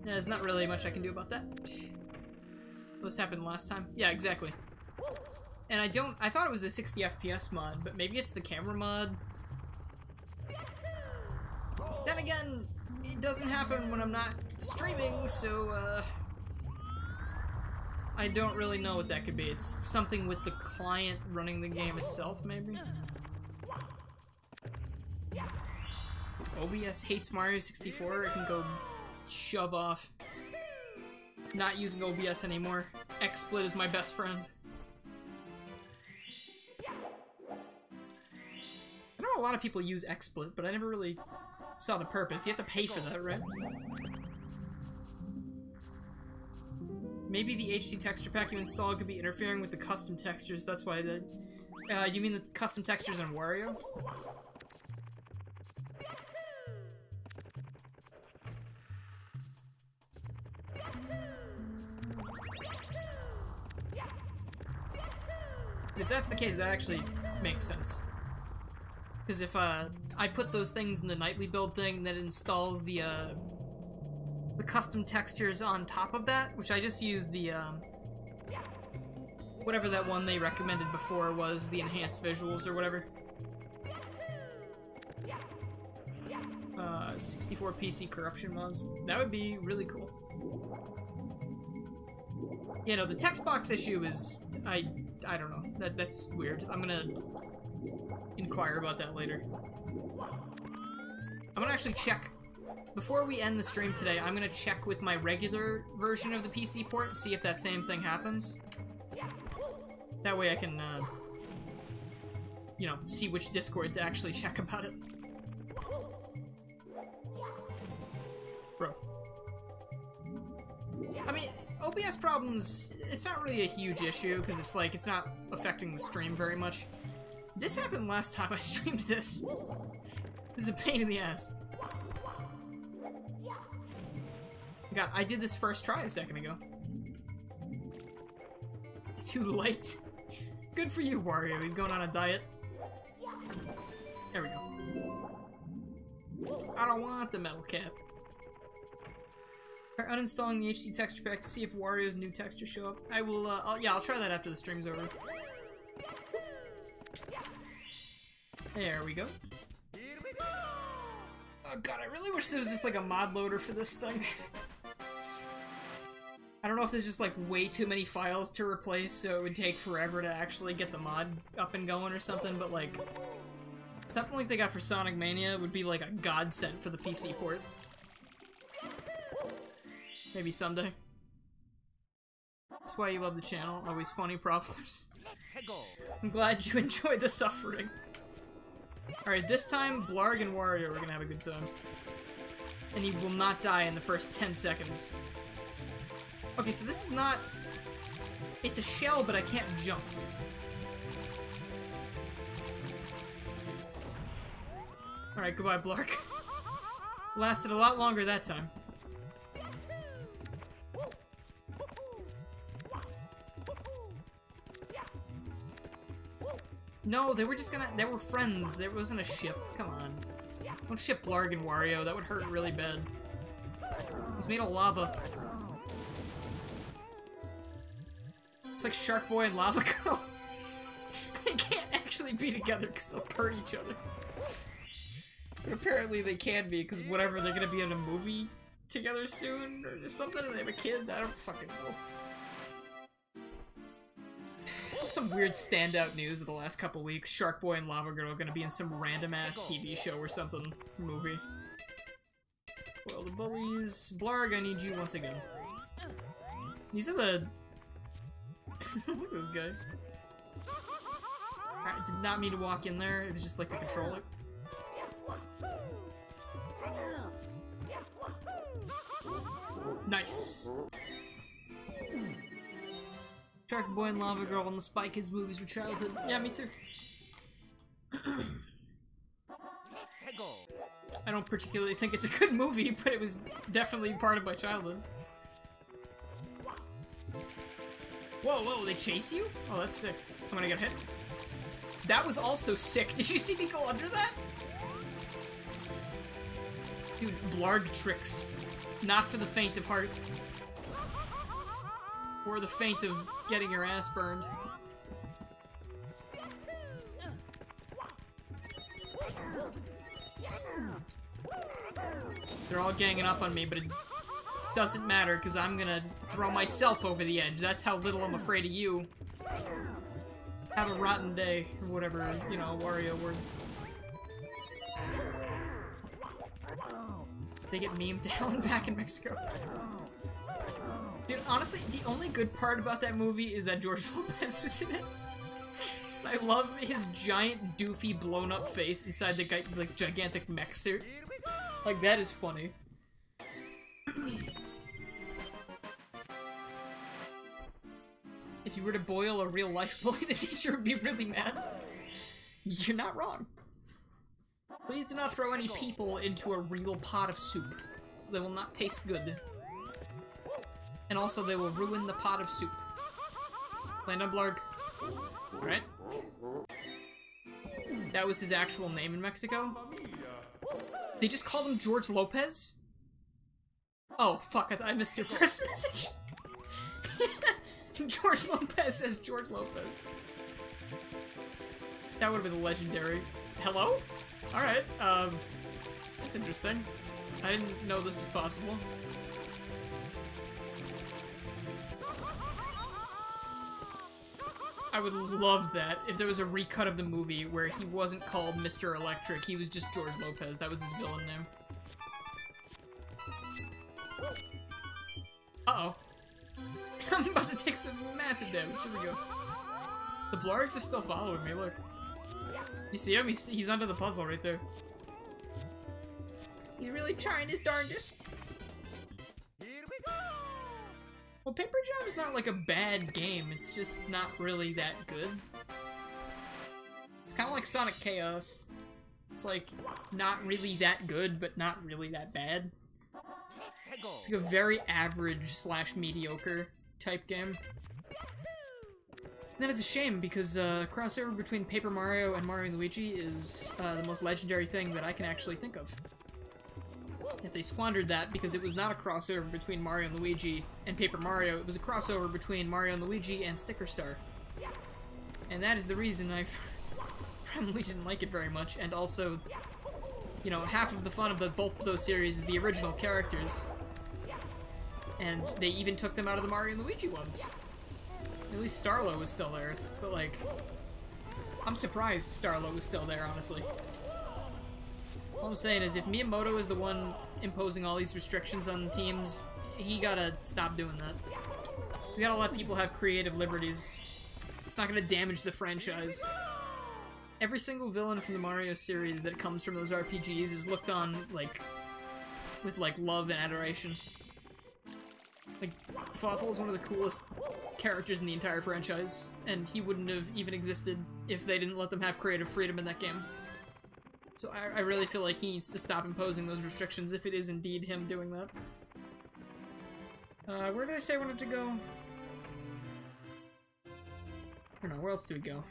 there's not really much I can do about that. This happened last time? Yeah, exactly. And I thought it was the 60 FPS mod, but maybe it's the camera mod. Then again, it doesn't happen when I'm not streaming, so, I don't really know what that could be. It's something with the client running the game itself, maybe? OBS hates Mario 64, it can go shove off. Not using OBS anymore. XSplit is my best friend. I know a lot of people use XSplit, but I never really Saw the purpose. You have to pay for that, right? Maybe the HD texture pack you install could be interfering with the custom textures. That's why the... you mean the custom textures in Wario? If that's the case, that actually makes sense. Because if I put those things in the nightly build thing, then it installs the custom textures on top of that, which I just used the whatever that one they recommended before was, the enhanced visuals or whatever. 64 PC corruption mods. That would be really cool. Yeah, no, the text box issue is I don't know. That's weird. I'm gonna inquire about that later. I'm gonna actually check before we end the stream today. I'm gonna check with my regular version of the PC port and see if that same thing happens. That way I can, you know, see which Discord to actually check about it. Bro. I mean, OBS problems, it's not really a huge issue, because it's like, it's not affecting the stream very much. This happened last time I streamed this. This is a pain in the ass. God, I did this first try a second ago. It's too late. Good for you, Wario. He's going on a diet. There we go. I don't want the metal cap. Try uninstalling the HD texture pack to see if Wario's new textures show up. I will, I'll try that after the stream's over. There we go. Oh god, I really wish there was just like a mod loader for this thing. I don't know if there's just like way too many files to replace, so it would take forever to actually get the mod up and going or something, but like, something like they got for Sonic Mania would be like a godsend for the PC port. Maybe someday. That's why you love the channel. Always funny problems. I'm glad you enjoyed the suffering. Alright, this time, Blarg and Wario are gonna have a good time. And he will not die in the first 10 seconds. Okay, so this is not... It's a shell, but I can't jump. Alright, goodbye, Blarg. Lasted a lot longer that time. No, they were just gonna... They were friends. There wasn't a ship. Come on. Don't ship Blarg and Wario. That would hurt really bad. He's made of lava. It's like Shark Boy and Lava Girl. They can't actually be together because they'll hurt each other. But apparently they can be, because whatever, they're gonna be in a movie together soon, or something, or they have a kid. I don't fucking know. Some weird standout news of the last couple weeks. Shark Boy and Lava Girl are gonna be in some random-ass TV show or something. Movie. Well, the bullies... Blarg, I need you once again. These are the... Look at this guy. I did not mean to walk in there. It was just like the controller. Nice. Shark Boy and Lava Girl and the Spy Kids movies were childhood. Yeah, me too. I don't particularly think it's a good movie, but it was definitely part of my childhood. Whoa, whoa, they chase you? Oh, that's sick. I'm gonna get hit. That was also sick. Did you see me go under that? Dude, Blarg tricks. Not for the faint of heart. Or the faint of getting your ass burned. They're all ganging up on me, but it doesn't matter, because I'm gonna throw myself over the edge. That's how little I'm afraid of you. Have a rotten day, or whatever, you know, Wario words. They get memed to hell and back in Mexico. Dude, honestly, the only good part about that movie is that George Lopez was in it. I love his giant, doofy, blown-up face inside the like, gigantic mech suit. Like, that is funny. If you were to boil a real-life bully, the teacher would be really mad. You're not wrong. Please do not throw any people into a real pot of soup. They will not taste good. And also, they will ruin the pot of soup. Land on Blarg. Alright. That was his actual name in Mexico. They just called him George Lopez? Oh, fuck, I missed your first message. George Lopez says George Lopez. That would have been legendary. Hello? Alright, that's interesting. I didn't know this was possible. I would love that if there was a recut of the movie where he wasn't called Mr. Electric, he was just George Lopez. That was his villain name. Uh-oh. I'm about to take some massive damage. Here we go. The Blargs are still following me, look. You see him? He's under the puzzle right there. He's really trying his darndest. Well, Paper Jam is not like a bad game, it's just not really that good. It's kind of like Sonic Chaos. It's like, not really that good, but not really that bad. It's like a very average / mediocre type game. And that is a shame, because crossover between Paper Mario and Mario & Luigi is the most legendary thing that I can actually think of. Yet they squandered that because it was not a crossover between Mario and Luigi and Paper Mario, it was a crossover between Mario and Luigi and Sticker Star. And that is the reason I probably didn't like it very much, and also, you know, half of the fun of both of those series is the original characters. And they even took them out of the Mario and Luigi ones. At least Starlo was still there, but like, I'm surprised Starlo was still there, honestly. All I'm saying is, if Miyamoto is the one imposing all these restrictions on teams, he gotta stop doing that. He's gotta let people have creative liberties. It's not gonna damage the franchise. Every single villain from the Mario series that comes from those RPGs is looked on, like, with, like, love and adoration. Like, Fawful is one of the coolest characters in the entire franchise, and he wouldn't have even existed if they didn't let them have creative freedom in that game. So I really feel like he needs to stop imposing those restrictions if it is indeed him doing that. Where did I say I wanted to go? I don't know, where else do we go?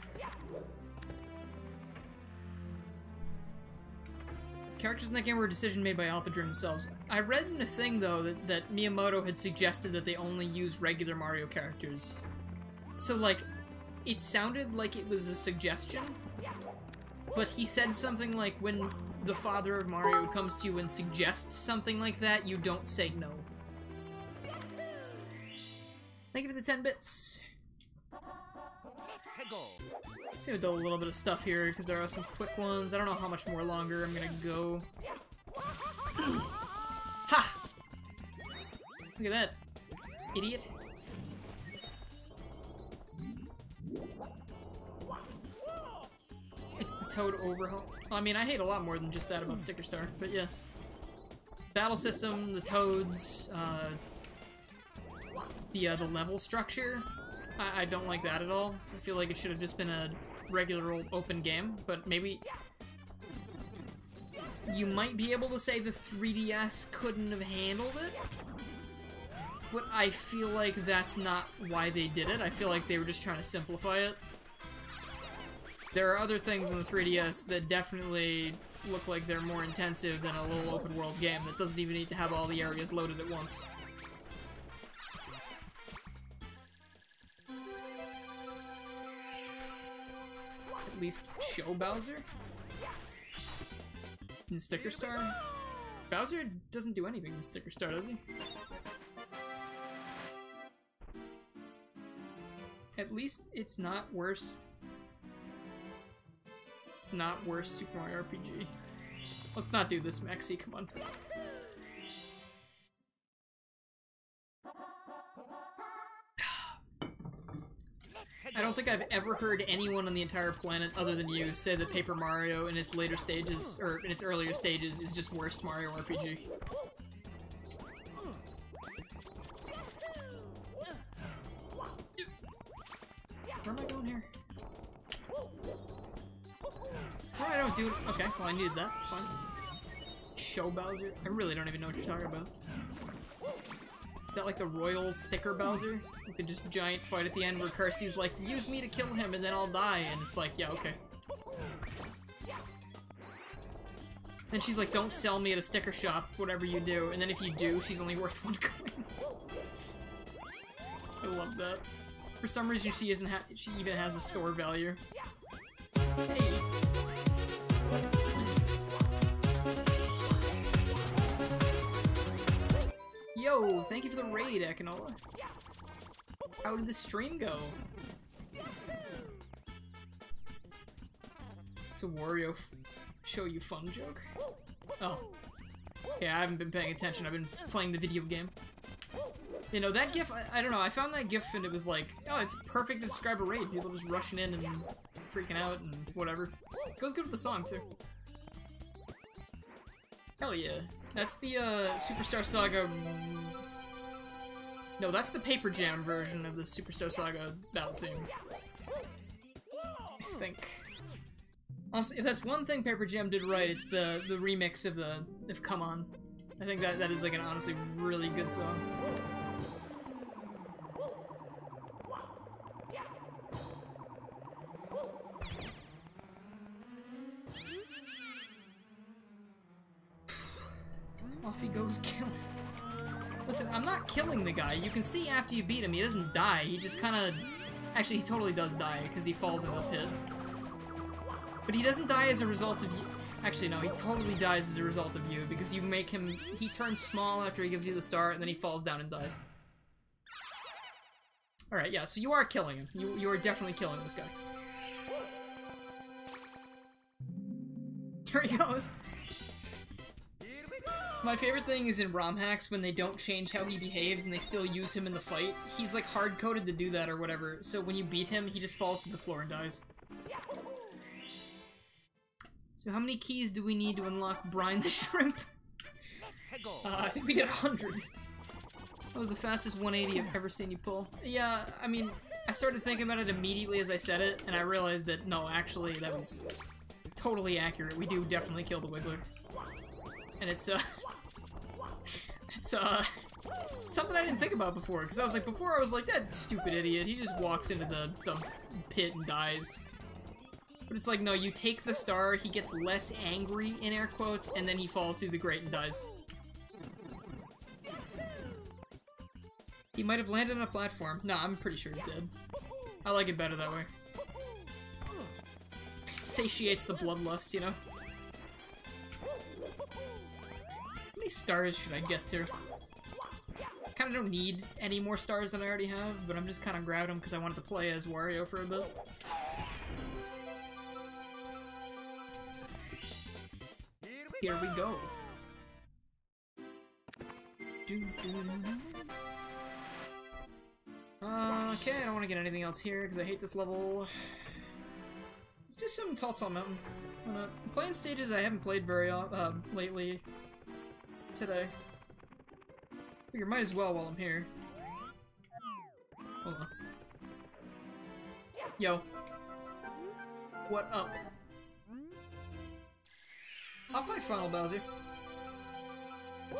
Characters in that game were a decision made by Alpha Dream themselves. I read in a thing, though, that Miyamoto had suggested that they only use regular Mario characters. So, like, it sounded like it was a suggestion, but he said something like, when the father of Mario comes to you and suggests something like that, you don't say no. Thank you for the 10 bits. Just gonna do a little bit of stuff here, because there are some quick ones. I don't know how much more longer I'm gonna go. Ha! Look at that. Idiot. It's the Toad overhaul. Well, I mean, I hate a lot more than just that about Sticker Star, but yeah. Battle system, the Toads, the level structure. I don't like that at all. I feel like it should have just been a regular old open game, but maybe you might be able to say the 3DS couldn't have handled it, but I feel like that's not why they did it. I feel like they were just trying to simplify it. There are other things in the 3DS that definitely look like they're more intensive than a little open world game that doesn't even need to have all the areas loaded at once. At least show Bowser? In Sticker Star? Bowser doesn't do anything in Sticker Star, does he? At least it's not worse. It's not worse Super Mario RPG. Let's not do this, Maxi, come on. I don't think I've ever heard anyone on the entire planet other than you say that Paper Mario in its later stages, or in its earlier stages, is just worst Mario RPG. Where am I going here? Oh, I don't do it. Okay, well I needed that. Fun. Show Bowser? I really don't even know what you're talking about. Is that like the royal sticker Bowser? Like the just giant fight at the end where Kirsty's like, use me to kill him and then I'll die, and it's like, yeah, okay. Then she's like, don't sell me at a sticker shop, whatever you do, and then if you do, she's only worth 1 coin. I love that. For some reason, she even has a store value. Hey. Yo, thank you for the raid, Ekanola. How did the stream go? It's a Wario show you fun joke. Oh. Yeah, I haven't been paying attention. I've been playing the video game. You know, that GIF, I don't know, I found that GIF and it was like, oh, it's perfect to describe a raid. People just rushing in and freaking out and whatever. It goes good with the song, too. Hell yeah. That's the, Superstar Saga... No, that's the Paper Jam version of the Superstar Saga battle theme. I think. Honestly, if that's one thing Paper Jam did right, it's the remix of Come On. I think that is like an honestly really good song. Off he goes killing. Listen, I'm not killing the guy. You can see after you beat him, he doesn't die. He just kind of... Actually, he totally does die, because he falls into the pit. But he doesn't die as a result of you. Actually, no, he totally dies as a result of you, because you make him... He turns small after he gives you the star, and then he falls down and dies. Alright, yeah, so you are killing him. You are definitely killing this guy. Here he goes. My favorite thing is in ROM hacks when they don't change how he behaves and they still use him in the fight. He's like hard-coded to do that or whatever, so when you beat him, he just falls to the floor and dies. So how many keys do we need to unlock Brine the Shrimp? I think we get 100. That was the fastest 180 I've ever seen you pull. Yeah, I mean, I started thinking about it immediately as I said it, and I realized that, no, actually, that was totally accurate. We do definitely kill the Wiggler. And it's something I didn't think about before, because I was like, before I was like, that stupid idiot, he just walks into the pit and dies. But it's like, no, you take the star, he gets less angry, in air quotes, and then he falls through the grate and dies. He might have landed on a platform. Nah, I'm pretty sure he's dead. I like it better that way. It satiates the bloodlust, you know? How many stars should I get to? I kinda don't need any more stars than I already have, but I'm just kinda grabbing them because I wanted to play as Wario for a bit. Here we go. Okay, I don't want to get anything else here because I hate this level. Let's do some Tall Tall Mountain. I'm playing stages I haven't played very lately. Today. Figure might as well while I'm here. Hold on. Yo. What up? I'll fight Final Bowser.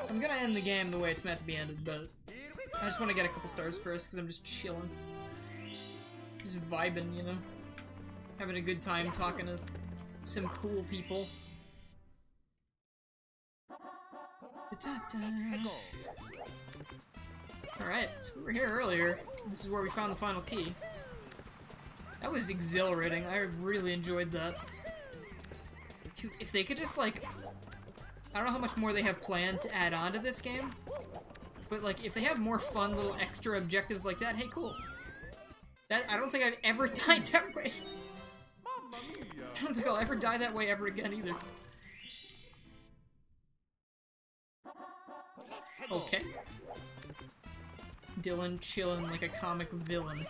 I'm gonna end the game the way it's meant to be ended, but I just want to get a couple stars first because I'm just chilling. Just vibing, you know? Having a good time talking to some cool people. Alright, so we were here earlier. This is where we found the final key. That was exhilarating. I really enjoyed that. Dude, if they could just, like... I don't know how much more they have planned to add on to this game, but, like, if they have more fun little extra objectives like that, hey, cool. I don't think I've ever died that way. I don't think I'll ever die that way ever again, either. Okay. Dylan chilling like a comic villain.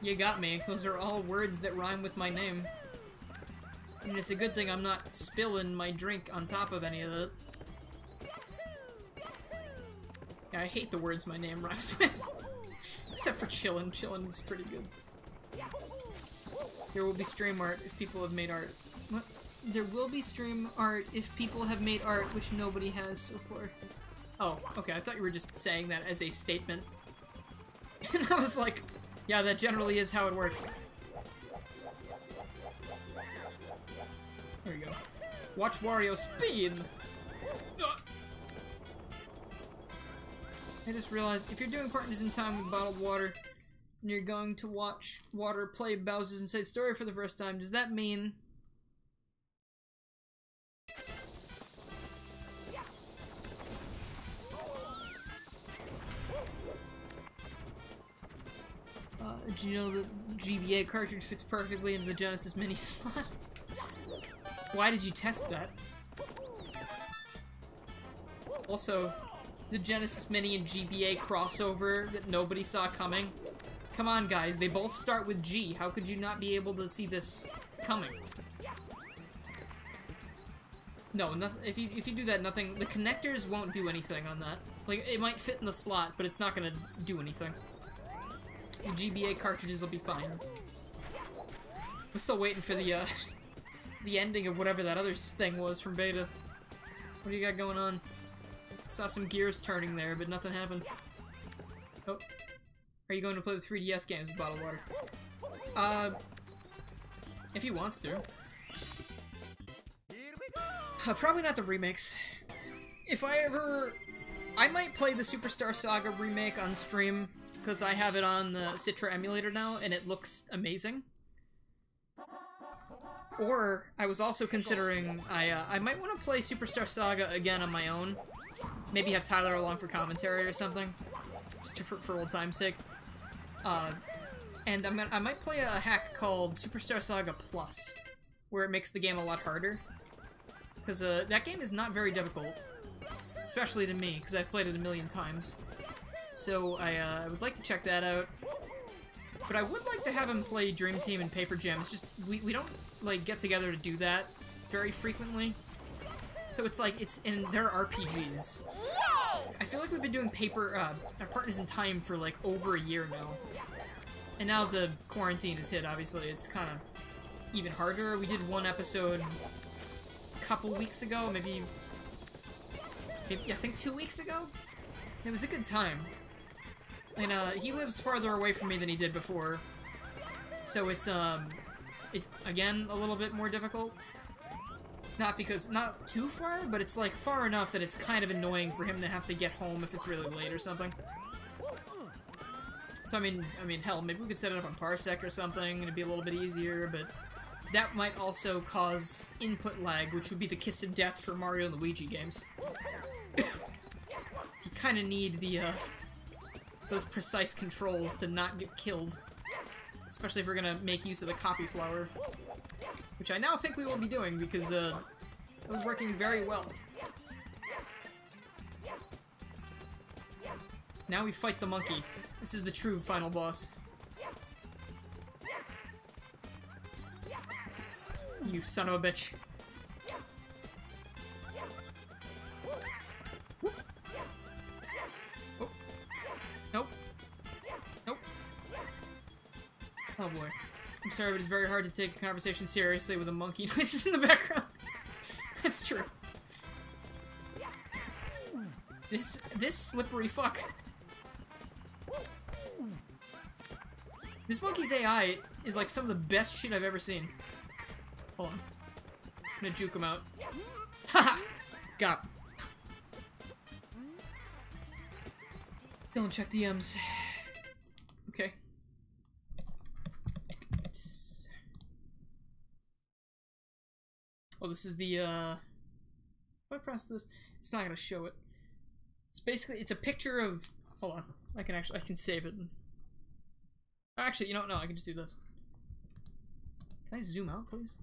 You got me. Those are all words that rhyme with my name. I mean, it's a good thing I'm not spilling my drink on top of any of that. Yeah, I hate the words my name rhymes with. Except for chillin'. Chillin' is pretty good. There will be stream art if people have made art. What? There will be stream art if people have made art, which nobody has so far. Oh, okay, I thought you were just saying that as a statement. And I was like, yeah, that generally is how it works. There you go. Watch Wario speed! I just realized, if you're doing Partners in Time with bottled water, and you're going to watch Water play Bowser's Inside Story for the first time, does that mean... do you know the GBA cartridge fits perfectly into the Genesis Mini slot? Why did you test that? Also, the Genesis Mini and GBA crossover that nobody saw coming. Come on, guys, they both start with G. How could you not be able to see this coming? No, nothing. If you do that, nothing. The connectors won't do anything on that. Like, it might fit in the slot, but it's not gonna do anything. The GBA cartridges will be fine. I'm still waiting for the the ending of whatever that other thing was from beta. What do you got going on? Saw some gears turning there, but nothing happened. Oh. Are you going to play the 3DS games with bottled water? If he wants to. Probably not the remakes. If I ever... I might play the Superstar Saga remake on stream, because I have it on the Citra emulator now, and it looks amazing. Or, I was also considering, I might want to play Superstar Saga again on my own. Maybe have Tyler along for commentary or something. Just for old time's sake. And I might play a hack called Superstar Saga Plus, where it makes the game a lot harder. Because that game is not very difficult. Especially to me, because I've played it a million times. So I would like to check that out. But I would like to have him play Dream Team and Paper Jam. It's just, we don't, like, get together to do that very frequently. So it's like, it's in their RPGs. I feel like we've been doing Partners in Time for, like, over a year now. And now the quarantine has hit, obviously. It's kind of even harder. We did one episode a couple weeks ago, maybe I think 2 weeks ago? It was a good time. And, he lives farther away from me than he did before. So it's again, a little bit more difficult. Not too far, but it's, like, far enough that it's kind of annoying for him to have to get home if it's really late or something. So, I mean, hell, maybe we could set it up on Parsec or something, and it'd be a little bit easier, but that might also cause input lag, which would be the kiss of death for Mario and Luigi games. So you kind of need the, those precise controls to not get killed. Especially if we're gonna make use of the copy flower. Which I now think we will be doing, because, it was working very well. Now we fight the monkey. This is the true final boss. You son of a bitch. Oh. Nope. Nope. Oh boy. I'm sorry, but it's very hard to take a conversation seriously with a monkey noises in the background. That's true. This slippery fuck. This monkey's AI is like some of the best shit I've ever seen. Hold on. I'm gonna juke him out. Haha! Got him. Don't check DMs. Okay. Oh, this is the, if I press this, it's not gonna show it. It's basically, it's a picture of, hold on, I can save it. Actually, you know what, no, I can just do this. Can I zoom out, please?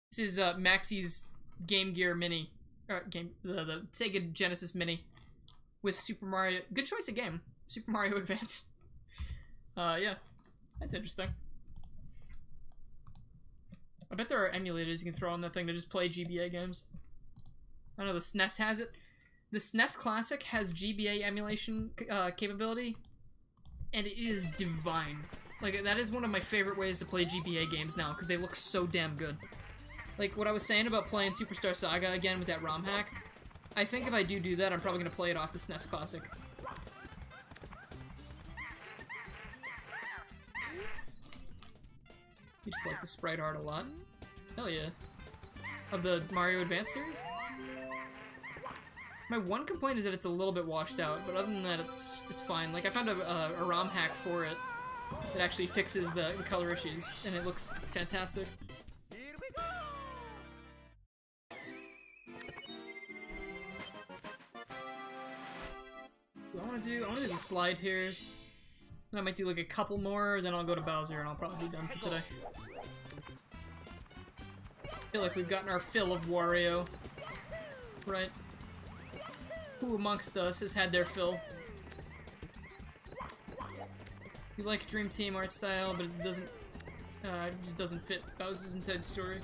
This is, Maxie's Game Gear Mini, the Sega Genesis Mini. with Super Mario. Good choice of game. Super Mario Advance. Yeah. That's interesting. I bet there are emulators you can throw on that thing to just play GBA games. I know the SNES has it. The SNES Classic has GBA emulation capability, and it is divine. Like, that is one of my favorite ways to play GBA games now, because they look so damn good. Like, what I was saying about playing Superstar Saga again with that ROM hack, I think if I do that, I'm probably going to play it off the SNES Classic. You just like the sprite art a lot. Hell yeah. Of the Mario Advance series? My one complaint is that it's a little bit washed out, but other than that, it's fine. Like, I found a ROM hack for it that actually fixes the color issues, and it looks fantastic. What I want to do the slide here. And I might do like a couple more, then I'll go to Bowser, and I'll probably be done for today. I feel like we've gotten our fill of Wario. Right? Who amongst us has had their fill? We like Dream Team art style, but it doesn't, it just doesn't fit Bowser's Inside Story.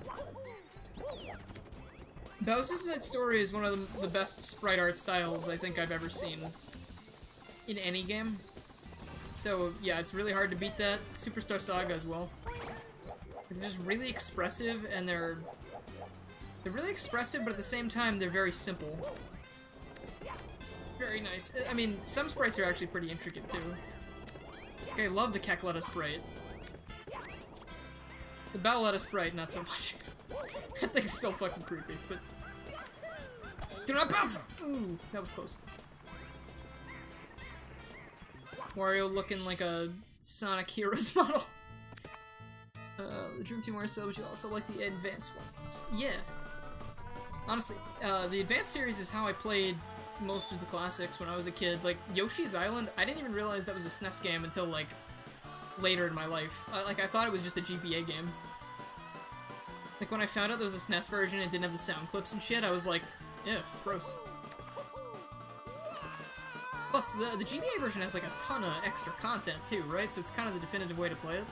Bowser's Inside Story is one of the best sprite art styles I think I've ever seen in any game. So yeah, it's really hard to beat that. Superstar Saga as well. They're just really expressive, and they're really expressive, but at the same time they're very simple. Very nice. I mean, some sprites are actually pretty intricate too. Like, I love the Cackletta sprite. The Bowletta sprite, not so much. That thing's still fucking creepy, but... Do not bounce! Ooh, that was close. Wario looking like a Sonic Heroes model. The Dream Team Wario sub, but you also like the advanced ones. Yeah. Honestly, the advanced series is how I played most of the classics when I was a kid. Like, Yoshi's Island, I didn't even realize that was a SNES game until, like, later in my life. Like, I thought it was just a GBA game. Like, when I found out there was a SNES version and it didn't have the sound clips and shit, I was like, yeah, gross. Plus, the GBA version has, like, a ton of extra content, too, right? So it's kind of the definitive way to play it.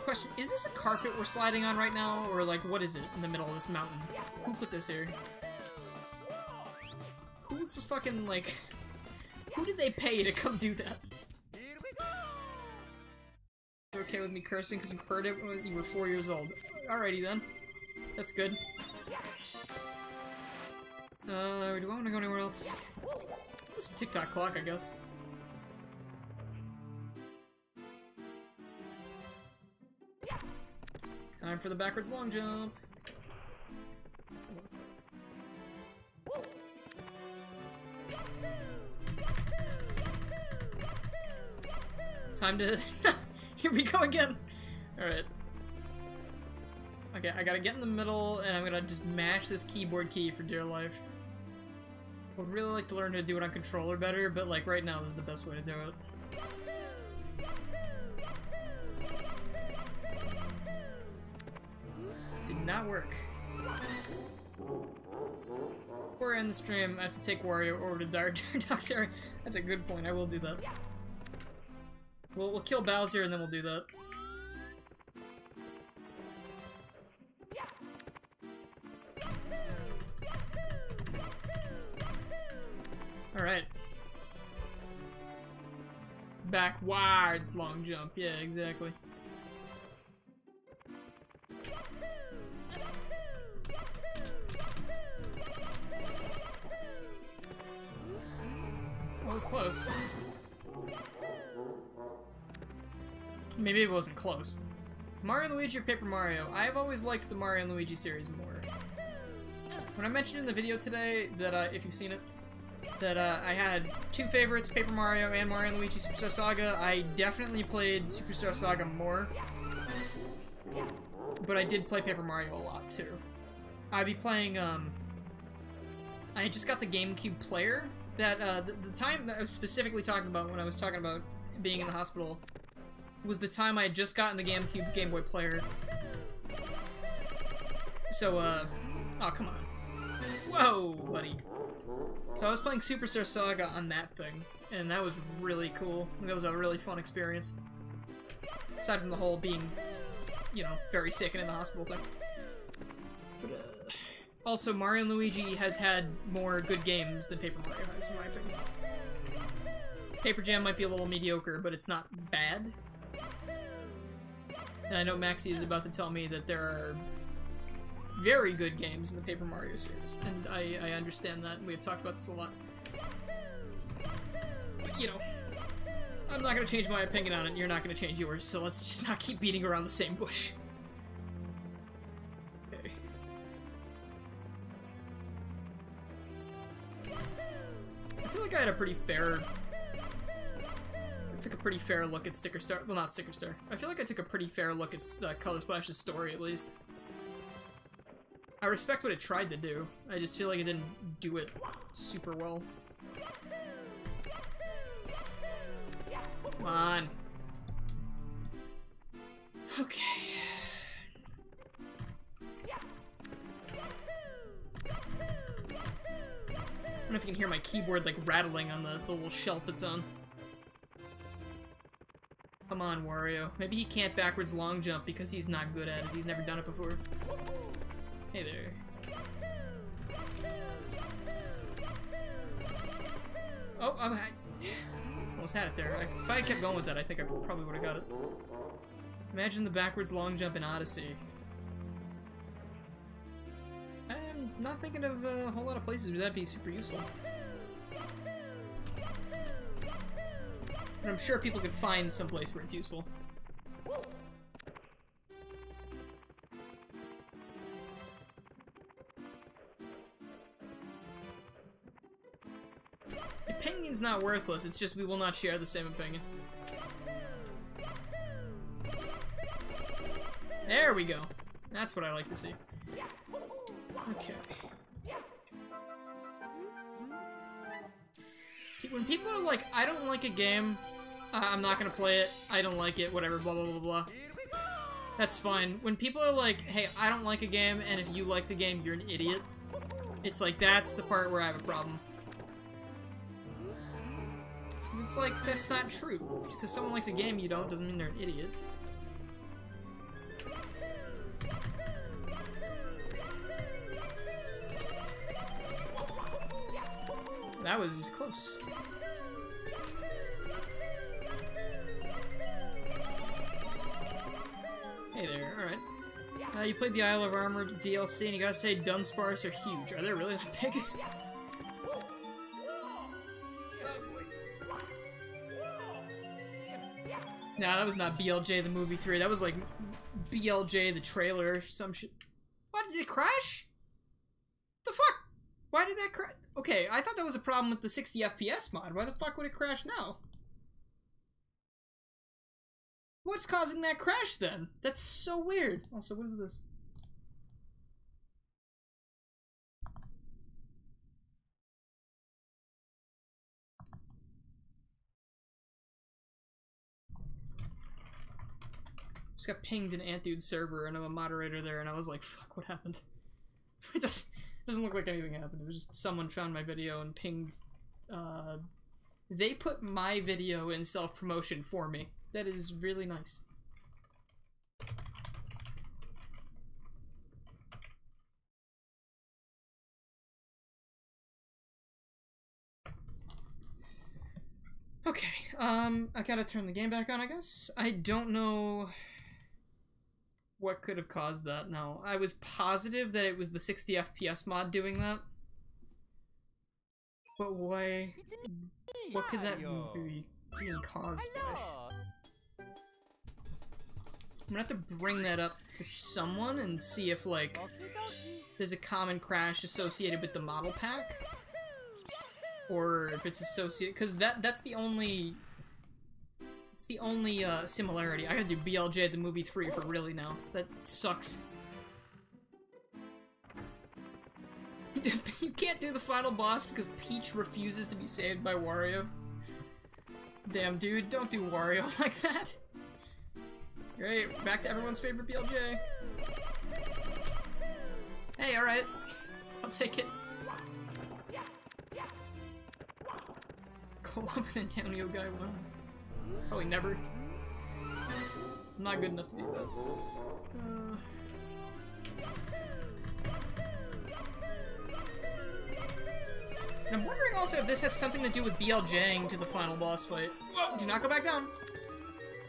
Question, is this a carpet we're sliding on right now, or like what is it in the middle of this mountain? Who put this here? Who's just fucking like, who did they pay to come do that? You're okay with me cursing because you heard it when you were 4 years old. Alrighty then. That's good. Do I want to go anywhere else? There's a TikTok clock, I guess. Time for the backwards long jump. Time to... Here we go again! Alright. Okay, I gotta get in the middle, and I'm gonna just mash this keyboard key for dear life. I would really like to learn how to do it on controller better, but like right now this is the best way to do it. Did not work. Before I end the stream, I have to take Wario over to Dire Doc's area. That's a good point, I will do that. We'll kill Bowser and then we'll do that. Alright. Backwards long jump, yeah, exactly. Well, it was close. Maybe it wasn't close. Mario & Luigi or Paper Mario? I've always liked the Mario & Luigi series more. When I mentioned in the video today that, if you've seen it, that I had two favorites, Paper Mario and Mario & Luigi Superstar Saga, I definitely played Superstar Saga more. But I did play Paper Mario a lot, too. I'd be playing, I just got the GameCube player that, the time that I was specifically talking about when I was talking about being in the hospital, was the time I had just gotten the GameCube Game Boy player. So, oh, come on. Whoa, buddy. So I was playing Superstar Saga on that thing, and that was really cool. That was a really fun experience. Aside from the whole being, you know, very sick and in the hospital thing. But, also, Mario & Luigi has had more good games than Paper Mario has, in my opinion. Paper Jam might be a little mediocre, but it's not bad. And I know Maxie is about to tell me that there are very good games in the Paper Mario series, and I understand that, and we have talked about this a lot. But, you know, I'm not going to change my opinion on it, and you're not going to change yours, so let's just not keep beating around the same bush. Okay. I feel like I had a pretty fair... I took a pretty fair look at Sticker Star. Well, not Sticker Star. I feel like I took a pretty fair look at Color Splash's story, at least. I respect what it tried to do. I just feel like it didn't do it super well. Come on. Okay. I don't know if you can hear my keyboard like rattling on the little shelf it's on. Come on, Wario. Maybe he can't backwards long jump because he's not good at it. He's never done it before. Hey there. Oh, I almost had it there. If I had kept going with that, I think I probably would have got it. Imagine the backwards long jump in Odyssey. I'm not thinking of a whole lot of places where that'd be super useful. But I'm sure people could find some place where it's useful. Opinion's not worthless, it's just we will not share the same opinion. There we go. That's what I like to see. Okay. See, when people are like, I don't like a game, I'm not gonna play it, I don't like it, whatever, blah blah blah blah. That's fine. When people are like, hey, I don't like a game, and if you like the game, you're an idiot, it's like, that's the part where I have a problem. Because it's like, that's not true. Just because someone likes a game you don't, doesn't mean they're an idiot. That was close. Hey there, alright. You played the Isle of Armor DLC, and you gotta say Dunsparce are huge. Are they really that big? Nah, that was not BLJ the Movie 3. That was like BLJ the trailer or some shit. What, did it crash? What the fuck? Why did that crash? Okay, I thought that was a problem with the 60 FPS mod. Why the fuck would it crash now? What's causing that crash then? That's so weird. Also, what is this? Just got pinged in Antdude's server and I'm a moderator there and I was like, fuck, what happened? It just doesn't look like anything happened. It was just someone found my video and pinged, they put my video in self-promotion for me. That is really nice. Okay, I gotta turn the game back on, I guess. I don't know what could have caused that. No, I was positive that it was the 60 FPS mod doing that. But why? What could that be being caused by? I'm gonna have to bring that up to someone and see if, like, there's a common crash associated with the model pack. Or if it's associated, because that's the only... It's the only, similarity. I gotta do BLJ the Movie 3 for really now. That sucks. You can't do the final boss because Peach refuses to be saved by Wario. Damn, dude, don't do Wario like that. Great, back to everyone's favorite BLJ. Hey, alright. I'll take it. Collab with Antonio Guy 1. Probably never. I'm not good enough to do that. And I'm wondering also if this has something to do with BLJing to the final boss fight. Whoa, do not go back down!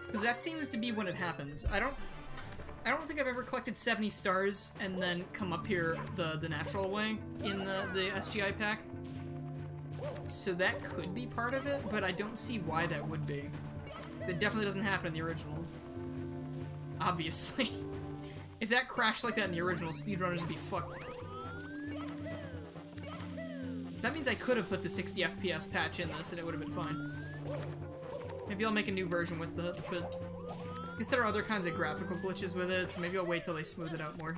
Because that seems to be when it happens. I don't think I've ever collected 70 stars and then come up here the natural way in the SGI pack. So that could be part of it, but I don't see why that would be. It definitely doesn't happen in the original. Obviously. If that crashed like that in the original, speedrunners would be fucked. That means I could have put the 60 FPS patch in this and it would have been fine. Maybe I'll make a new version with the, but I guess there are other kinds of graphical glitches with it, so maybe I'll wait till they smooth it out more.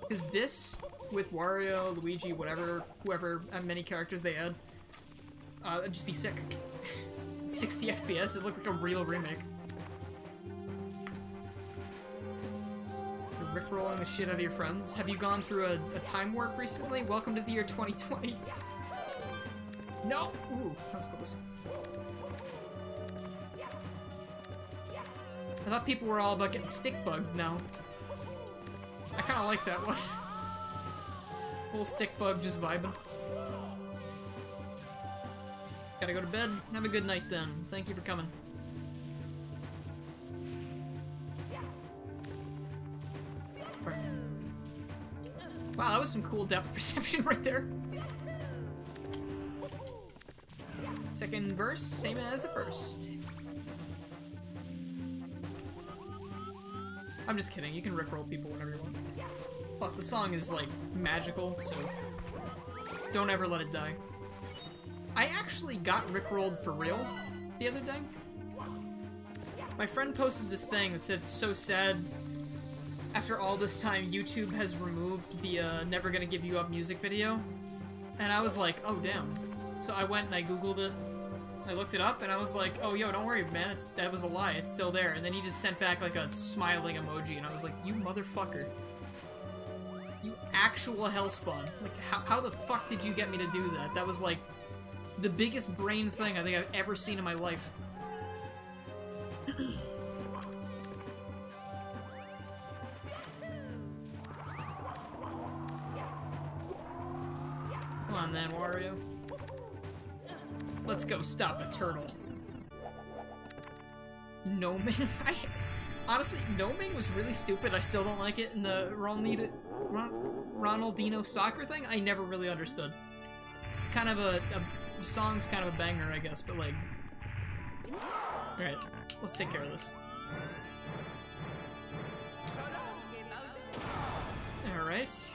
Because this, with Wario, Luigi, whatever, whoever, many characters they add, it'd just be sick. 60 FPS, it looked like a real remake. You're rickrolling the shit out of your friends. Have you gone through a time warp recently? Welcome to the year 2020. No! Ooh, that was close. I thought people were all about getting stick bugged now. I kinda like that one. Little stick bug just vibing. Gotta go to bed. Have a good night then. Thank you for coming. Wow, that was some cool depth perception right there. Second verse, same as the first. I'm just kidding, you can rickroll people whenever you want. Plus, the song is, like, magical, so don't ever let it die. I actually got rickrolled for real the other day. My friend posted this thing that said, so sad, after all this time, YouTube has removed the Never Gonna Give You Up music video. And I was like, oh damn. So I went and I googled it. I looked it up and I was like, oh yo, don't worry man, that was a lie, it's still there. And then he just sent back like a smiling emoji and I was like, you motherfucker. You actual hellspawn. Like, how the fuck did you get me to do that? That was like the biggest brain thing I think I've ever seen in my life. Come on then, Wario. Let's go stop a turtle. Gnoming? Honestly, gnoming was really stupid. I still don't like it in the Ronaldinho soccer thing. I never really understood. It's kind of a song's kind of a banger, I guess, but like... Alright, let's take care of this. Alright.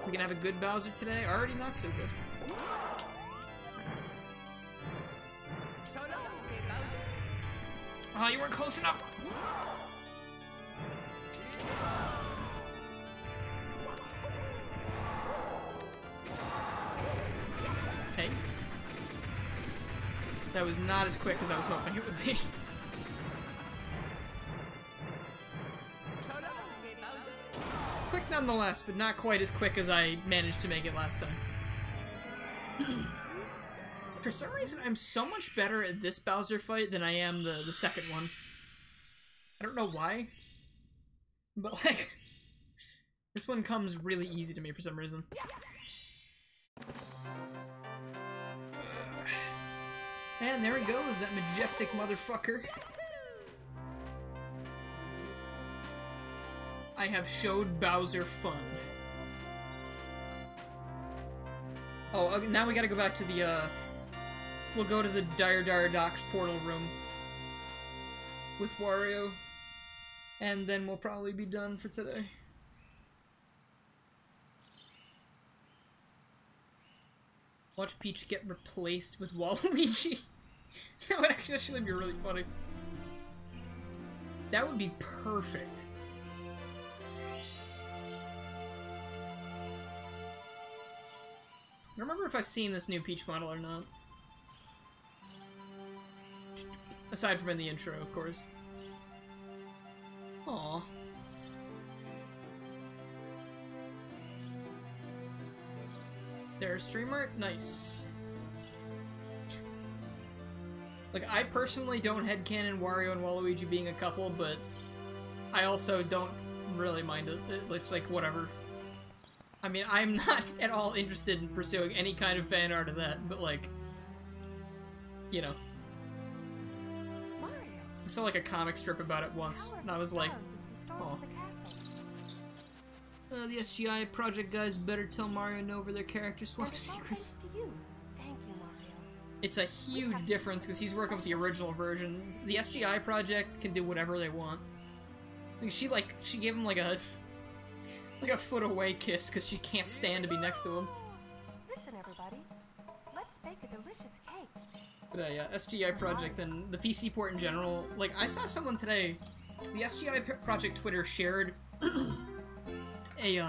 We can have a good Bowser today. Already not so good. Oh, you weren't close enough! Hey. That was not as quick as I was hoping it would be. Quick nonetheless, but not quite as quick as I managed to make it last time. For some reason, I'm so much better at this Bowser fight than I am the second one. I don't know why. But, like, this one comes really easy to me for some reason. And there he goes, that majestic motherfucker. I have showed Bowser fun. Oh, now we gotta go back to the, we'll go to the Dire Docks portal room with Wario, and then we'll probably be done for today. Watch Peach get replaced with Waluigi. That would actually be really funny. That would be perfect. I don't remember if I've seen this new Peach model or not. Aside from in the intro, of course. Aww. There's stream art? Nice. Like, I personally don't headcanon Wario and Waluigi being a couple, but I also don't really mind it. It's like, whatever. I mean, I'm not at all interested in pursuing any kind of fan art of that, but like, you know. I saw like a comic strip about it once, and I was like, oh. The SGI project guys better tell Mario and Nova their character swap secrets. It's a huge difference because he's working with the original version. The SGI project can do whatever they want. Like, she gave him like a foot away kiss because she can't stand to be next to him. Listen, everybody. Let's bake a delicious cake. But yeah, SGI project and the PC port in general. Like, I saw someone today. The SGI project Twitter shared a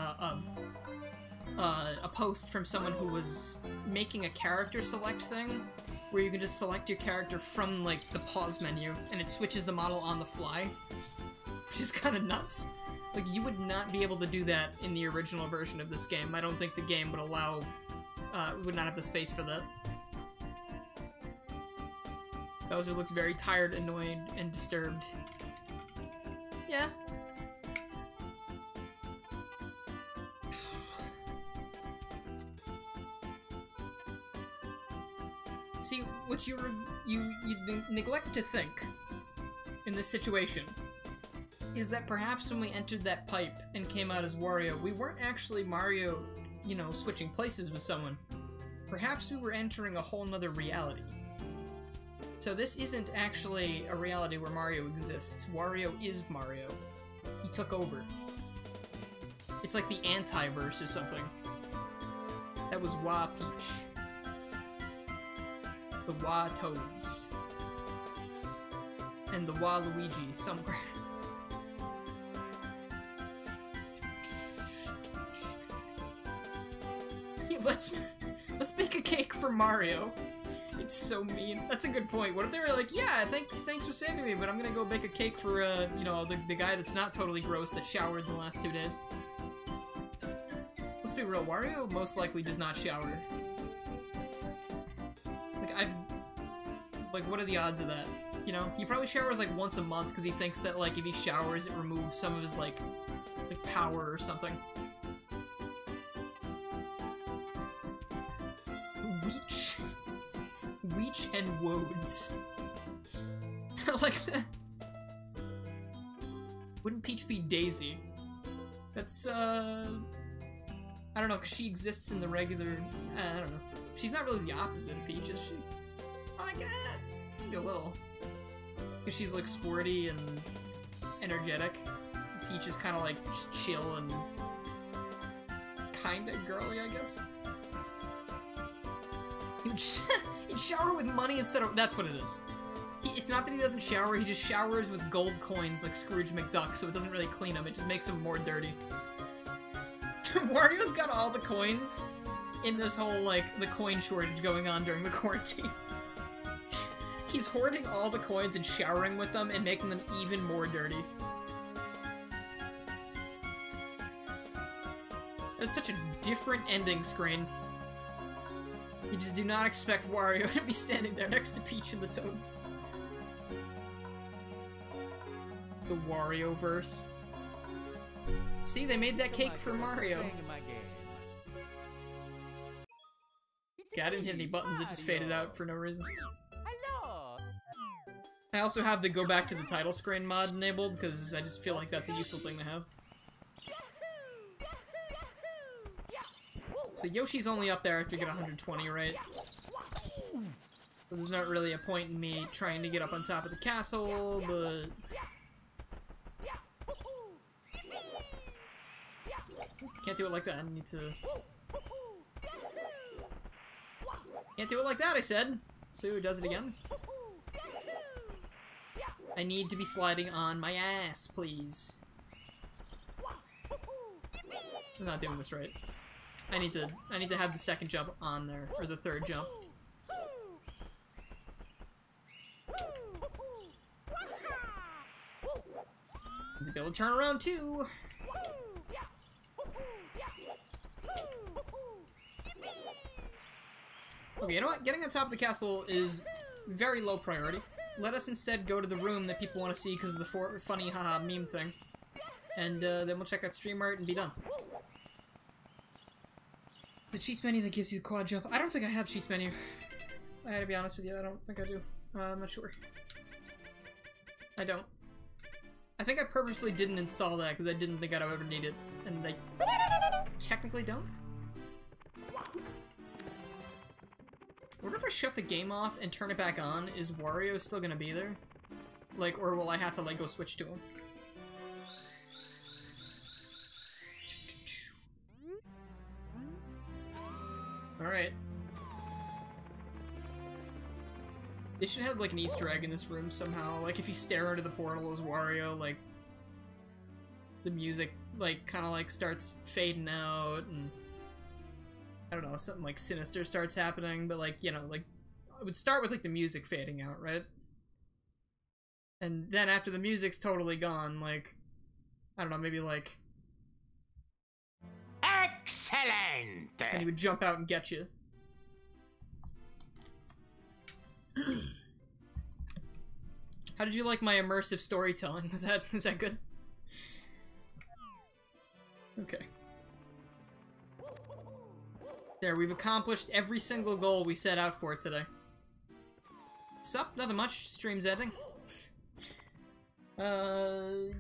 post from someone who was making a character select thing where you can just select your character from like the pause menu and it switches the model on the fly, which is kind of nuts. Like, you would not be able to do that in the original version of this game. I don't think the game would allow, would not have the space for that. Bowser looks very tired, annoyed, and disturbed. Yeah. See, what you neglect to think in this situation is that perhaps when we entered that pipe and came out as Wario, we weren't actually Mario, you know, switching places with someone. Perhaps we were entering a whole nother reality. So this isn't actually a reality where Mario exists. Wario is Mario. He took over. It's like the anti-verse or something. That was Wa Peach. The Wa Toads. And the Waluigi somewhere. Let's bake a cake for Mario. It's so mean. That's a good point. What if they were like, yeah, thanks for saving me, but I'm gonna go bake a cake for, you know, the guy that's not totally gross that showered the last 2 days. Let's be real, Wario most likely does not shower. Like, what are the odds of that? You know? He probably showers, like, once a month because he thinks that, like, if he showers, it removes some of his, like power or something. Weech and Woads. I like that. Wouldn't Peach be Daisy? That's, I don't know, because she exists in the regular... I don't know. She's not really the opposite of Peach, is she? I like that. Maybe a little. Because she's, like, sporty and energetic. Peach is kind of, like, just chill and... kinda girly, I guess. He'd shower with money instead of... That's what it is. It's not that he doesn't shower, he just showers with gold coins like Scrooge McDuck, so it doesn't really clean him, it just makes him more dirty. Wario's got all the coins in this whole, like, the coin shortage going on during the quarantine. He's hoarding all the coins and showering with them and making them even more dirty. That's such a different ending screen. You just do not expect Wario to be standing there next to Peach and the Toads. The Wario-verse. See, they made that cake for Mario. Okay, I didn't hit any buttons, it just faded out for no reason. I also have the go back to the title screen mod enabled, because I just feel like that's a useful thing to have. So Yoshi's only up there after you get 120, right? So there's not really a point in me trying to get up on top of the castle, but... Can't do it like that, I need to... Can't do it like that, I said! So who does it again? I need to be sliding on my ass, please. I'm not doing this right. I need to have the second jump on there, or the third jump. To be able to turn around too. Okay, you know what? Getting on top of the castle is very low priority. Let us instead go to the room that people want to see because of the funny haha meme thing. And then we'll check out stream art and be done. The cheats menu that gives you the quad jump. I don't think I have cheats menu. I had to be honest with you, I don't think I do. I'm not sure. I don't. I think I purposely didn't install that because I didn't think I'd ever need it. And I technically don't. What if I shut the game off and turn it back on? Is Wario still gonna be there? Like, or will I have to, like, go switch to him? Alright. They should have, like, an Easter egg in this room somehow. Like, if you stare into the portal as Wario, like, the music, like, kind of, like, starts fading out, and I don't know, something, like, sinister starts happening, but, like, you know, like, it would start with, like, the music fading out, right? And then after the music's totally gone, like, I don't know, maybe, like... Excellent! And he would jump out and get you. How did you like my immersive storytelling? Was that good? Okay. There, we've accomplished every single goal we set out for today. Sup? Nothing much. Stream's ending. I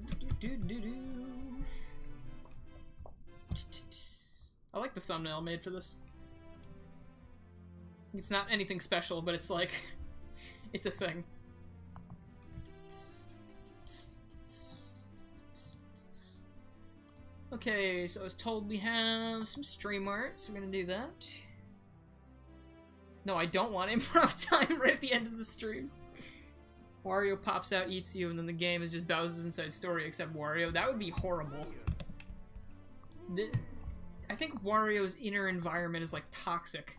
like the thumbnail made for this. It's not anything special, but it's like, it's a thing. Okay, so I was told we have some stream art, so we're gonna do that. No, I don't want improv time right at the end of the stream. Wario pops out, eats you, and then the game is just Bowser's Inside Story except Wario. That would be horrible. I think Wario's inner environment is, like, toxic.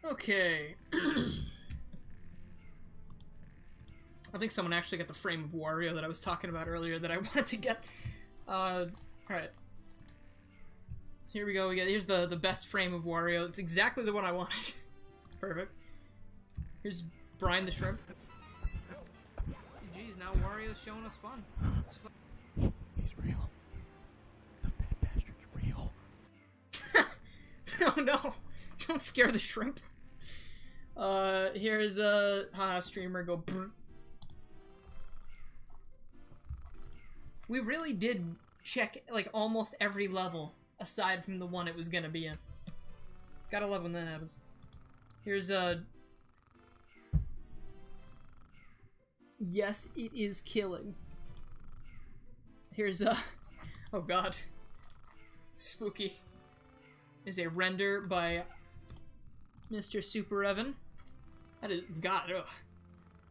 Okay. I think someone actually got the frame of Wario that I was talking about earlier that I wanted to get. Alright. So here we go. Here's the best frame of Wario. It's exactly the one I wanted. It's perfect. Here's Brian the Shrimp. See, geez, now Wario's showing us fun. It's just like... He's real. The fat bastard's real. Oh no! Don't scare the shrimp. Here's a streamer go brr. We really did check, like, almost every level aside from the one it was gonna be in. Gotta love when that happens. Here's yes, it is killing. Here's oh god. Spooky. Is a render by Mr. Super Evan. That is, god, ugh.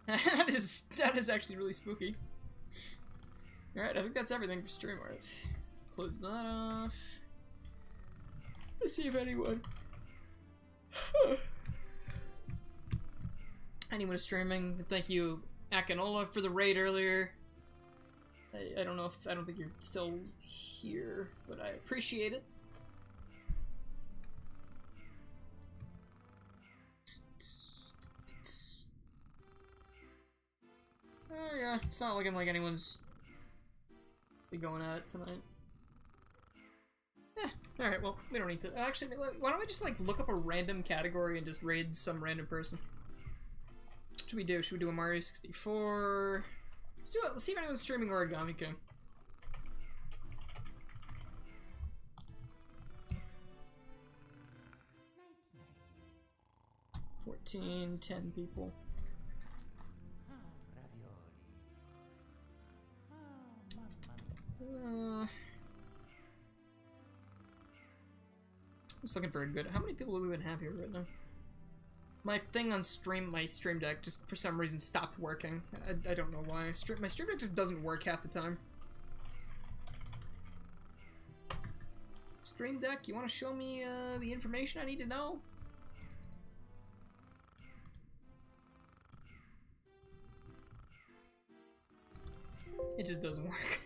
that is actually really spooky. Alright, I think that's everything for stream art. Let's close that off. Let's see if anyone is streaming. Thank you, Akinola, for the raid earlier. I don't know if, I don't think you're still here, but I appreciate it. Oh yeah, it's not looking like anyone's going at it tonight. Yeah, alright, well, we don't need to. Actually, why don't we just, like, look up a random category and just raid some random person? What should we do? Should we do a Mario 64? Let's do it. Let's see if anyone's streaming Origami King. $14, 10 people. It's looking very good. How many people do we even have here right now? My thing on stream, my stream deck, just for some reason stopped working. I don't know why. My stream deck just doesn't work half the time. Stream deck, you want to show me the information I need to know? It just doesn't work.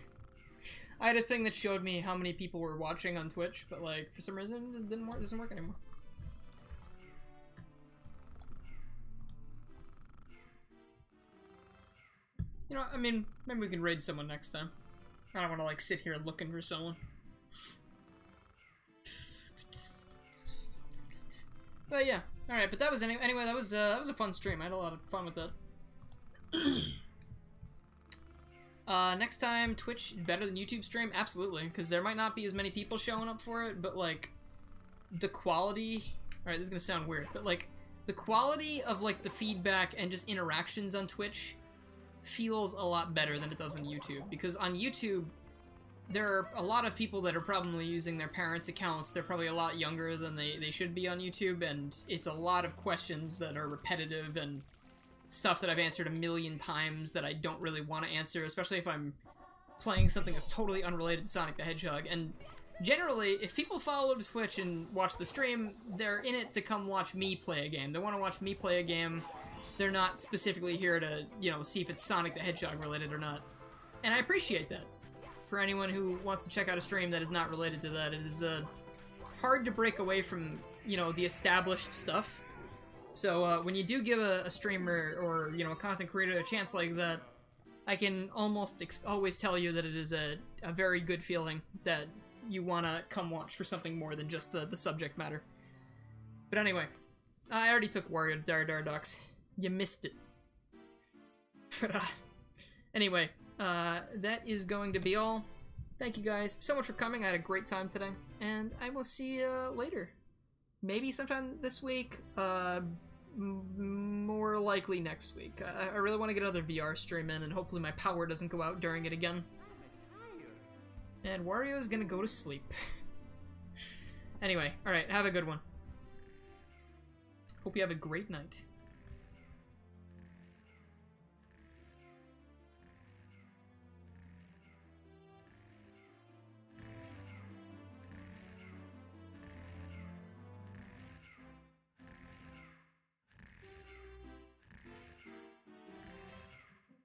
I had a thing that showed me how many people were watching on Twitch, but like for some reason it just didn't work. It doesn't work anymore. You know, I mean, maybe we can raid someone next time. I don't want to like sit here looking for someone. But yeah, all right. But that was anyway. That was a fun stream. I had a lot of fun with that. Next time, Twitch better than YouTube stream? Absolutely, because there might not be as many people showing up for it, but like, the quality, alright, this is gonna sound weird, but like, the quality of like the feedback and just interactions on Twitch feels a lot better than it does on YouTube, because on YouTube, there are a lot of people that are probably using their parents' accounts. They're probably a lot younger than they should be on YouTube, and it's a lot of questions that are repetitive and stuff that I've answered a million times that I don't really want to answer, especially if I'm playing something that's totally unrelated to Sonic the Hedgehog. And generally, if people follow Twitch and watch the stream, they're in it to come watch me play a game. They want to watch me play a game. They're not specifically here to, you know, see if it's Sonic the Hedgehog related or not. And I appreciate that. For anyone who wants to check out a stream that is not related to that, it is hard to break away from, you know, the established stuff. So when you do give a streamer or, you know, a content creator a chance like that, I can almost always tell you that it is a very good feeling that you want to come watch for something more than just the subject matter. But anyway, I already took Wario Dardardox. You missed it. But anyway, that is going to be all. Thank you guys so much for coming. I had a great time today, and I will see you later. Maybe sometime this week, more likely next week. I really want to get another VR stream in, and hopefully my power doesn't go out during it again. And Wario's gonna go to sleep. Anyway, alright, have a good one. Hope you have a great night.